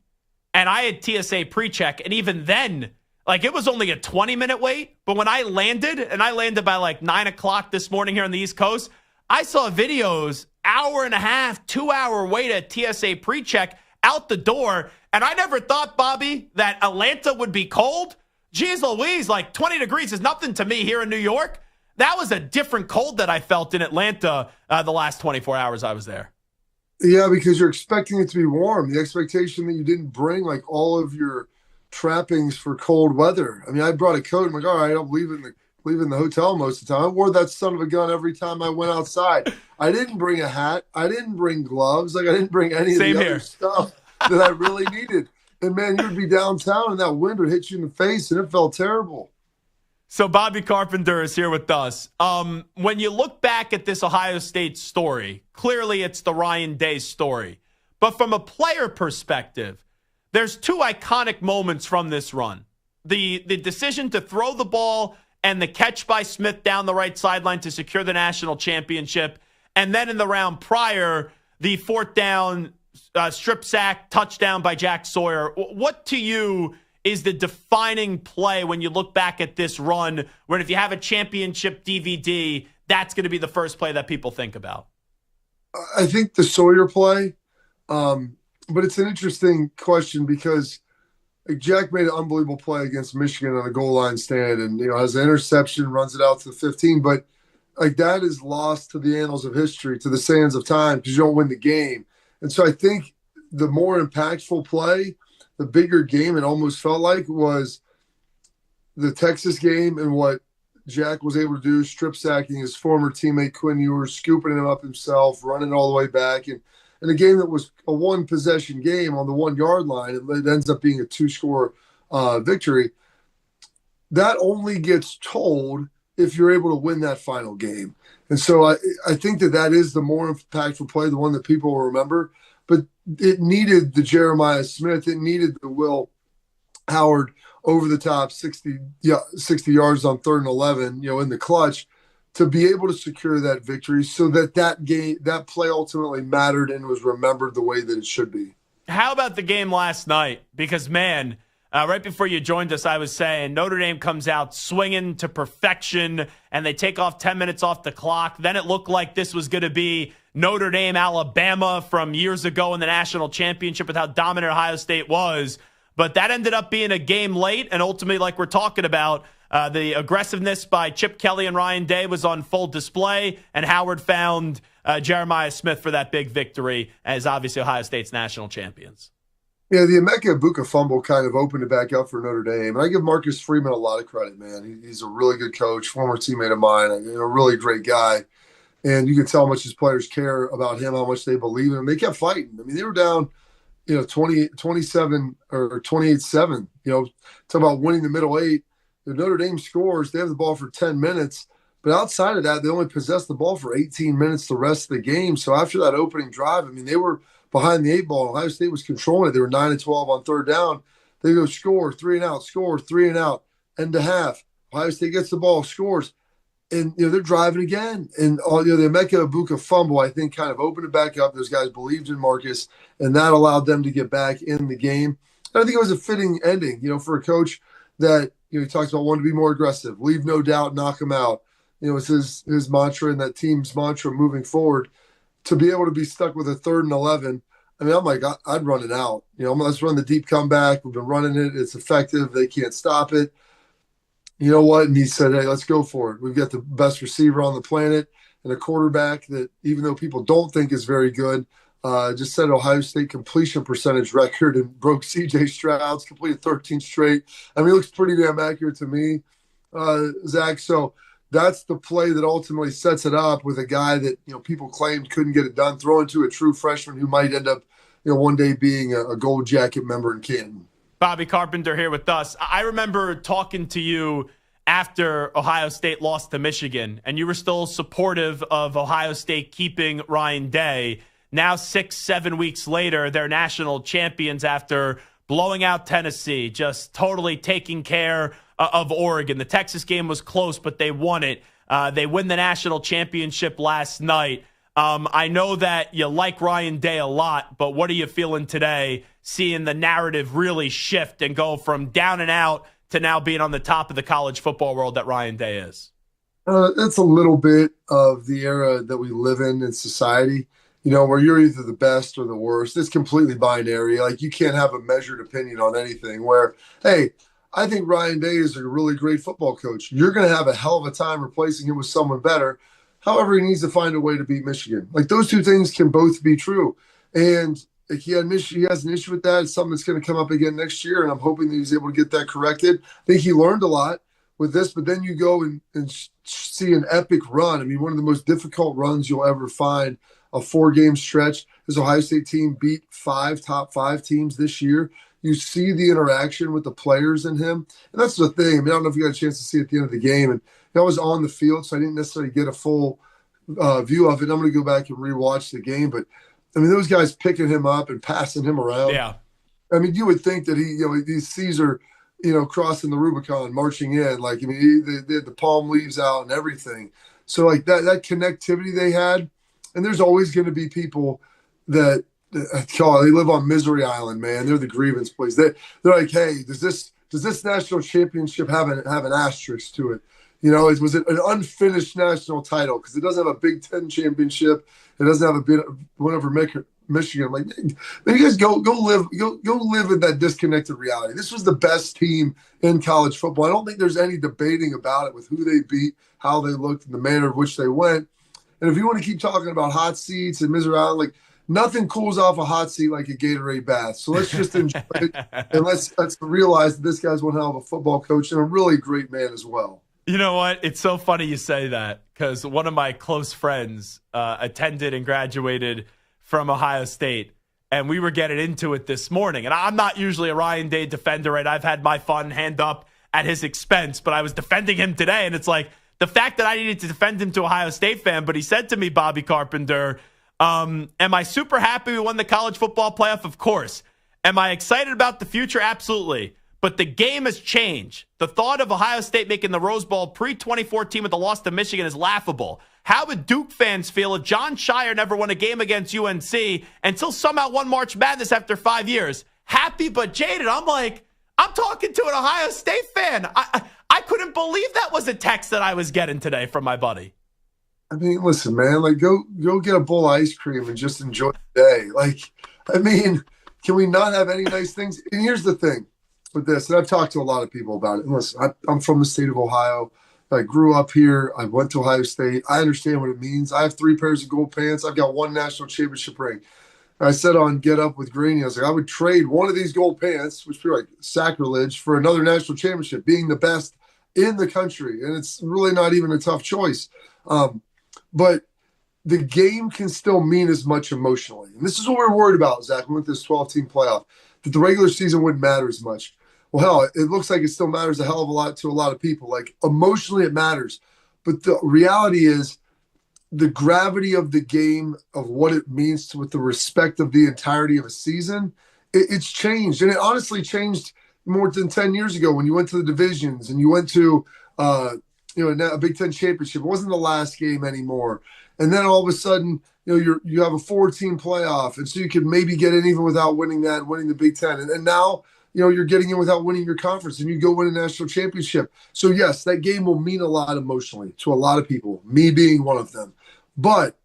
and I had TSA pre-check, and even then, like, it was only a 20-minute wait. But when I landed, and I landed by like 9 o'clock this morning here on the East Coast, I saw videos, 1.5 hour, 2-hour wait at TSA pre-check out the door. And I never thought, Bobby, that Atlanta would be cold. Jeez Louise, like 20 degrees is nothing to me here in New York. That was a different cold that I felt in Atlanta the last 24 hours I was there. Yeah, because you're expecting it to be warm. The expectation that you didn't bring like all of your trappings for cold weather. I mean, I brought a coat. I'm like, all right, I'll leave in the hotel most of the time. I wore that son of a gun every time I went outside. I didn't bring a hat. I didn't bring gloves. Like, I didn't bring any of the other stuff that I really needed. And, man, you'd be downtown and that wind would hit you in the face, and it felt terrible. So Bobby Carpenter is here with us. When you look back at this Ohio State story, clearly it's the Ryan Day story. But from a player perspective, there's two iconic moments from this run. The decision to throw the ball and the catch by Smith down the right sideline to secure the national championship. And then in the round prior, the fourth down strip sack touchdown by Jack Sawyer. What to you is the defining play when you look back at this run, where if you have a championship DVD, that's going to be the first play that people think about? I think the Sawyer play, but it's an interesting question because Jack made an unbelievable play against Michigan on a goal line stand and, has an interception, runs it out to the 15, but that is lost to the annals of history, to the sands of time, because you don't win the game. And so I think the more impactful play, the bigger game, it almost felt like, was the Texas game and what Jack was able to do, strip sacking his former teammate Quinn Ewers, scooping him up himself, running all the way back. And in a game that was a one-possession game on the 1 yard line, it ends up being a 2-score victory. That only gets told if you're able to win that final game. And so I think that is the more impactful play, the one that people will remember. But it needed the Jeremiah Smith. It needed the Will Howard over the top 60 yards on 3rd and 11, in the clutch, to be able to secure that victory so that play ultimately mattered and was remembered the way that it should be. How about the game last night? Because, man, right before you joined us, I was saying Notre Dame comes out swinging to perfection, and they take off 10 minutes off the clock. Then it looked like this was going to be Notre Dame, Alabama from years ago in the national championship with how dominant Ohio State was. But that ended up being a game late, and ultimately, like we're talking about, the aggressiveness by Chip Kelly and Ryan Day was on full display, and Howard found Jeremiah Smith for that big victory as obviously Ohio State's national champions. Yeah, the Emeka Egbuka fumble kind of opened it back up for Notre Dame. And I give Marcus Freeman a lot of credit, man. He's a really good coach, former teammate of mine, a really great guy. And you can tell how much his players care about him, how much they believe in him. They kept fighting. I mean, they were down 27 or 28-7, talk about winning the middle eight. If Notre Dame scores, they have the ball for 10 minutes. But outside of that, they only possessed the ball for 18 minutes the rest of the game. So after that opening drive, I mean, they were behind the 8 ball. Ohio State was controlling it. They were 9-12 on 3rd down. They go score, 3 and out, score, 3 and out, end of half. Ohio State gets the ball, scores. And, they're driving again. And, the Emeka Egbuka fumble, I think, kind of opened it back up. Those guys believed in Marcus, and that allowed them to get back in the game. And I think it was a fitting ending, for a coach that, he talks about wanting to be more aggressive, leave no doubt, knock them out. It's his mantra and that team's mantra moving forward. To be able to be stuck with a 3rd and 11, I mean, I'm like, I'd run it out. Let's run the deep comeback. We've been running it. It's effective. They can't stop it. You know what? And he said, hey, let's go for it. We've got the best receiver on the planet and a quarterback that, even though people don't think is very good, just set Ohio State completion percentage record and broke C.J. Stroud's, completed 13 straight. I mean, it looks pretty damn accurate to me, Zach. So that's the play that ultimately sets it up with a guy that, people claimed couldn't get it done, throwing to a true freshman who might end up, one day being a Gold Jacket member in Canton. Bobby Carpenter here with us. I remember talking to you after Ohio State lost to Michigan, and you were still supportive of Ohio State keeping Ryan Day. Now 6-7 weeks later, they're national champions after blowing out Tennessee, just totally taking care of Oregon. The Texas game was close, but they won it. They win the national championship last night. I know that you like Ryan Day a lot, but what are you feeling today, seeing the narrative really shift and go from down and out to now being on the top of the college football world that Ryan Day is? That's a little bit of the era that we live in society, where you're either the best or the worst. It's completely binary. Like, you can't have a measured opinion on anything where, hey, I think Ryan Day is a really great football coach. You're going to have a hell of a time replacing him with someone better. However, he needs to find a way to beat Michigan. Like, those two things can both be true. And he has an issue with that. It's something that's going to come up again next year, and I'm hoping that he's able to get that corrected. I think he learned a lot with this, but then you go and see an epic run. I mean, one of the most difficult runs you'll ever find, a 4-game stretch. This Ohio State team beat 5 top 5 teams this year. You see the interaction with the players in him. And that's the thing. I mean, I don't know if you got a chance to see it at the end of the game. And I was on the field, so I didn't necessarily get a full view of it. I'm going to go back and rewatch the game. But, I mean, those guys picking him up and passing him around. Yeah. I mean, you would think that he sees her, crossing the Rubicon, marching in. Like, I mean, they had the palm leaves out and everything. So, like, that connectivity they had, and there's always going to be people that they live on Misery Island, man. They're the grievance place. They're like, hey, does this national championship have an asterisk to it? Was it an unfinished national title? Because it doesn't have a Big Ten championship. It doesn't have a bit one over Michigan. I'm like, man, you guys go live in that disconnected reality. This was the best team in college football. I don't think there's any debating about it with who they beat, how they looked, and the manner in which they went. And if you want to keep talking about hot seats and Misery Island, like, nothing cools off a hot seat like a Gatorade bath. So let's just enjoy it, and let's realize that this guy's one hell of a football coach and a really great man as well. You know what? It's so funny you say that, because one of my close friends attended and graduated from Ohio State, and we were getting into it this morning. And I'm not usually a Ryan Day defender, right? I've had my fun hand up at his expense, but I was defending him today, and it's like the fact that I needed to defend him to Ohio State fan, but he said to me, Bobby Carpenter, am I super happy we won the college football playoff? Of course. Am I excited about the future? Absolutely. But the game has changed. The thought of Ohio State making the Rose Bowl pre-2014 with the loss to Michigan is laughable. How would Duke fans feel if John Shire never won a game against UNC until somehow won March Madness after 5 years? Happy but jaded. I'm talking to an Ohio State fan. I couldn't believe that was a text that I was getting today from my buddy. I mean, listen, man, like, go get a bowl of ice cream and just enjoy the day. Like, I mean, can we not have any nice things? And here's the thing with this, and I've talked to a lot of people about it. And listen, I'm from the state of Ohio. I grew up here. I went to Ohio State. I understand what it means. I have 3 pairs of gold pants. I've got 1 national championship ring. And I said on Get Up with Greeny, I was like, I would trade one of these gold pants, which would be like sacrilege, for another national championship, being the best in the country. And it's really not even a tough choice. But the game can still mean as much emotionally. And this is what we're worried about, Zach, with this 12-team playoff, that the regular season wouldn't matter as much. Well, hell, it looks like it still matters a hell of a lot to a lot of people. Like, emotionally it matters. But the reality is the gravity of the game, of what it means with the respect of the entirety of a season, it's changed. And it honestly changed more than 10 years ago when you went to the divisions and you went to a Big Ten championship. It wasn't the last game anymore. And then all of a sudden, you have a 4-team playoff, and so you could maybe get in even without winning that, winning the Big Ten. And now, you're getting in without winning your conference, and you go win a national championship. So yes, that game will mean a lot emotionally to a lot of people, me being one of them. But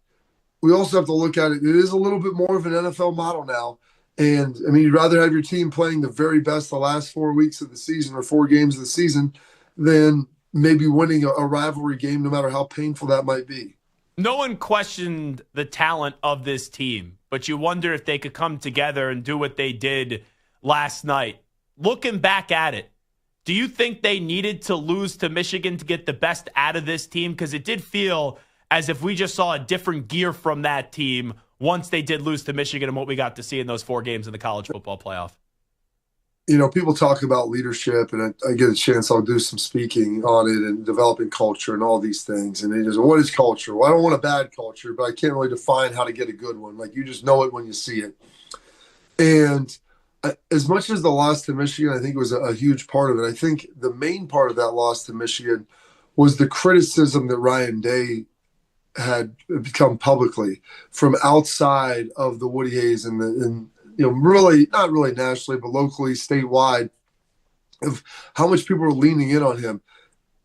we also have to look at it. It is a little bit more of an NFL model now. And I mean, you'd rather have your team playing the very best the last 4 weeks of the season or 4 games of the season than maybe winning a rivalry game, no matter how painful that might be. No one questioned the talent of this team, but you wonder if they could come together and do what they did last night. Looking back at it, do you think they needed to lose to Michigan to get the best out of this team? Because it did feel as if we just saw a different gear from that team once they did lose to Michigan and what we got to see in those 4 games in the college football playoff. People talk about leadership, and I get a chance, I'll do some speaking on it and developing culture and all these things. And they just, what is culture? Well, I don't want a bad culture, but I can't really define how to get a good one. Like, you just know it when you see it. And as much as the loss to Michigan, I think, was a huge part of it, I think the main part of that loss to Michigan was the criticism that Ryan Day had become publicly from outside of the Woody Hayes and really, not really nationally, but locally, statewide, of how much people were leaning in on him.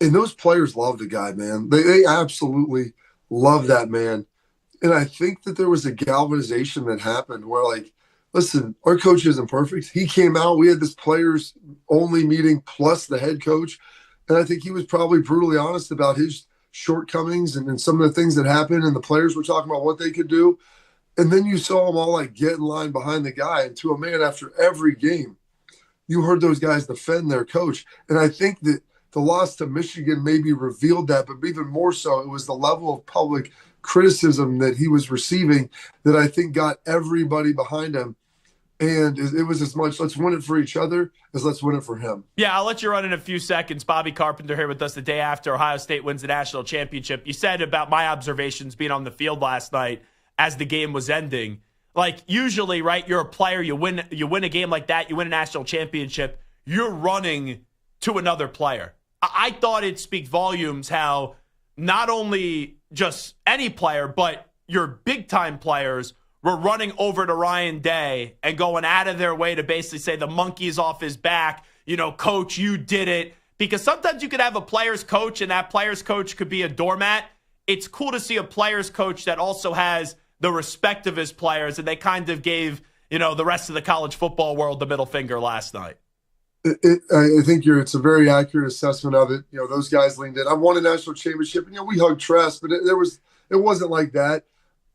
And those players love the guy, man. They absolutely love that man. And I think that there was a galvanization that happened where, like, listen, our coach isn't perfect. He came out, we had this players only meeting plus the head coach. And I think he was probably brutally honest about his shortcomings and some of the things that happened. And the players were talking about what they could do. And then you saw them all, like, get in line behind the guy. And to a man, after every game, you heard those guys defend their coach. And I think that the loss to Michigan maybe revealed that, but even more so, it was the level of public criticism that he was receiving that I think got everybody behind him. And it was as much, let's win it for each other as let's win it for him. Yeah, I'll let you run in a few seconds. Bobby Carpenter here with us the day after Ohio State wins the national championship. You said about my observations being on the field last night as the game was ending. Like usually, right, you're a player, you win a game like that, you win a national championship, you're running to another player. I thought it'd speak volumes how not only just any player, but your big-time players were running over to Ryan Day and going out of their way to basically say the monkey's off his back, coach, you did it. Because sometimes you could have a player's coach and that player's coach could be a doormat. It's cool to see a player's coach that also has the respect of his players, and they kind of gave, the rest of the college football world the middle finger last night. I think it's a very accurate assessment of it. Those guys leaned in. I won a national championship, and we hugged Tress, but it wasn't like that.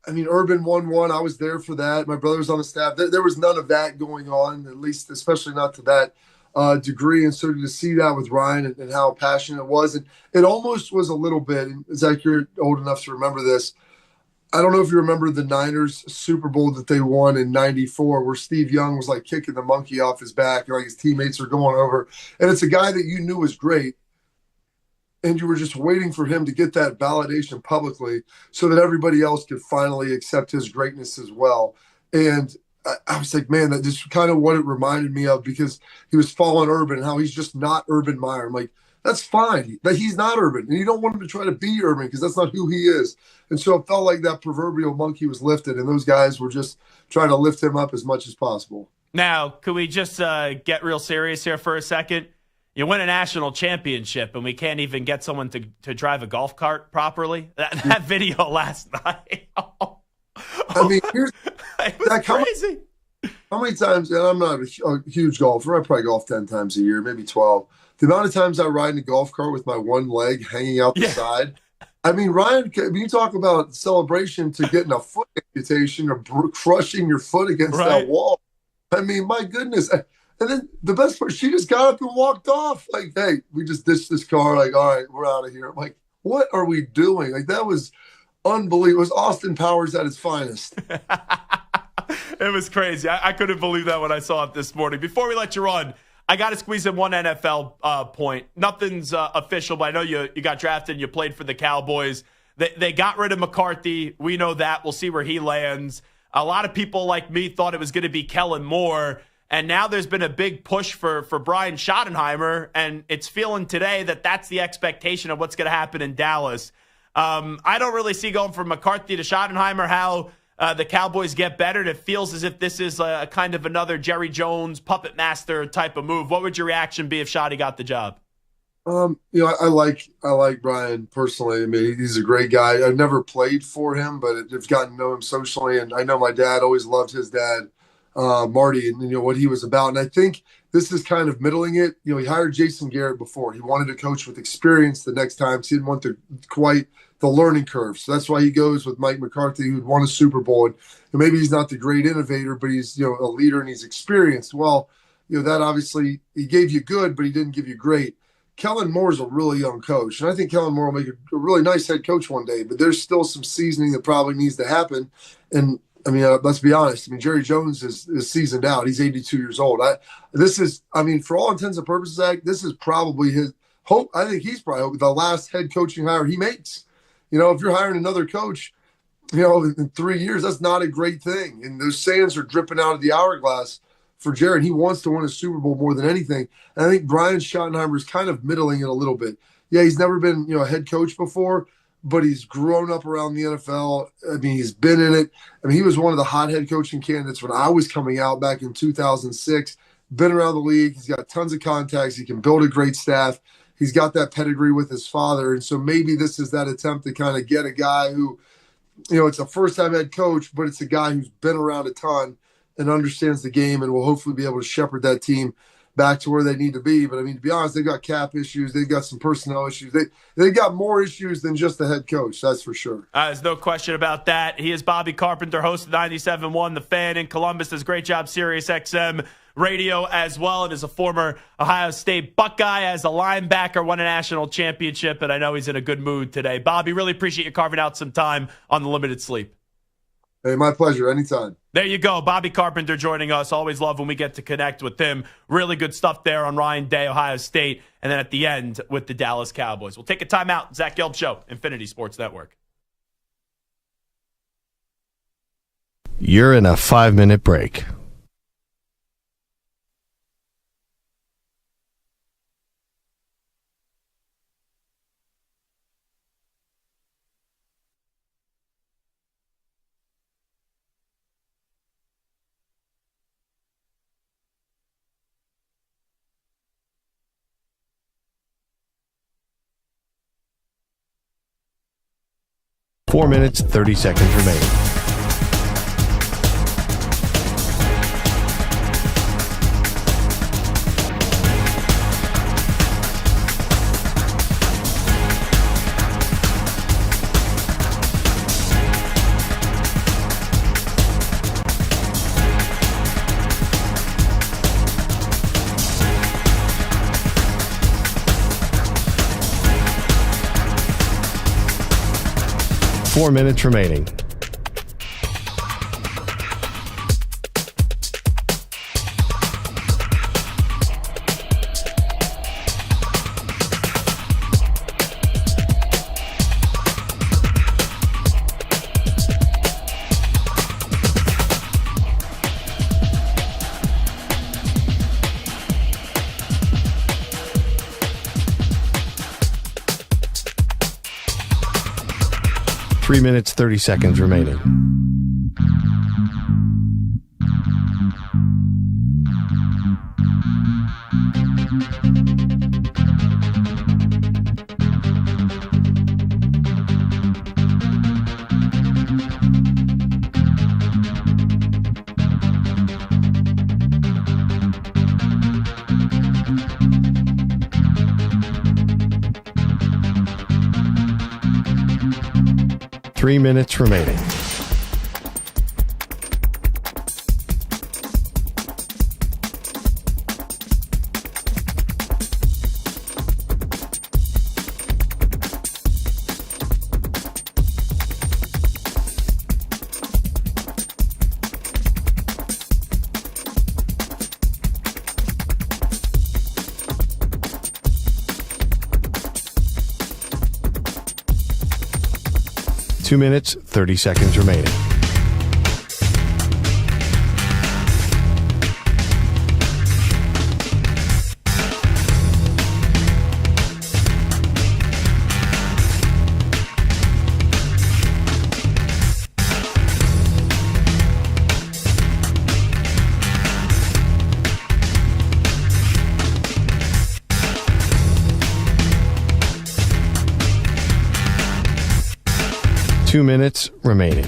I mean, Urban won one. I was there for that. My brother was on the staff. There was none of that going on, at least, especially not to that degree. And so to see that with Ryan and how passionate it was, and it almost was a little bit. And Zach, you're old enough to remember this. I don't know if you remember the Niners Super Bowl that they won in '94, where Steve Young was like kicking the monkey off his back, and like his teammates are going over. And it's a guy that you knew was great, and you were just waiting for him to get that validation publicly so that everybody else could finally accept his greatness as well. And I was like, man, that just kind of what it reminded me of, because he was following Urban and how he's just not Urban Meyer. I'm like, that's fine. That he's not Urban, and you don't want him to try to be Urban because that's not who he is. And so it felt like that proverbial monkey was lifted, and those guys were just trying to lift him up as much as possible. Now, could we just get real serious here for a second? You win a national championship, and we can't even get someone to drive a golf cart properly? That video last night. I mean, it was crazy. How many times, and I'm not a huge golfer, I probably golf 10 times a year, maybe 12. The amount of times I ride in a golf cart with my one leg hanging out the side. I mean, Ryan, you talk about celebration to getting a foot amputation or crushing your foot against that wall. I mean, my goodness. And then the best part, she just got up and walked off. Like, hey, we just ditched this car. Like, all right, we're out of here. I'm like, what are we doing? Like, that was unbelievable. It was Austin Powers at its finest. It was crazy. I couldn't believe that when I saw it this morning. Before we let you run, I got to squeeze in one NFL point. Nothing's official, but I know you got drafted and you played for the Cowboys. They got rid of McCarthy. We know that. We'll see where he lands. A lot of people like me thought it was going to be Kellen Moore, and now there's been a big push for Brian Schottenheimer, and it's feeling today that that's the expectation of what's going to happen in Dallas. I don't really see going from McCarthy to Schottenheimer how the Cowboys get better. It feels as if this is a kind of another Jerry Jones puppet master type of move. What would your reaction be if Schotty got the job? I like Brian personally. I mean, he's a great guy. I've never played for him, but I've gotten to know him socially, and I know my dad always loved his dad, Marty, and what he was about. And I think this is kind of middling it. He hired Jason Garrett before. He wanted a coach with experience the next time, so he didn't want quite the learning curve. So that's why he goes with Mike McCarthy, who'd won a Super Bowl. And maybe he's not the great innovator, but he's a leader and he's experienced. Well, that obviously he gave you good, but he didn't give you great. Kellen Moore's a really young coach, and I think Kellen Moore will make a really nice head coach one day, but there's still some seasoning that probably needs to happen. And I mean, let's be honest. I mean, Jerry Jones is seasoned out. He's 82 years old. For all intents and purposes, Zach, this is probably his hope. I think he's probably the last head coaching hire he makes. If you're hiring another coach, in 3 years, that's not a great thing. And those sands are dripping out of the hourglass for Jared. He wants to win a Super Bowl more than anything. And I think Brian Schottenheimer is kind of middling it a little bit. Yeah, he's never been, a head coach before, but he's grown up around the NFL. I mean, he's been in it. I mean, he was one of the hot head coaching candidates when I was coming out back in 2006. Been around the league. He's got tons of contacts. He can build a great staff. He's got that pedigree with his father. And so maybe this is that attempt to kind of get a guy who, it's a first-time head coach, but it's a guy who's been around a ton and understands the game and will hopefully be able to shepherd that team back to where they need to be. But, I mean, to be honest, they've got cap issues. They've got some personnel issues. They've got more issues than just the head coach, that's for sure. There's no question about that. He is Bobby Carpenter, host of 97.1 The Fan in Columbus. Does a great job, Sirius XM Radio as well, and is a former Ohio State Buckeye. As a linebacker, won a national championship, and I know he's in a good mood today. Bobby, really appreciate you carving out some time on the Limited Sleep. Hey, my pleasure. Anytime. There you go. Bobby Carpenter joining us. Always love when we get to connect with him. Really good stuff there on Ryan Day, Ohio State, and then at the end with the Dallas Cowboys. We'll take a timeout. Zach Gelb Show, Infinity Sports Network. You're in a 5-minute break. Four minutes, 30 seconds remaining. Four minutes remaining. Three minutes, 30 seconds remaining. Three minutes remaining. Two minutes, 30 seconds remaining. Two minutes remaining.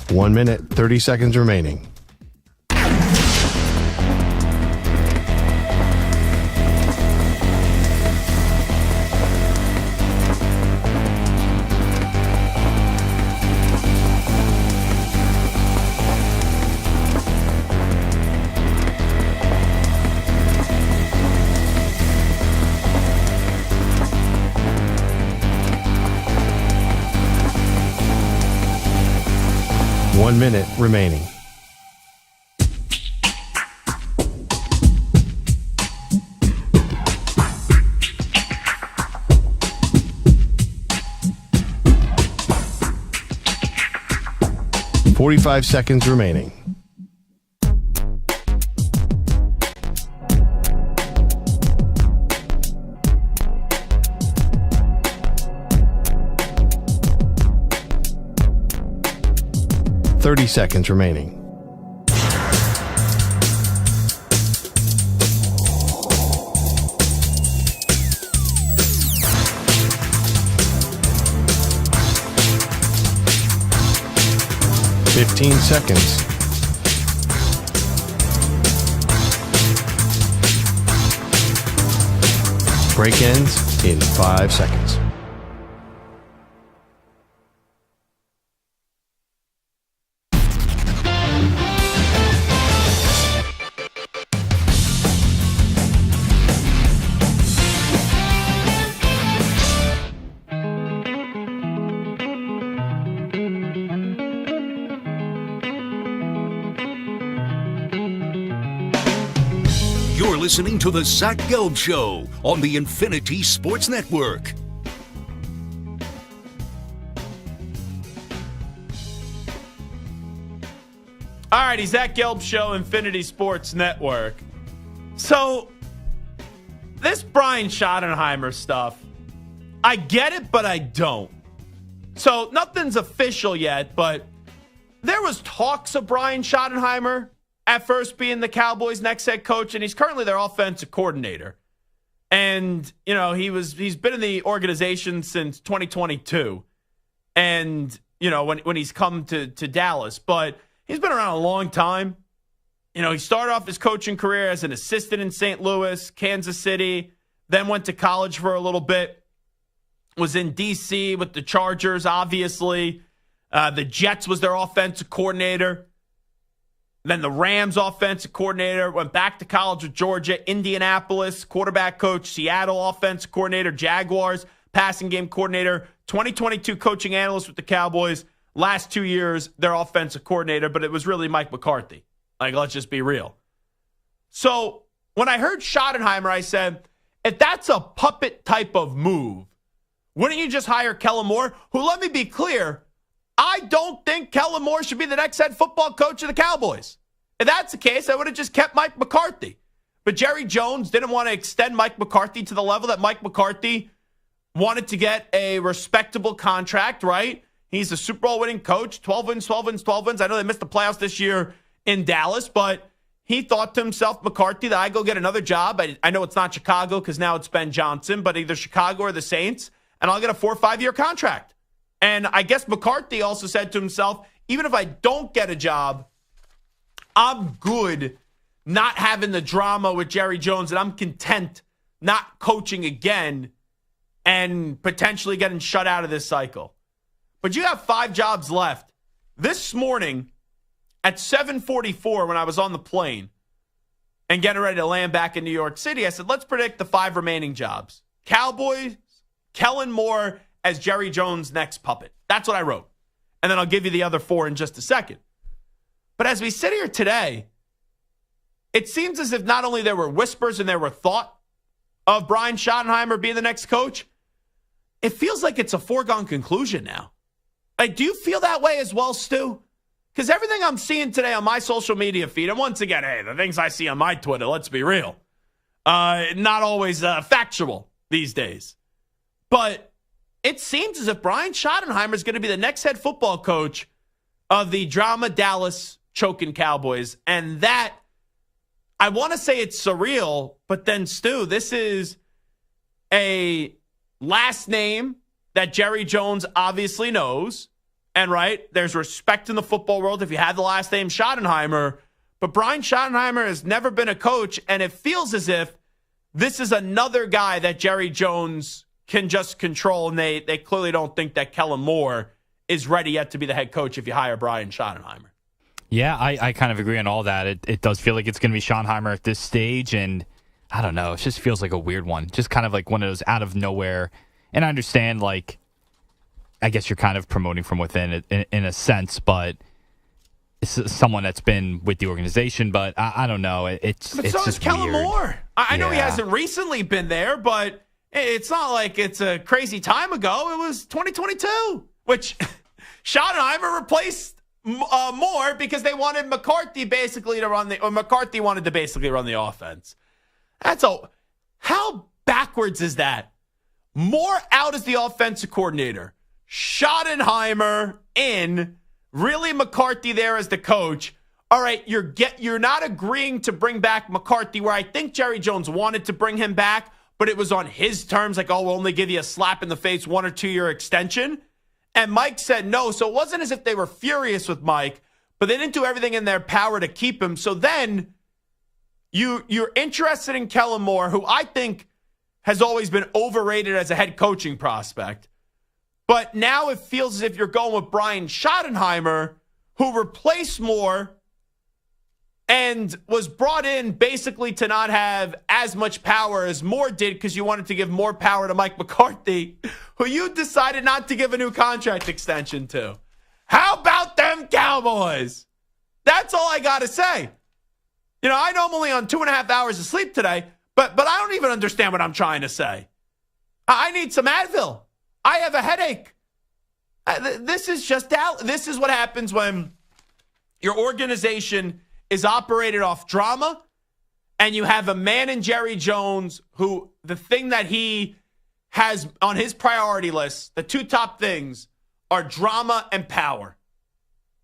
One minute, 30 seconds remaining. One minute remaining. .45 seconds remaining. .30 seconds remaining. .15 seconds. Break ends in 5 seconds. listening to the Zach Gelb Show on the Infinity Sports Network. All righty, Zach Gelb Show, Infinity Sports Network. So, this Brian Schottenheimer stuff, I get it, but I don't. So, nothing's official yet, but there was talks of Brian Schottenheimer at first being the Cowboys' next head coach, and he's currently their offensive coordinator. And, you know, he's been in the organization since 2022. And, you know, when he's come to Dallas, but he's been around a long time. You know, he started off his coaching career as an assistant in St. Louis, Kansas City, then went to college for a little bit, was in D.C. with the Chargers, obviously. The Jets was their offensive coordinator. Then the Rams offensive coordinator, went back to college with Georgia, Indianapolis, quarterback coach, Seattle offensive coordinator, Jaguars, passing game coordinator, 2022 coaching analyst with the Cowboys. Last 2 years, their offensive coordinator, but it was really Mike McCarthy. Like, let's just be real. So when I heard Schottenheimer, I said, if that's a puppet type of move, wouldn't you just hire Kellen Moore? Who, let me be clear, I don't think Kellen Moore should be the next head football coach of the Cowboys. If that's the case, I would have just kept Mike McCarthy. But Jerry Jones didn't want to extend Mike McCarthy to the level that Mike McCarthy wanted to get a respectable contract, right? He's a Super Bowl winning coach, 12 wins, 12 wins, 12 wins. I know they missed the playoffs this year in Dallas, but he thought to himself, McCarthy, that I go get another job. I know it's not Chicago because now it's Ben Johnson, but either Chicago or the Saints, and I'll get a 4 or 5 year contract. And I guess McCarthy also said to himself, even if I don't get a job, I'm good not having the drama with Jerry Jones, and I'm content not coaching again and potentially getting shut out of this cycle. But you have 5 jobs left. This morning at 7:44 when I was on the plane and getting ready to land back in New York City, I said, let's predict the 5 remaining jobs. Cowboys, Kellen Moore as Jerry Jones' next puppet. That's what I wrote. And then I'll give you the other 4 in just a second. But as we sit here today, it seems as if not only there were whispers and there were thought of Brian Schottenheimer being the next coach, it feels like it's a foregone conclusion now. Like, do you feel that way as well, Stu? Because everything I'm seeing today on my social media feed, and once again, hey, the things I see on my Twitter, let's be real, not always factual these days. But it seems as if Brian Schottenheimer is going to be the next head football coach of the drama Dallas choking Cowboys. And that, I want to say it's surreal, but then, Stu, this is a last name that Jerry Jones obviously knows. And, right, there's respect in the football world if you have the last name Schottenheimer. But Brian Schottenheimer has never been a coach, and it feels as if this is another guy that Jerry Jones can just control, and they clearly don't think that Kellen Moore is ready yet to be the head coach if you hire Brian Schottenheimer. Yeah, I kind of agree on all that. It does feel like it's going to be Schottenheimer at this stage, and I don't know. It just feels like a weird one. Just kind of like one of those out of nowhere. And I understand, like, I guess you're kind of promoting from within in a sense, but it's someone that's been with the organization, but I don't know. It's so just is Kellen weird. Moore. I know he hasn't recently been there, but it's not like it's a crazy time ago. It was 2022, which Schottenheimer replaced Moore because they wanted McCarthy basically to run McCarthy wanted to basically run the offense. How backwards is that? Moore out as the offensive coordinator. Schottenheimer in. Really McCarthy there as the coach. All right, you're not agreeing to bring back McCarthy, where I think Jerry Jones wanted to bring him back, but it was on his terms, like, oh, we'll only give you a slap in the face 1 or 2 year extension. And Mike said no. So it wasn't as if they were furious with Mike, but they didn't do everything in their power to keep him. So then you're interested in Kellen Moore, who I think has always been overrated as a head coaching prospect. But now it feels as if you're going with Brian Schottenheimer, who replaced Moore and was brought in basically to not have as much power as Moore did because you wanted to give more power to Mike McCarthy, who you decided not to give a new contract extension to. How about them Cowboys? That's all I got to say. I know I'm only on 2.5 hours of sleep today, but I don't even understand what I'm trying to say. I need some Advil. I have a headache. This is just out. This is what happens when your organization is operated off drama, and you have a man in Jerry Jones who the thing that he has on his priority list, the two top things, are drama and power.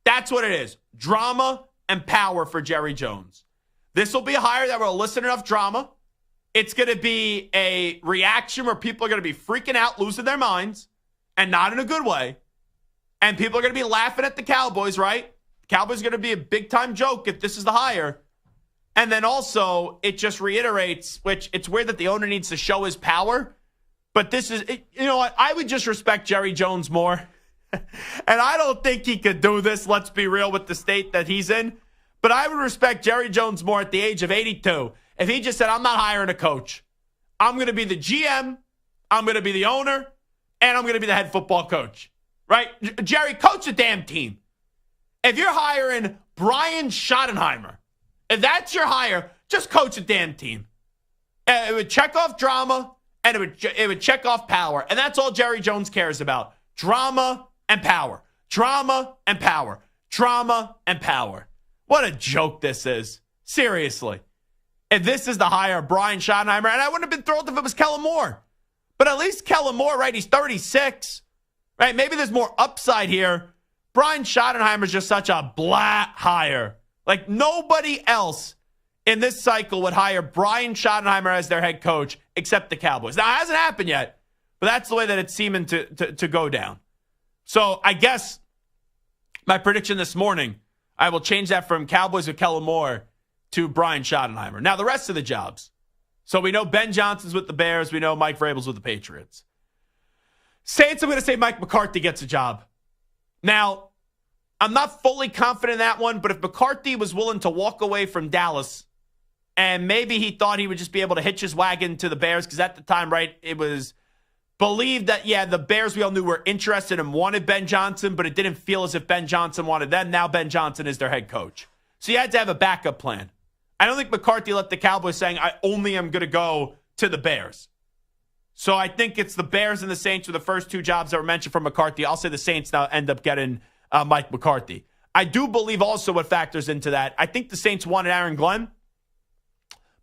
That's what it is. Drama and power for Jerry Jones. This will be a hire that will elicit enough drama. It's going to be a reaction where people are going to be freaking out, losing their minds, and not in a good way. And people are going to be laughing at the Cowboys, right? The Cowboys are going to be a big-time joke if this is the hire. And then also, it just reiterates, which it's weird that the owner needs to show his power. But this is, you know what? I would just respect Jerry Jones more. And I don't think he could do this, let's be real, with the state that he's in. But I would respect Jerry Jones more at the age of 82 if he just said, I'm not hiring a coach. I'm going to be the GM, I'm going to be the owner, and I'm going to be the head football coach. Right? Jerry, coach the damn team. If you're hiring Brian Schottenheimer, if that's your hire, just coach the damn team. It would check off drama, and it would check off power. And that's all Jerry Jones cares about. Drama and power. Drama and power. Drama and power. What a joke this is. Seriously. If this is the hire of Brian Schottenheimer, and I wouldn't have been thrilled if it was Kellen Moore. But at least Kellen Moore, right, he's 36. Right, maybe there's more upside here. Brian Schottenheimer is just such a blah hire. Like, nobody else in this cycle would hire Brian Schottenheimer as their head coach except the Cowboys. Now, it hasn't happened yet, but that's the way that it's seeming to go down. So I guess my prediction this morning, I will change that from Cowboys with Kellen Moore to Brian Schottenheimer. Now, the rest of the jobs. So we know Ben Johnson's with the Bears. We know Mike Vrabel's with the Patriots. Saints, I'm going to say Mike McCarthy gets a job. Now, I'm not fully confident in that one, but if McCarthy was willing to walk away from Dallas and maybe he thought he would just be able to hitch his wagon to the Bears, because at the time, right, it was believed that, yeah, the Bears we all knew were interested and wanted Ben Johnson, but it didn't feel as if Ben Johnson wanted them. Now Ben Johnson is their head coach. So you had to have a backup plan. I don't think McCarthy let the Cowboys saying, I only am going to go to the Bears. So I think it's the Bears and the Saints are the first two jobs that were mentioned from McCarthy. I'll say the Saints now end up getting Mike McCarthy. I do believe also what factors into that. I think the Saints wanted Aaron Glenn,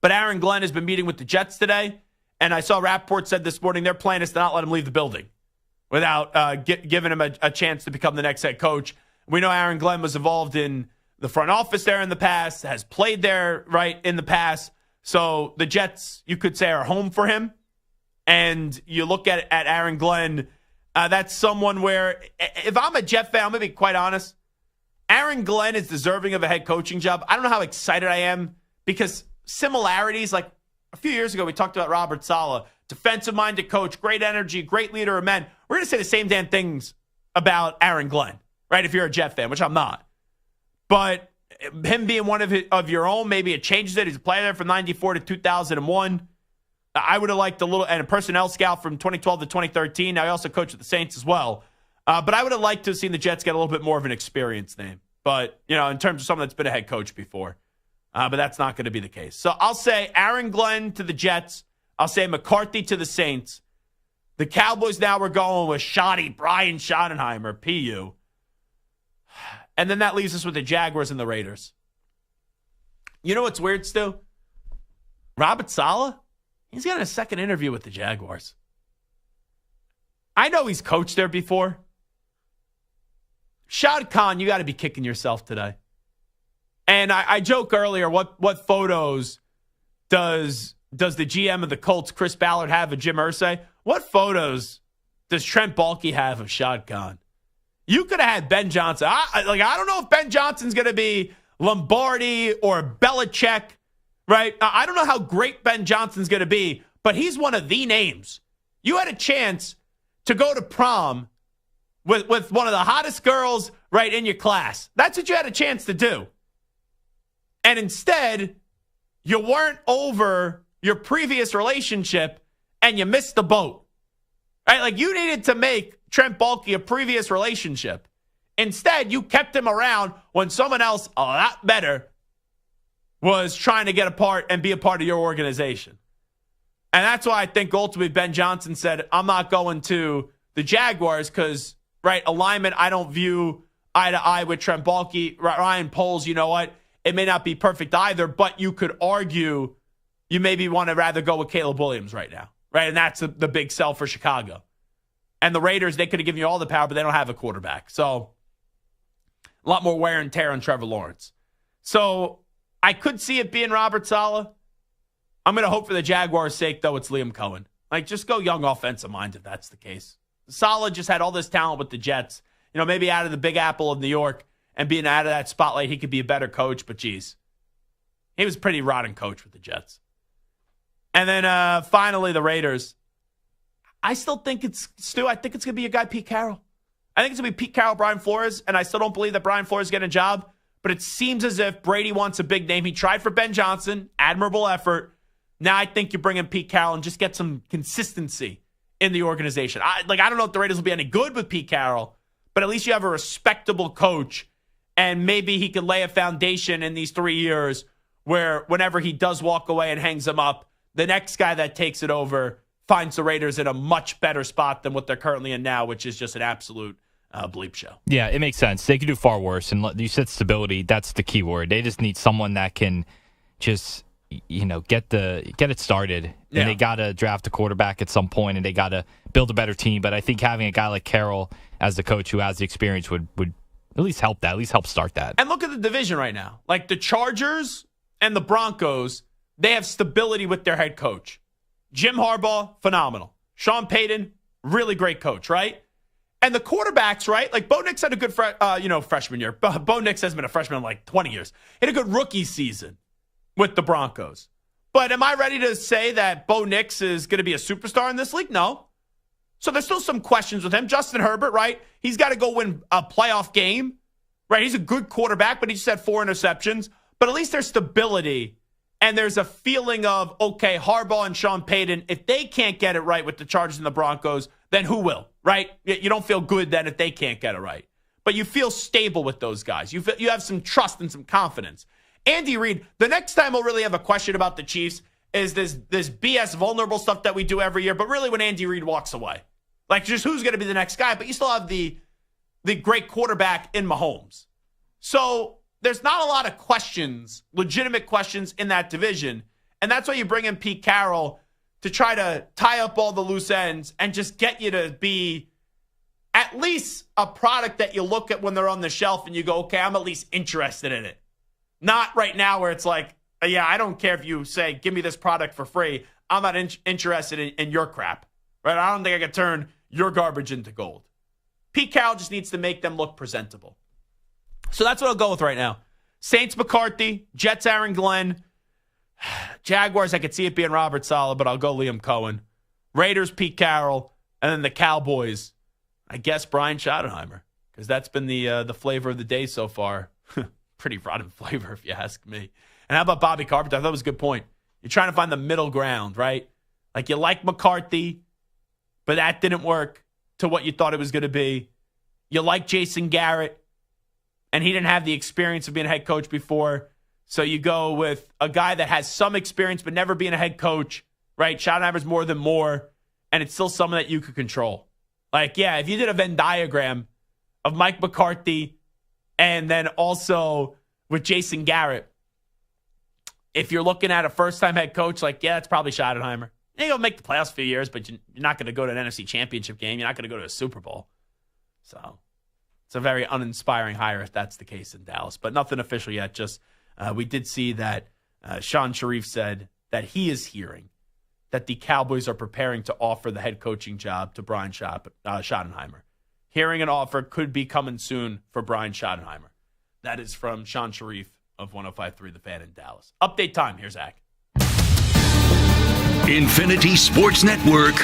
but Aaron Glenn has been meeting with the Jets today, and I saw Rappaport said this morning their plan is to not let him leave the building without giving him a chance to become the next head coach. We know Aaron Glenn was involved in the front office there in the past, has played there right in the past. So the Jets, you could say, are home for him. And you look at Aaron Glenn, that's someone where, if I'm a Jet fan, I'm going to be quite honest, Aaron Glenn is deserving of a head coaching job. I don't know how excited I am because similarities, like a few years ago, we talked about Robert Saleh, defensive-minded coach, great energy, great leader of men. We're going to say the same damn things about Aaron Glenn, right, if you're a Jet fan, which I'm not. But him being one of your own, maybe it changes it. He's a player there from 94 to 2001. I would have liked and a personnel scout from 2012 to 2013. Now, he also coached with the Saints as well. But I would have liked to have seen the Jets get a little bit more of an experienced name. But, in terms of someone that's been a head coach before. But that's not going to be the case. So I'll say Aaron Glenn to the Jets. I'll say McCarthy to the Saints. The Cowboys now are going with Brian Schottenheimer, PU. And then that leaves us with the Jaguars and the Raiders. You know what's weird, Stu? Robert Saleh? He's got a second interview with the Jaguars. I know he's coached there before. Shad Khan, you got to be kicking yourself today. And I joke earlier, what photos does the GM of the Colts, Chris Ballard, have of Jim Irsay? What photos does Trent Baalke have of Shad Khan? You could have had Ben Johnson. I don't know if Ben Johnson's going to be Lombardi or Belichick. Right? I don't know how great Ben Johnson's going to be, but he's one of the names. You had a chance to go to prom with one of the hottest girls right in your class. That's what you had a chance to do. And instead, you weren't over your previous relationship and you missed the boat. Right? Like, you needed to make Trent Baalke a previous relationship. Instead, you kept him around when someone else a lot better was trying to get a part and be a part of your organization. And that's why I think ultimately Ben Johnson said, I'm not going to the Jaguars because, right, alignment, I don't view eye to eye with Trent Baalke. Ryan Poles, you know what? It may not be perfect either, but you could argue you maybe want to rather go with Caleb Williams right now, right? And that's the big sell for Chicago. And the Raiders, they could have given you all the power, but they don't have a quarterback. So a lot more wear and tear on Trevor Lawrence. So I could see it being Robert Saleh. I'm going to hope for the Jaguars' sake, though, it's Liam Cohen. Like, just go young offensive mind if that's the case. Saleh just had all this talent with the Jets. You know, maybe out of the Big Apple of New York and being out of that spotlight, he could be a better coach. But, geez, he was a pretty rotten coach with the Jets. And then finally, the Raiders. I still think Stu, I think it's going to be a guy, Pete Carroll. I think it's going to be Pete Carroll, Brian Flores, and I still don't believe that Brian Flores is getting a job. But it seems as if Brady wants a big name. He tried for Ben Johnson. Admirable effort. Now I think you bring in Pete Carroll and just get some consistency in the organization. I don't know if the Raiders will be any good with Pete Carroll, but at least you have a respectable coach, and maybe he can lay a foundation in these 3 years where whenever he does walk away and hangs them up, the next guy that takes it over finds the Raiders in a much better spot than what they're currently in now, which is just an absolute bleep show. Yeah, it makes sense. They could do far worse. And you said stability. That's the key word. They just need someone that can just, get it started. Yeah. And they got to draft a quarterback at some point, and they got to build a better team. But I think having a guy like Carroll as the coach who has the experience would at least help that, at least help start that. And look at the division right now. Like the Chargers and the Broncos, they have stability with their head coach. Jim Harbaugh, phenomenal. Sean Payton, really great coach, right? And the quarterbacks, right? Like Bo Nix had a good freshman year. Bo Nix has been a freshman in like 20 years. He had a good rookie season with the Broncos. But am I ready to say that Bo Nix is going to be a superstar in this league? No. So there's still some questions with him. Justin Herbert, right? He's got to go win a playoff game, right? He's a good quarterback, but he just had 4 interceptions. But at least there's stability. And there's a feeling of, okay, Harbaugh and Sean Payton, if they can't get it right with the Chargers and the Broncos, then who will, right? You don't feel good then if they can't get it right. But you feel stable with those guys. You have some trust and some confidence. Andy Reid, the next time we'll really have a question about the Chiefs is this BS vulnerable stuff that we do every year, but really when Andy Reid walks away. Like just who's going to be the next guy, but you still have the great quarterback in Mahomes. So there's not a lot of questions, legitimate questions in that division. And that's why you bring in Pete Carroll to try to tie up all the loose ends and just get you to be at least a product that you look at when they're on the shelf and you go, okay, I'm at least interested in it. Not right now where it's like, yeah, I don't care if you say, give me this product for free. I'm not interested in your crap. Right? I don't think I can turn your garbage into gold. Pete Carroll just needs to make them look presentable. So that's what I'll go with right now. Saints McCarthy, Jets Aaron Glenn, Jaguars, I could see it being Robert Saleh, but I'll go Liam Cohen. Raiders, Pete Carroll, and then the Cowboys, I guess Brian Schottenheimer, because that's been the flavor of the day so far. Pretty rotten flavor, if you ask me. And how about Bobby Carpenter? I thought it was a good point. You're trying to find the middle ground, right? Like you like McCarthy, but that didn't work to what you thought it was going to be. You like Jason Garrett, and he didn't have the experience of being a head coach before. So you go with a guy that has some experience but never being a head coach, right? Schottenheimer's more than more, and it's still someone that you could control. Like, yeah, if you did a Venn diagram of Mike McCarthy and then also with Jason Garrett, if you're looking at a first-time head coach, like, yeah, that's probably Schottenheimer. You're going to make the playoffs a few years, but you're not going to go to an NFC championship game. You're not going to go to a Super Bowl. So it's a very uninspiring hire if that's the case in Dallas. But nothing official yet. Just we did see that Sean Sharif said that he is hearing that the Cowboys are preparing to offer the head coaching job to Brian Schottenheimer. Hearing an offer could be coming soon for Brian Schottenheimer. That is from Sean Sharif of 105.3 The Fan in Dallas. Update time. Here's Zach. Infinity Sports Network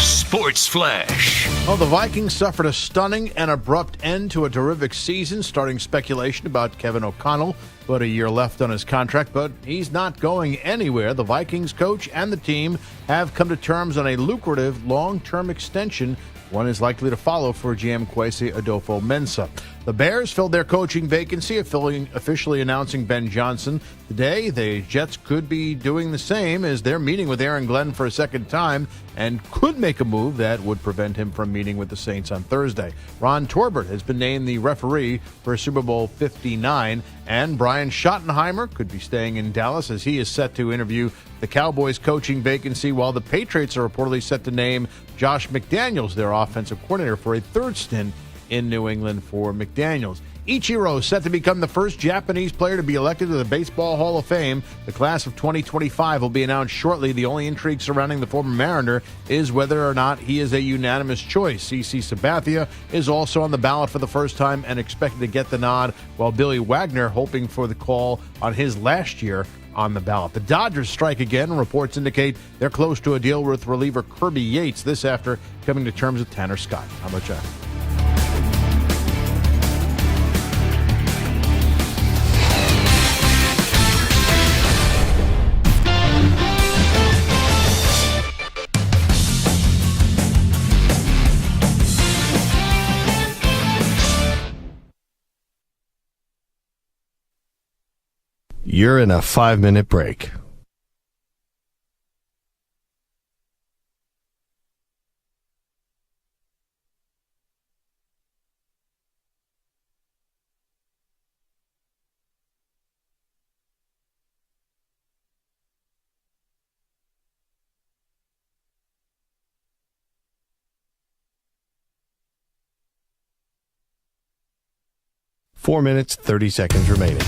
Sports Flash. Well, the Vikings suffered a stunning and abrupt end to a terrific season, starting speculation about Kevin O'Connell. But a year left on his contract, but he's not going anywhere. The Vikings coach and the team have come to terms on a lucrative long-term extension. One is likely to follow for GM Kwesi Adolfo-Mensah. The Bears filled their coaching vacancy, officially announcing Ben Johnson. Today, the Jets could be doing the same as they're meeting with Aaron Glenn for a second time and could make a move that would prevent him from meeting with the Saints on Thursday. Ron Torbert has been named the referee for Super Bowl 59, and Brian Schottenheimer could be staying in Dallas as he is set to interview the Cowboys coaching vacancy, while the Patriots are reportedly set to name Josh McDaniels their offensive coordinator for a third stint in New England for McDaniels. Ichiro set to become the first Japanese player to be elected to the Baseball Hall of Fame. The class of 2025 will be announced shortly. The only intrigue surrounding the former Mariner is whether or not he is a unanimous choice. CC Sabathia is also on the ballot for the first time and expected to get the nod, while Billy Wagner hoping for the call on his last year on the ballot. The Dodgers strike again. Reports indicate they're close to a deal with reliever Kirby Yates. This after coming to terms with Tanner Scott. How about that? You're in a 5-minute break. Four minutes, 30 seconds remaining.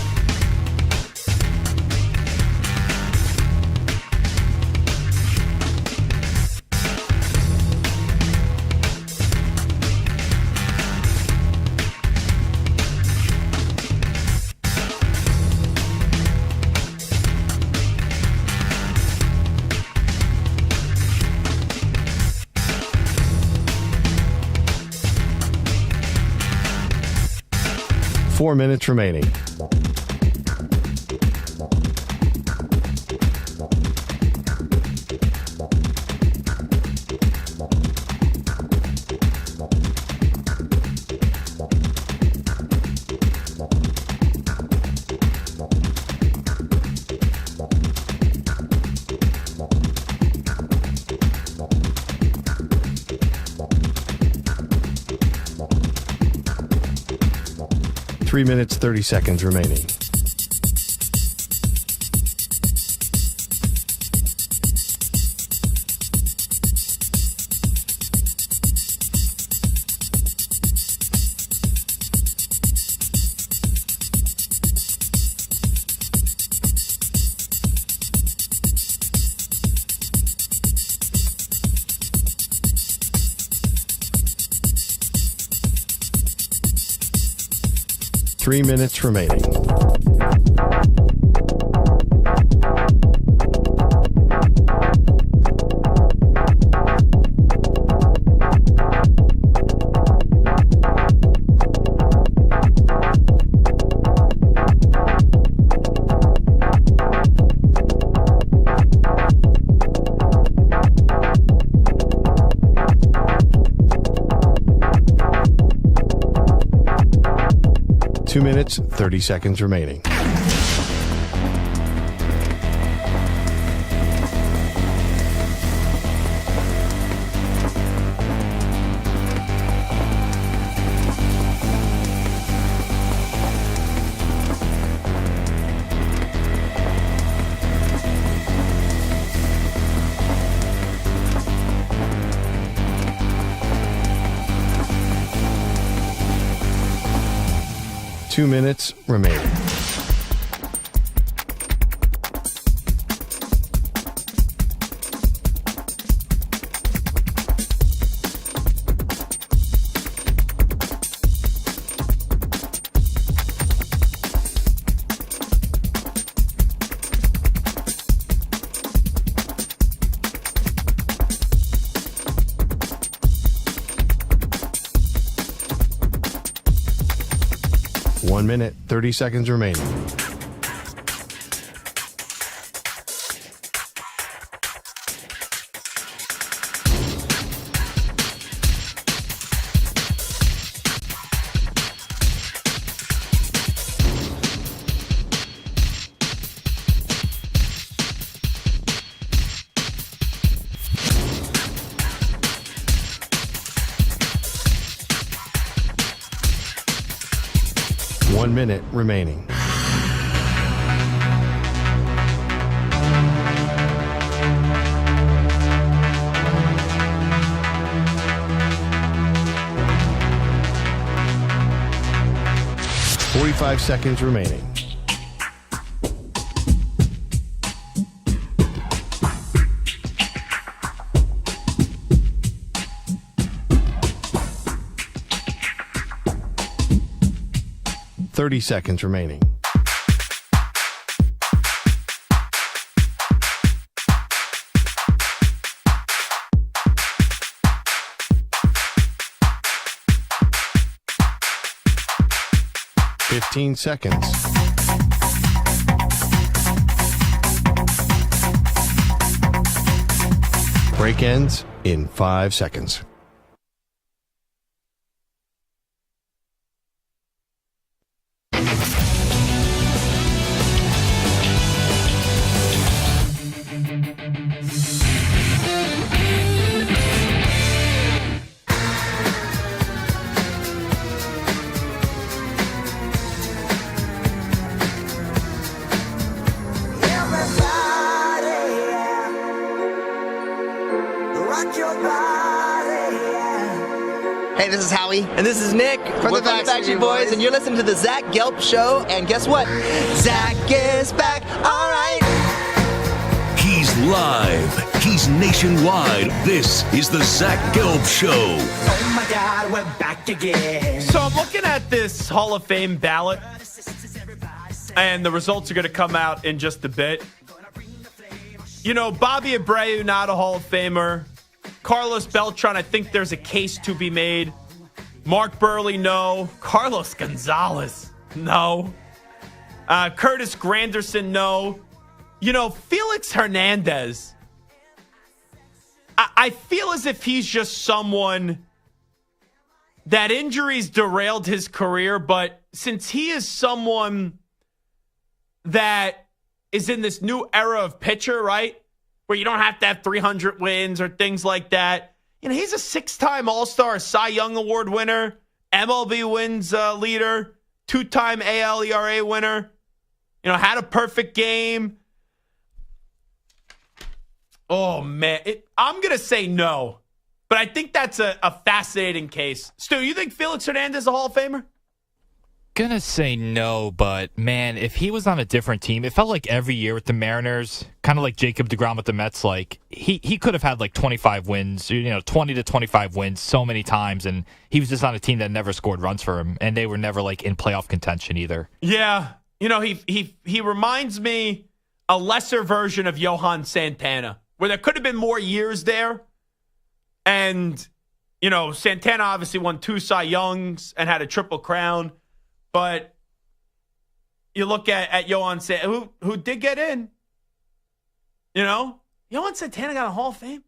Four minutes remaining. Three minutes, 30 seconds remaining. Three minutes remaining. Two minutes, 30 seconds remaining. Two minutes remaining. One minute, 30 seconds remaining. 1 minute remaining. Five seconds remaining. Seconds remaining. Seconds. Break ends in 5 seconds. Hey, this is Howie. And this is Nick. From the Backstreet Boys. And you're listening to the Zach Gelb Show. And guess what? Zach is back. All right. He's live. He's nationwide. This is the Zach Gelb Show. Oh, my God, we're back again. So I'm looking at this Hall of Fame ballot, and the results are going to come out in just a bit. You know, Bobby Abreu, not a Hall of Famer. Carlos Beltran, I think there's a case to be made. Mark Burley, no. Carlos Gonzalez, no. Curtis Granderson, no. You know, Felix Hernandez, I feel as if he's just someone that injuries derailed his career, but since he is someone that is in this new era of pitcher, right? Where you don't have to have 300 wins or things like that. You know, he's a 6-time All-Star Cy Young Award winner, MLB wins leader, 2-time AL ERA winner. You know, had a perfect game. Oh, man. I'm going to say no. But I think that's a fascinating case. Stu, you think Felix Hernandez is a Hall of Famer? Gonna say no, but man, if he was on a different team, it felt like every year with the Mariners, kind of like Jacob deGrom with the Mets, like he could have had like 25 wins, 20 to 25 wins so many times, and he was just on a team that never scored runs for him, and they were never like in playoff contention either. Yeah, he reminds me a lesser version of Johan Santana, where there could have been more years there, and Santana obviously won 2 Cy Youngs and had a triple crown. But you look at Johan Santana, who did get in. Johan Santana got a Hall of Fame.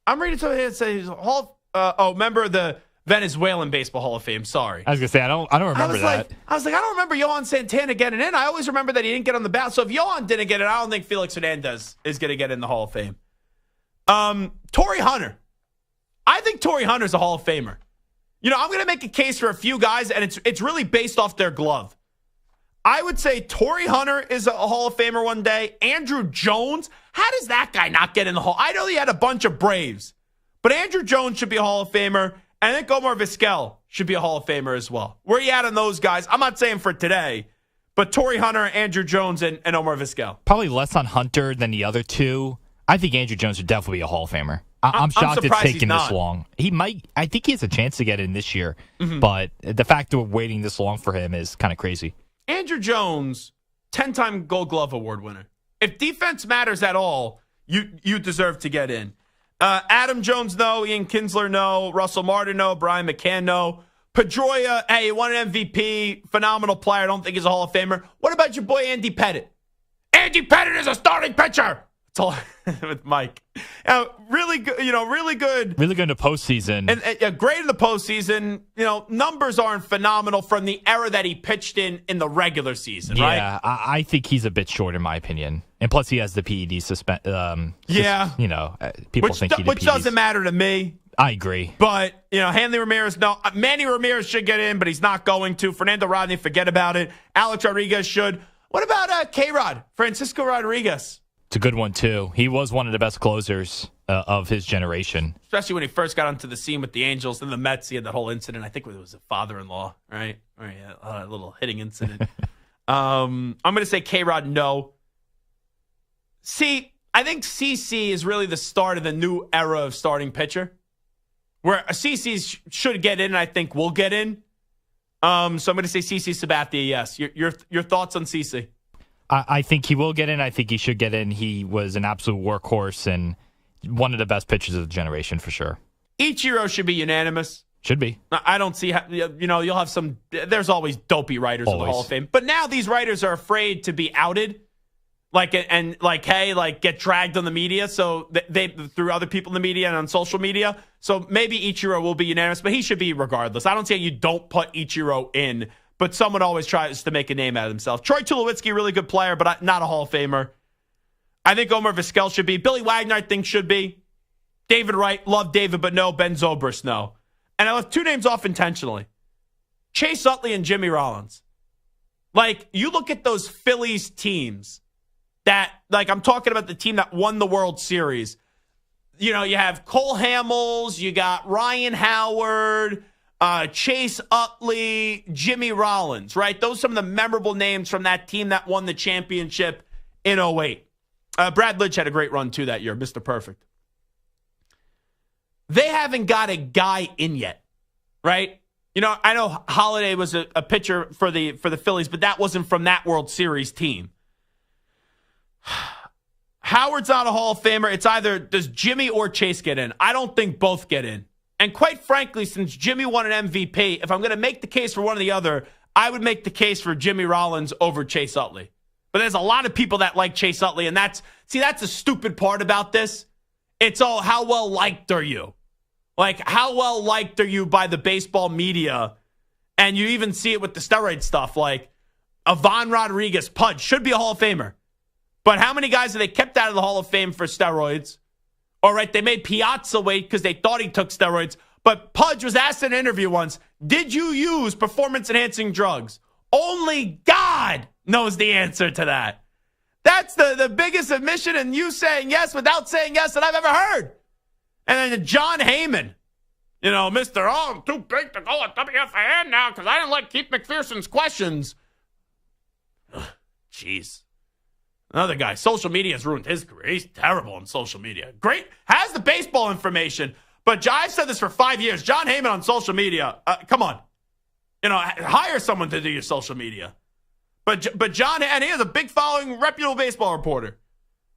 I'm reading something that says member of the Venezuelan Baseball Hall of Fame. Sorry, I was gonna say I don't remember that. I was like, I don't remember Johan Santana getting in. I always remember that he didn't get on the ballot. So if Johan didn't get it, I don't think Felix Hernandez is going to get in the Hall of Fame. Torrey Hunter, I think Torrey Hunter's a Hall of Famer. I'm going to make a case for a few guys, and it's really based off their glove. I would say Torrey Hunter is a Hall of Famer one day. Andrew Jones, how does that guy not get in the Hall? I know he had a bunch of Braves, but Andrew Jones should be a Hall of Famer. And I think Omar Vizquel should be a Hall of Famer as well. Where you at on those guys? I'm not saying for today, but Torrey Hunter, Andrew Jones, and Omar Vizquel. Probably less on Hunter than the other two. I think Andrew Jones would definitely be a Hall of Famer. I'm shocked it's taken this long. He might. I think he has a chance to get in this year, but the fact that we're waiting this long for him is kind of crazy. Andrew Jones, 10-time Gold Glove Award winner. If defense matters at all, you deserve to get in. Adam Jones, no. Ian Kinsler, no. Russell Martin, no. Brian McCann, no. Pedroia, hey, won an MVP, phenomenal player. I don't think he's a Hall of Famer. What about your boy Andy Pettitte? Andy Pettitte is a starting pitcher. That's all with Mike. Really good, really good. Really good in the postseason. And great in the postseason. Numbers aren't phenomenal from the era that he pitched in the regular season, right? Yeah, I think he's a bit short in my opinion. And plus he has the PED people think he did which PEDs. doesn't matter to me. I agree. But, Hanley Ramirez, no. Manny Ramirez should get in, but he's not going to. Fernando Rodney, forget about it. Alex Rodriguez should. What about K-Rod, Francisco Rodriguez? It's a good one, too. He was one of the best closers of his generation. Especially when he first got onto the scene with the Angels and the Mets. He had that whole incident. I think it was a father-in-law, right? Or a little hitting incident. I'm going to say K-Rod, no. See, I think CC is really the start of the new era of starting pitcher, where CC should get in, and I think will get in. So I'm going to say CC Sabathia, yes. Your thoughts on CC? I think he will get in. I think he should get in. He was an absolute workhorse and one of the best pitchers of the generation for sure. Ichiro should be unanimous. Should be. I don't see how, you'll have some, there's always dopey writers in the Hall of Fame. But now these writers are afraid to be outed. Get dragged on the media, so they through other people in the media and on social media. So maybe Ichiro will be unanimous, but he should be regardless. I don't see how you don't put Ichiro in, but someone always tries to make a name out of himself. Troy Tulowitzki, really good player, but not a Hall of Famer. I think Omar Vizquel should be. Billy Wagner, I think, should be. David Wright, love David, but no. Ben Zobrist, no. And I left two names off intentionally. Chase Utley and Jimmy Rollins. You look at those Phillies teams that, I'm talking about the team that won the World Series. You have Cole Hamels, you got Ryan Howard, Chase Utley, Jimmy Rollins, right? Those are some of the memorable names from that team that won the championship in 2008. Brad Lidge had a great run, too, that year, Mr. Perfect. They haven't got a guy in yet, right? I know Holiday was a pitcher for the Phillies, but that wasn't from that World Series team. Howard's not a Hall of Famer. It's either does Jimmy or Chase get in. I don't think both get in. And quite frankly, since Jimmy won an MVP, if I'm going to make the case for one or the other, I would make the case for Jimmy Rollins over Chase Utley. But there's a lot of people that like Chase Utley, and that's the stupid part about this. It's all how well liked are you? How well liked are you by the baseball media? And you even see it with the steroid stuff. Ivan Rodriguez, Pudge, should be a Hall of Famer. But how many guys have they kept out of the Hall of Fame for steroids? All right, they made Piazza wait because they thought he took steroids. But Pudge was asked in an interview once, did you use performance-enhancing drugs? Only God knows the answer to that. That's the biggest admission, and you saying yes without saying yes that I've ever heard. And then John Heyman, I'm too big to go at WFAN now because I didn't like Keith McPherson's questions. Jeez. Another guy, social media has ruined his career. He's terrible on social media. Great, has the baseball information, but I've said this for 5 years. John Heyman on social media, come on. Hire someone to do your social media. But John, and he has a big following, reputable baseball reporter.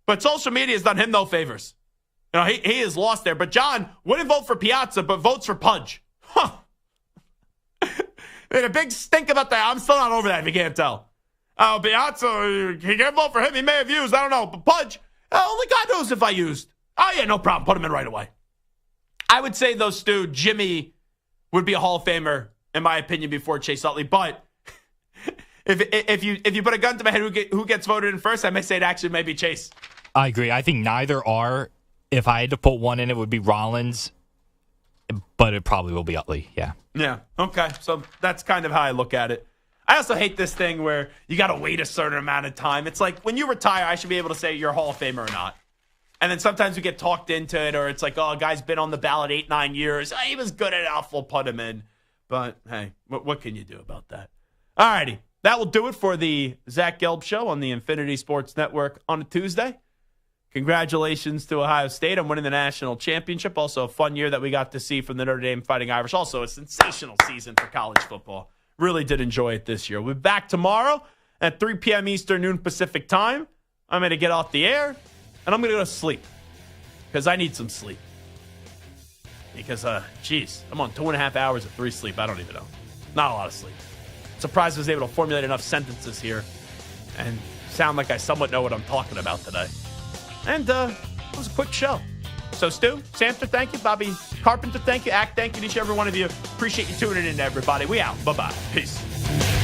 But social media has done him no favors. He has lost there. But John wouldn't vote for Piazza, but votes for Pudge. Huh. Made a big stink about that. I'm still not over that if you can't tell. Piazza, he can't vote for him. He may have used. I don't know. But Pudge, only God knows if I used. Oh, yeah, no problem. Put him in right away. I would say, though, Stu, Jimmy would be a Hall of Famer, in my opinion, before Chase Utley. But if you put a gun to my head, who gets voted in first, I may say it actually may be Chase. I agree. I think neither are. If I had to put one in, it would be Rollins. But it probably will be Utley, yeah. Yeah, okay. So that's kind of how I look at it. I also hate this thing where you got to wait a certain amount of time. It's like when you retire, I should be able to say you're a Hall of Famer or not. And then sometimes we get talked into it, or it's like, oh, a guy's been on the ballot 8-9 years. He was good enough. We'll put him in. But, hey, what can you do about that? All righty. That will do it for the Zach Gelb Show on the Infinity Sports Network on a Tuesday. Congratulations to Ohio State on winning the national championship. Also a fun year that we got to see from the Notre Dame Fighting Irish. Also a sensational season for college football. Really did enjoy it this year. We'll be back tomorrow at 3 p.m. Eastern, noon Pacific time. I'm going to get off the air, and I'm going to go to sleep because I need some sleep. Because, I'm on 2.5 hours of 3 sleep. I don't even know. Not a lot of sleep. Surprised I was able to formulate enough sentences here and sound like I somewhat know what I'm talking about today. And it was a quick show. So, Stu, Samter, thank you. Bobby Carpenter, thank you. Ack, thank you to each and every one of you. Appreciate you tuning in, everybody. We out. Bye-bye. Peace.